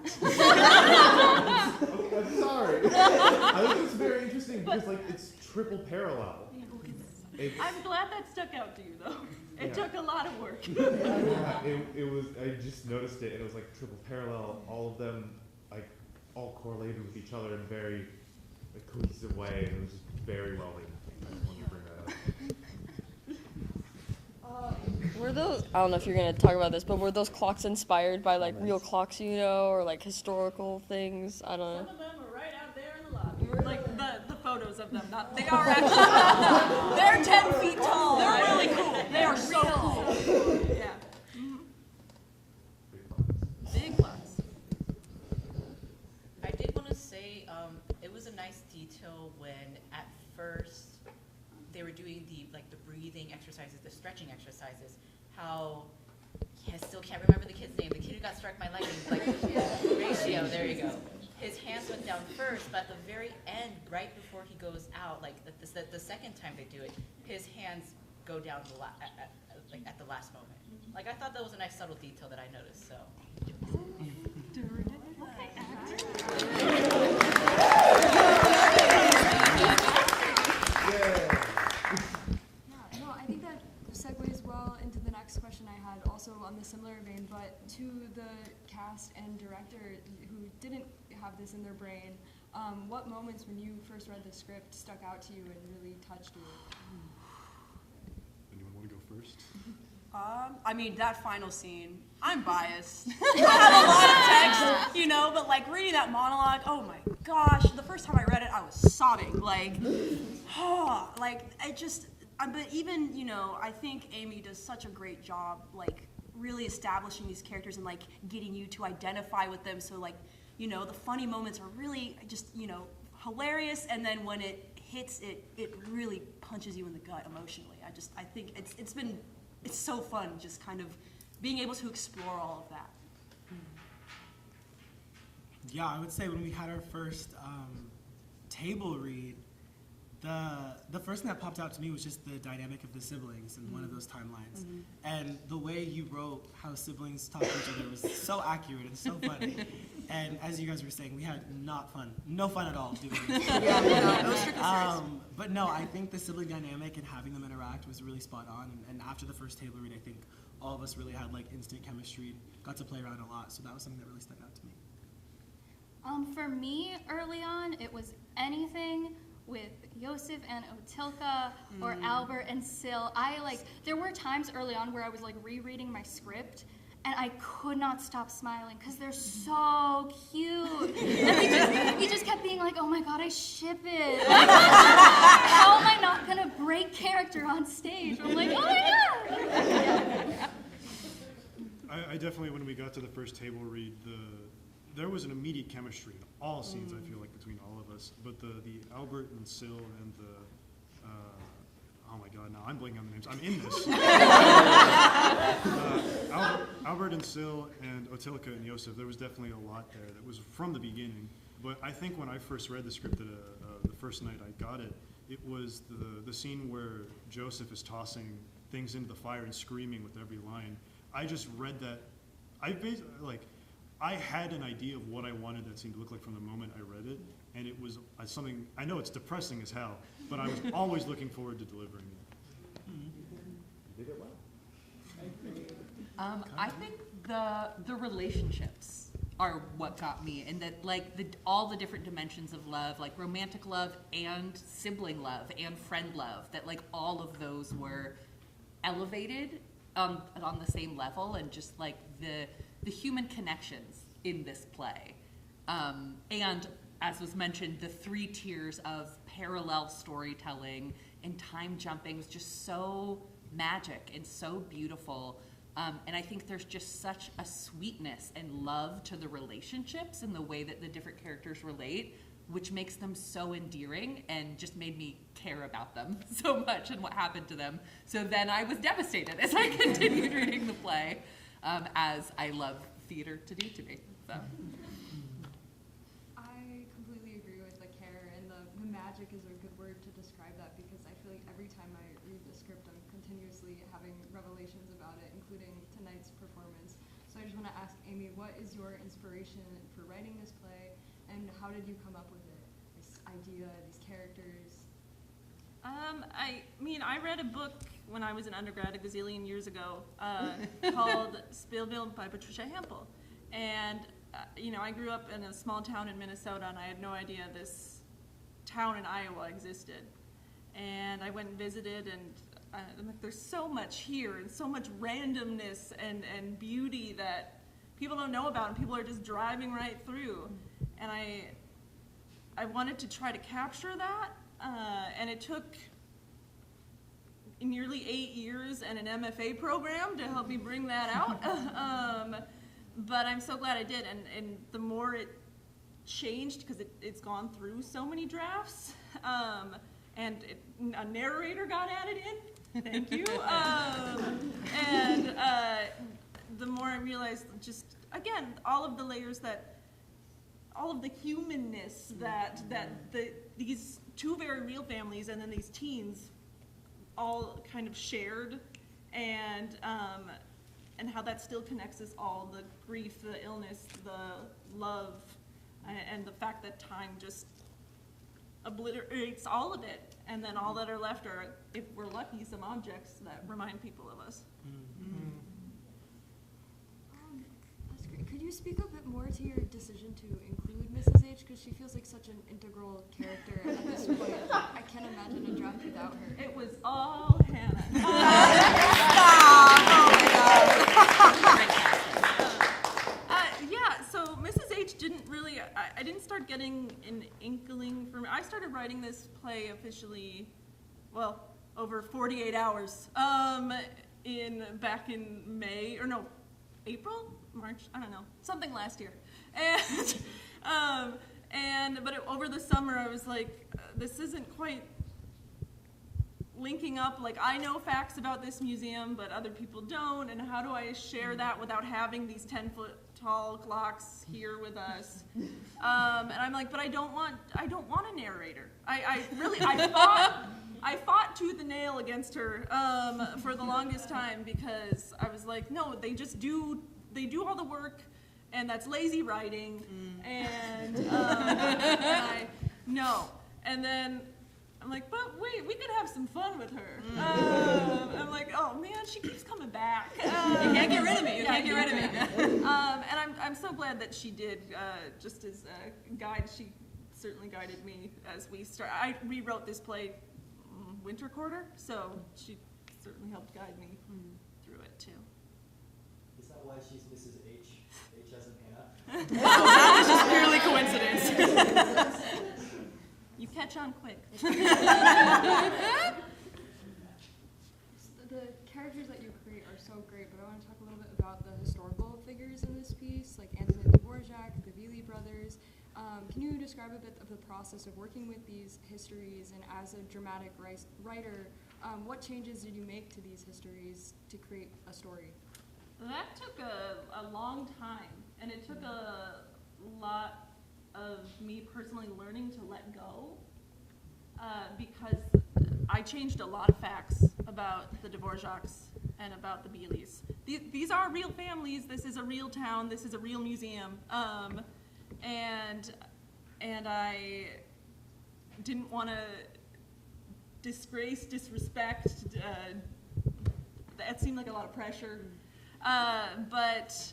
Speaker 11: Okay, I'm sorry. I think it's very interesting because it's triple parallel.
Speaker 10: I'm glad that stuck out to you, though. It took a lot of work.
Speaker 11: Yeah, it was. I just noticed it, and it was like triple parallel. All of them, all correlated with each other in a very cohesive way, and it was just very well written. I just wanted to bring that up.
Speaker 12: Were those, I don't know if you're going to talk about this, but were those clocks inspired by real clocks, or historical things? I don't know.
Speaker 10: Some of them are right out there in the lobby. Like the photos of them. They are actually, they're 10 feet tall. They're really cool. They are so cool. Yeah. Mm-hmm. Big plus.
Speaker 13: I did want to say it was a nice detail when at first they were doing the breathing exercises, the stretching exercises, how I still can't remember the kid's name. The kid who got struck by lightning, Ratio, there you go. His hands went down first, but at the very end, right before he goes out, the second time they do it, his hands go down at the last moment. I thought that was a nice subtle detail that I noticed. So.
Speaker 5: I think that segues well into the next question I had, also on the similar vein, but to the cast and director who didn't have this in their brain, what moments when you first read the script stuck out to you and really touched you?
Speaker 2: Anyone want to go first?
Speaker 10: That final scene, I'm biased. I have a lot of text, but reading that monologue, oh my gosh, the first time I read it, I was sobbing. But even, I think Ammie does such a great job, really establishing these characters and, getting you to identify with them. So, the funny moments are really just,
Speaker 6: hilarious, and then when it hits, it really punches you in the gut emotionally. I think it's so fun just kind of being able to explore all of that.
Speaker 7: Yeah, I would say when we had our first table read, the first thing that popped out to me was just the dynamic of the siblings in one of those timelines. And the way you wrote how siblings talk to each other was so accurate and so funny. And as you guys were saying, we had no fun at all doing this. But no, I think the sibling dynamic and having them interact was really spot on. And after the first table read, I think all of us really had like instant chemistry, got to play around a lot. So that was something that really stuck out to me.
Speaker 8: For me, early on, it was anything with Yosef and Otilka or Albert and Sil. There were times early on where I was like rereading my script and I could not stop smiling because they're so cute. And he just kept being like, oh my God, I ship it. How am I not gonna break character on stage? I'm like, oh my God.
Speaker 2: I definitely, when we got to the first table read, there was an immediate chemistry in all scenes, I feel like, between all of us. But the Albert and Sil and the, oh my God, now I'm blanking on the names. I'm in this. Albert and Sil and Otilka and Yosef, there was definitely a lot there that was from the beginning. But I think when I first read the script the first night I got it, it was the scene where Joseph is tossing things into the fire and screaming with every line. I just read that. I had an idea of what I wanted that scene to look like from the moment I read it, and it was something, I know it's depressing as hell, but I was always looking forward to delivering it.
Speaker 11: You did it well.
Speaker 13: I think the relationships are what got me, and that all the different dimensions of love, like romantic love and sibling love and friend love, that all of those were elevated on the same level, and just the human connections in this play. And as was mentioned, the 3 tiers of parallel storytelling and time jumping was just so magic and so beautiful. And I think there's just such a sweetness and love to the relationships and the way that the different characters relate, which makes them so endearing and just made me care about them so much and what happened to them. So then I was devastated as I continued reading the play, as I love theater to do to me. So.
Speaker 5: I completely agree with the care, and the magic is a good word to describe that, because I feel like every time I read the script, I'm continuously having revelations about it, including tonight's performance. So I just want to ask Ammie, what is your inspiration for writing this play, and how did you come up with it? This idea, these characters?
Speaker 1: I read a book when I was an undergrad a gazillion years ago called Spillville by Patricia Hampel. And, I grew up in a small town in Minnesota, and I had no idea this town in Iowa existed. And I went and visited, and I'm like, there's so much here and so much randomness and beauty that people don't know about, and people are just driving right through. And I wanted to try to capture that, and it took nearly 8 years and an MFA program to help me bring that out. But I'm so glad I did, and the more it changed, because it's gone through so many drafts, and a narrator got added in, thank you, and the more I realized, just, again, all of the layers all of the humanness that these 2 very real families and then these teens all kind of shared, and how that still connects us all, the grief, the illness, the love, and the fact that time just obliterates all of it, and then all that are left are, if we're lucky, some objects that remind people of us.
Speaker 5: That's great. Could you speak a bit more to your decision to include Mrs. H, because she feels like such an integral character at this point? I can't imagine a draft without her.
Speaker 1: It was all Hannah. So Mrs. H didn't really, I didn't start getting an inkling from, I started writing this play officially, over 48 hours, back in May, or no, April? March? I don't know, something last year. Over the summer, I was like, this isn't quite linking up. Like, I know facts about this museum, but other people don't, and how do I share that without having these 10-foot tall clocks here with us? And I'm like, but I don't want a narrator. I fought tooth and nail against her for the longest time, because I was like, no, they do all the work, and that's lazy writing, and no. And then I'm like, but wait, we could have some fun with her. I'm like, oh man, she keeps coming back.
Speaker 9: You can't get rid of me. You can't get rid of me.
Speaker 1: And I'm so glad that she did. Just as a guide, she certainly guided me as we start. I rewrote this play winter quarter, so she certainly helped guide me through it too.
Speaker 14: Is that why she's Mrs. H? H as in Hannah?
Speaker 1: That was just purely coincidence. You catch on quick.
Speaker 5: The characters that you create are so great, but I want to talk a little bit about the historical figures in this piece, like Antonin Dvorak, the Vili brothers. Can you describe a bit of the process of working with these histories, and as a dramatic writer, what changes did you make to these histories to create a story?
Speaker 1: That took a long time, and it took a lot of me personally learning to let go, because I changed a lot of facts about the Dvoraks and about the Bilis. These are real families. This is a real town. This is a real museum. And I didn't want to disrespect. That seemed like a lot of pressure. But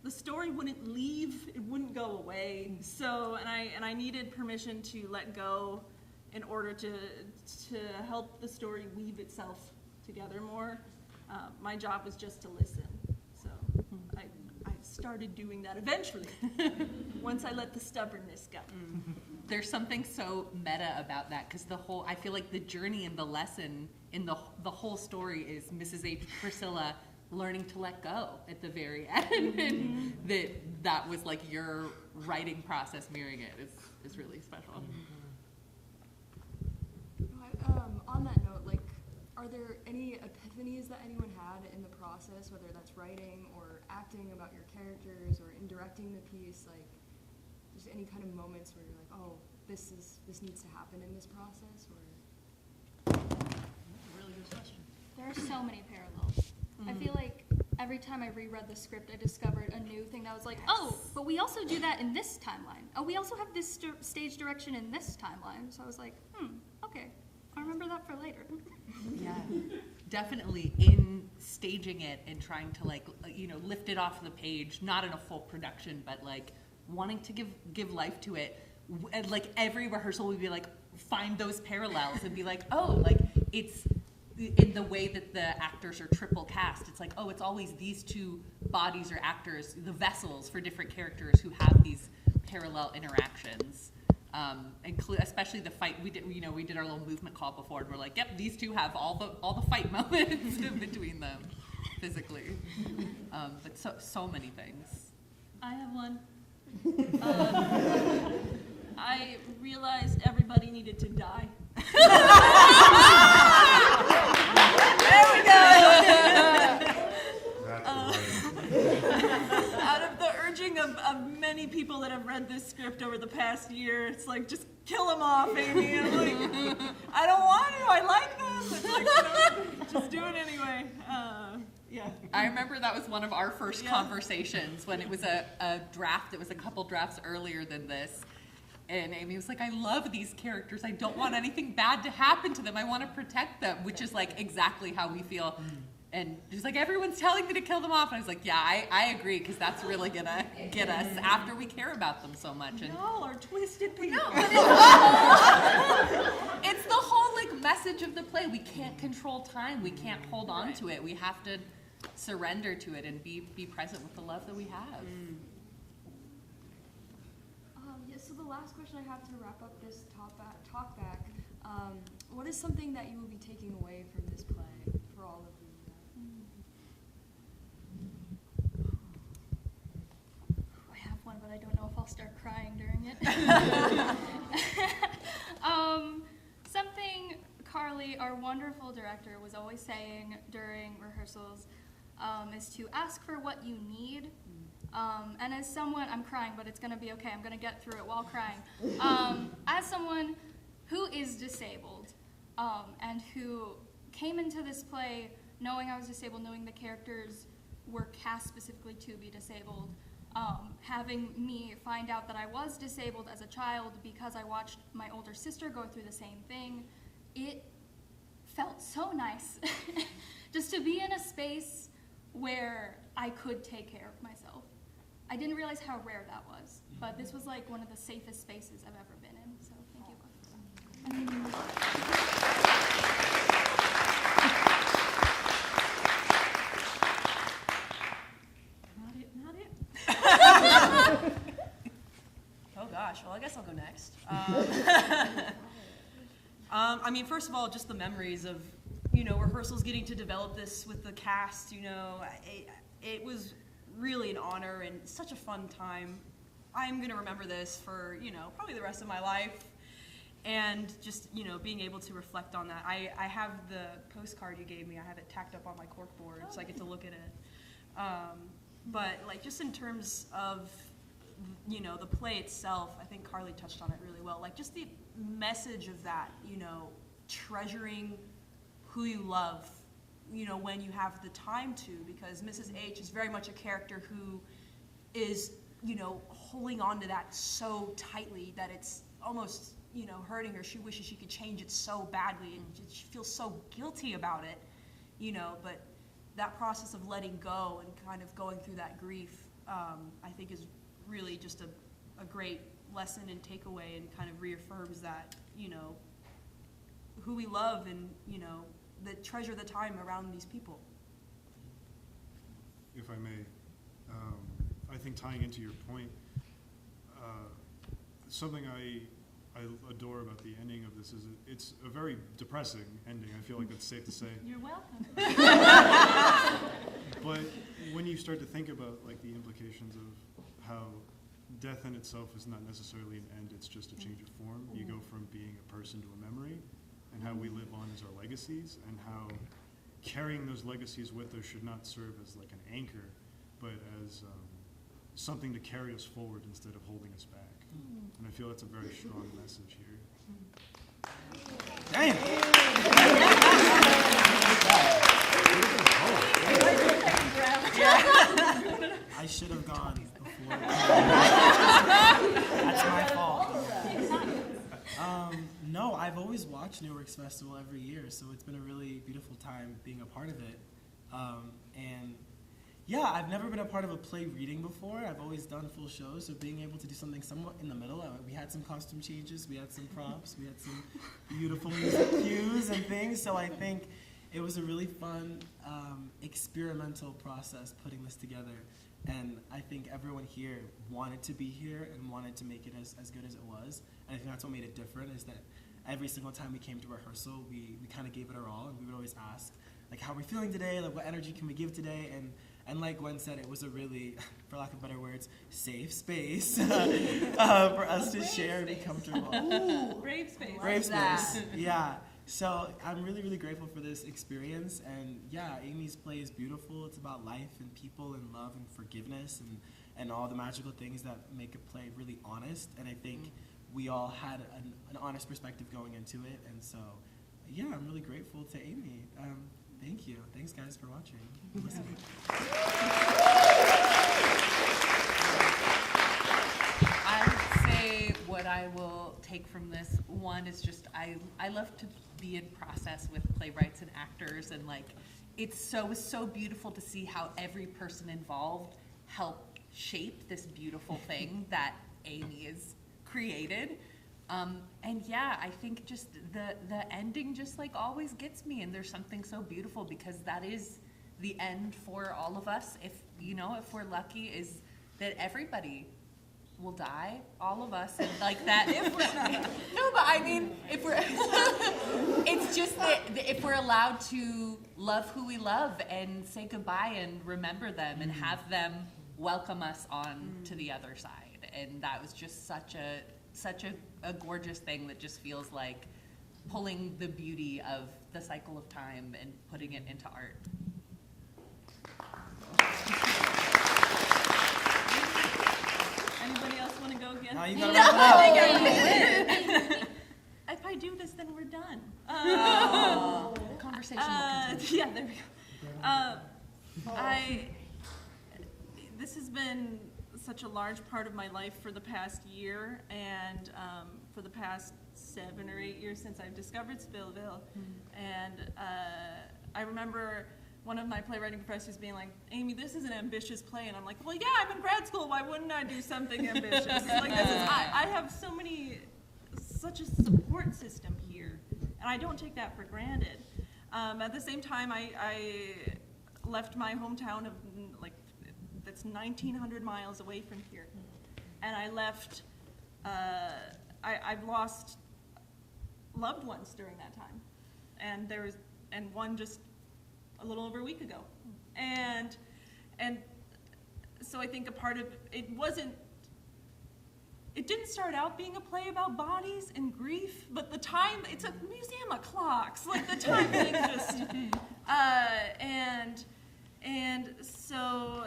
Speaker 1: the story wouldn't leave, it wouldn't go away. So, and I needed permission to let go in order to help the story weave itself together more. My job was just to listen. So I started doing that eventually, once I let the stubbornness go.
Speaker 13: There's something so meta about that, because I feel like the journey and the lesson in the whole story is Mrs. H. Priscilla learning to let go at the very end. And that was like your writing process mirroring it is really special.
Speaker 5: On that note, like, are there any epiphanies that anyone had in the process, whether that's writing or acting about your characters or in directing the piece? Like, just any kind of moments where you're like, oh, this needs to happen in this process? Or
Speaker 13: Really good question.
Speaker 8: There are so many parallels. I feel like every time I reread the script, I discovered a new thing that was like, oh, but we also do that in this timeline. Oh, we also have this stage direction in this timeline. So I was like, okay, I'll remember that for later.
Speaker 13: Yeah, definitely in staging it and trying to lift it off the page, not in a full production, but like wanting to give life to it. And like every rehearsal we'd be like, find those parallels and be like, oh, like it's in the way that the actors are triple cast. It's like, oh, it's always these two bodies or actors, the vessels for different characters who have these parallel interactions. Especially the fight we did our little movement call before, and we're like, yep, these two have all the fight moments in between them physically. But so many things.
Speaker 1: I have one. I realized everybody needed to die. There we go. Out of the urging of many people that have read this script over the past year, it's like, just kill them off, Ammie. I'm like, I don't want to. I like them. It's like, just do it anyway. Yeah.
Speaker 13: I remember that was one of our first conversations when it was a draft. It was a couple drafts earlier than this. And Ammie was like, I love these characters. I don't want anything bad to happen to them. I want to protect them, which is like exactly how we feel. And she's like, everyone's telling me to kill them off. And I was like, yeah, I agree, because that's really going to get us after we care about them so much. And
Speaker 1: y'all are twisted people.
Speaker 13: No, but it's the whole like message of the play. We can't control time. We can't hold on to it. We have to surrender to it and be present with the love that we have.
Speaker 5: So the last question I have to wrap up this talk back, what is something that you will be taking away from this play for all of you?
Speaker 8: I have one, but I don't know if I'll I'll start crying during it. Something Carly, our wonderful director, was always saying during rehearsals is to ask for what you need. And as someone, I'm crying, but it's gonna be okay, I'm gonna get through it while crying. As someone who is disabled, and who came into this play knowing I was disabled, knowing the characters were cast specifically to be disabled, having me find out that I was disabled as a child because I watched my older sister go through the same thing, it felt so nice just to be in a space where I could take care of myself. I didn't realize how rare that was, but this was like one of the safest spaces I've ever been in, so thank you.
Speaker 9: Not it. Oh gosh, well I guess I'll go next. I mean, first of all, just the memories of, rehearsals, getting to develop this with the cast, it was really an honor and such a fun time. I'm gonna remember this for, probably the rest of my life. And just, being able to reflect on that. I have the postcard you gave me, I have it tacked up on my corkboard, so I get to look at it. But like, just in terms of, the play itself, I think Carly touched on it really well. Like, just the message of that, treasuring who you love, when you have the time to, because Mrs. H is very much a character who is, holding on to that so tightly that it's almost, hurting her. She wishes she could change it so badly, and she feels so guilty about it, but that process of letting go and kind of going through that grief, I think is really just a great lesson and takeaway, and kind of reaffirms that, who we love, and, that treasure the time around these people.
Speaker 2: If I may, I think tying into your point, something I adore about the ending of this is it's a very depressing ending. I feel like that's safe to say.
Speaker 1: You're welcome.
Speaker 2: But when you start to think about like the implications of how death in itself is not necessarily an end, it's just a change of form. You go from being a person to a memory, and how we live on as our legacies, and how carrying those legacies with us should not serve as like an anchor, but as something to carry us forward instead of holding us back. And I feel that's a very strong message here.
Speaker 7: Damn! I should have gone before. That's my fault. No, I've always watched New Works Festival every year, so it's been a really beautiful time being a part of it. And yeah, I've never been a part of a play reading before. I've always done full shows, so being able to do something somewhat in the middle, we had some costume changes, we had some props, we had some beautiful music cues and things, so I think it was a really fun experimental process putting this together. And I think everyone here wanted to be here and wanted to make it as good as it was. And I think that's what made it different, is that every single time we came to rehearsal, we kind of gave it our all, and we would always ask, like, how are we feeling today? Like, what energy can we give today? And like Gwen said, it was a really, for lack of better words, safe space for us to share and be comfortable.
Speaker 1: Ooh, brave space.
Speaker 7: Brave space, yeah. So I'm really, really grateful for this experience. And yeah, Ammie's play is beautiful. It's about life and people and love and forgiveness and all the magical things that make a play really honest. And I think we all had an honest perspective going into it. And so, yeah, I'm really grateful to Ammie. Thank you. Thanks, guys, for watching. Listening.
Speaker 13: I would say what I will take from this, one is just I love to be in process with playwrights and actors, and like it's so beautiful to see how every person involved helped shape this beautiful thing that Ammie has created. And yeah, I think just the ending just like always gets me, and there's something so beautiful because that is the end for all of us. If we're lucky, is that everybody will die, all of us, and like that. No, but I mean, if we're, it's just that if we're allowed to love who we love and say goodbye and remember them and have them welcome us on to the other side. and that was just such a gorgeous thing that just feels like pulling the beauty of the cycle of time and putting it into art.
Speaker 1: Anybody else want to go again?
Speaker 7: Now you gotta wrap
Speaker 1: it up. If I do this, then we're done.
Speaker 8: Conversation will continue.
Speaker 1: Yeah, there we go. This has been such a large part of my life for the past year, and for the past 7 or 8 years since I've discovered Spillville. And I remember one of my playwriting professors being like, Amy, this is an ambitious play. And I'm like, well, yeah, I'm in grad school. Why wouldn't I do something ambitious? Like, I have such a support system here, and I don't take that for granted. At the same time, I left my hometown of, like, that's 1,900 miles away from here. And I left, I've lost loved ones during that time. And one just a little over a week ago. And so I think a part of it didn't start out being a play about bodies and grief, but the time, it's a museum of clocks, like the time thing just, and so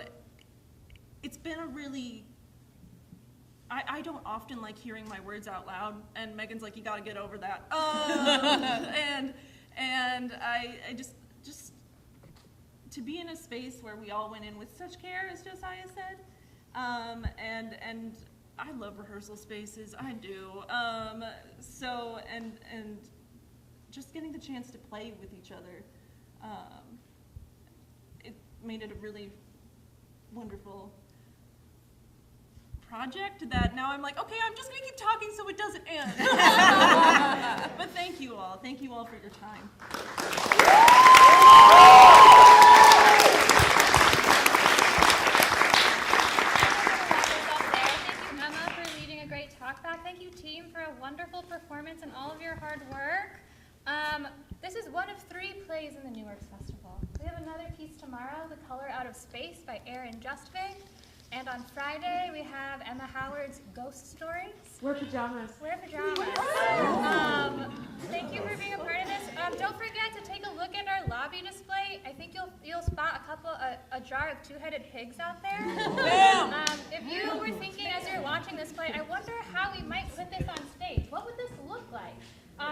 Speaker 1: it's been a really, I don't often like hearing my words out loud, and Megan's like, you gotta get over that. And I just to be in a space where we all went in with such care, as Josiah said, and I love rehearsal spaces, I do. So, and just getting the chance to play with each other, it made it a really wonderful project that now I'm like, okay, I'm just gonna keep talking so it doesn't end. But thank you all for your time.
Speaker 4: Thank you, team, for a wonderful performance and all of your hard work. This is one of 3 plays in the New Works Festival. We have another piece tomorrow, The Color Out of Space by Aaron Justvig. And on Friday, we have Emma Howard's Ghost Stories.
Speaker 15: Wear pajamas.
Speaker 4: Wear pajamas. Thank you for being a part of this. Don't forget to take a look at our lobby display. I think you'll spot a jar of 2-headed pigs out there. If you were thinking as you're watching this play, I wonder how we might put this on stage. What would this look like?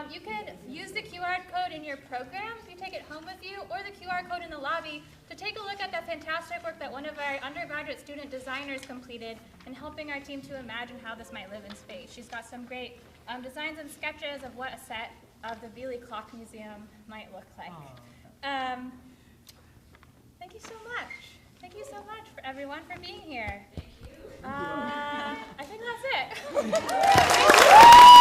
Speaker 4: You could use the QR code in your program if you take it home with you, or the QR code in the lobby to take a look at the fantastic work that one of our undergraduate student designers completed in helping our team to imagine how this might live in space. She's got some great designs and sketches of what a set of the Beeley Clock Museum might look like. Thank you so much. Thank you so much for everyone for being here. I think that's it.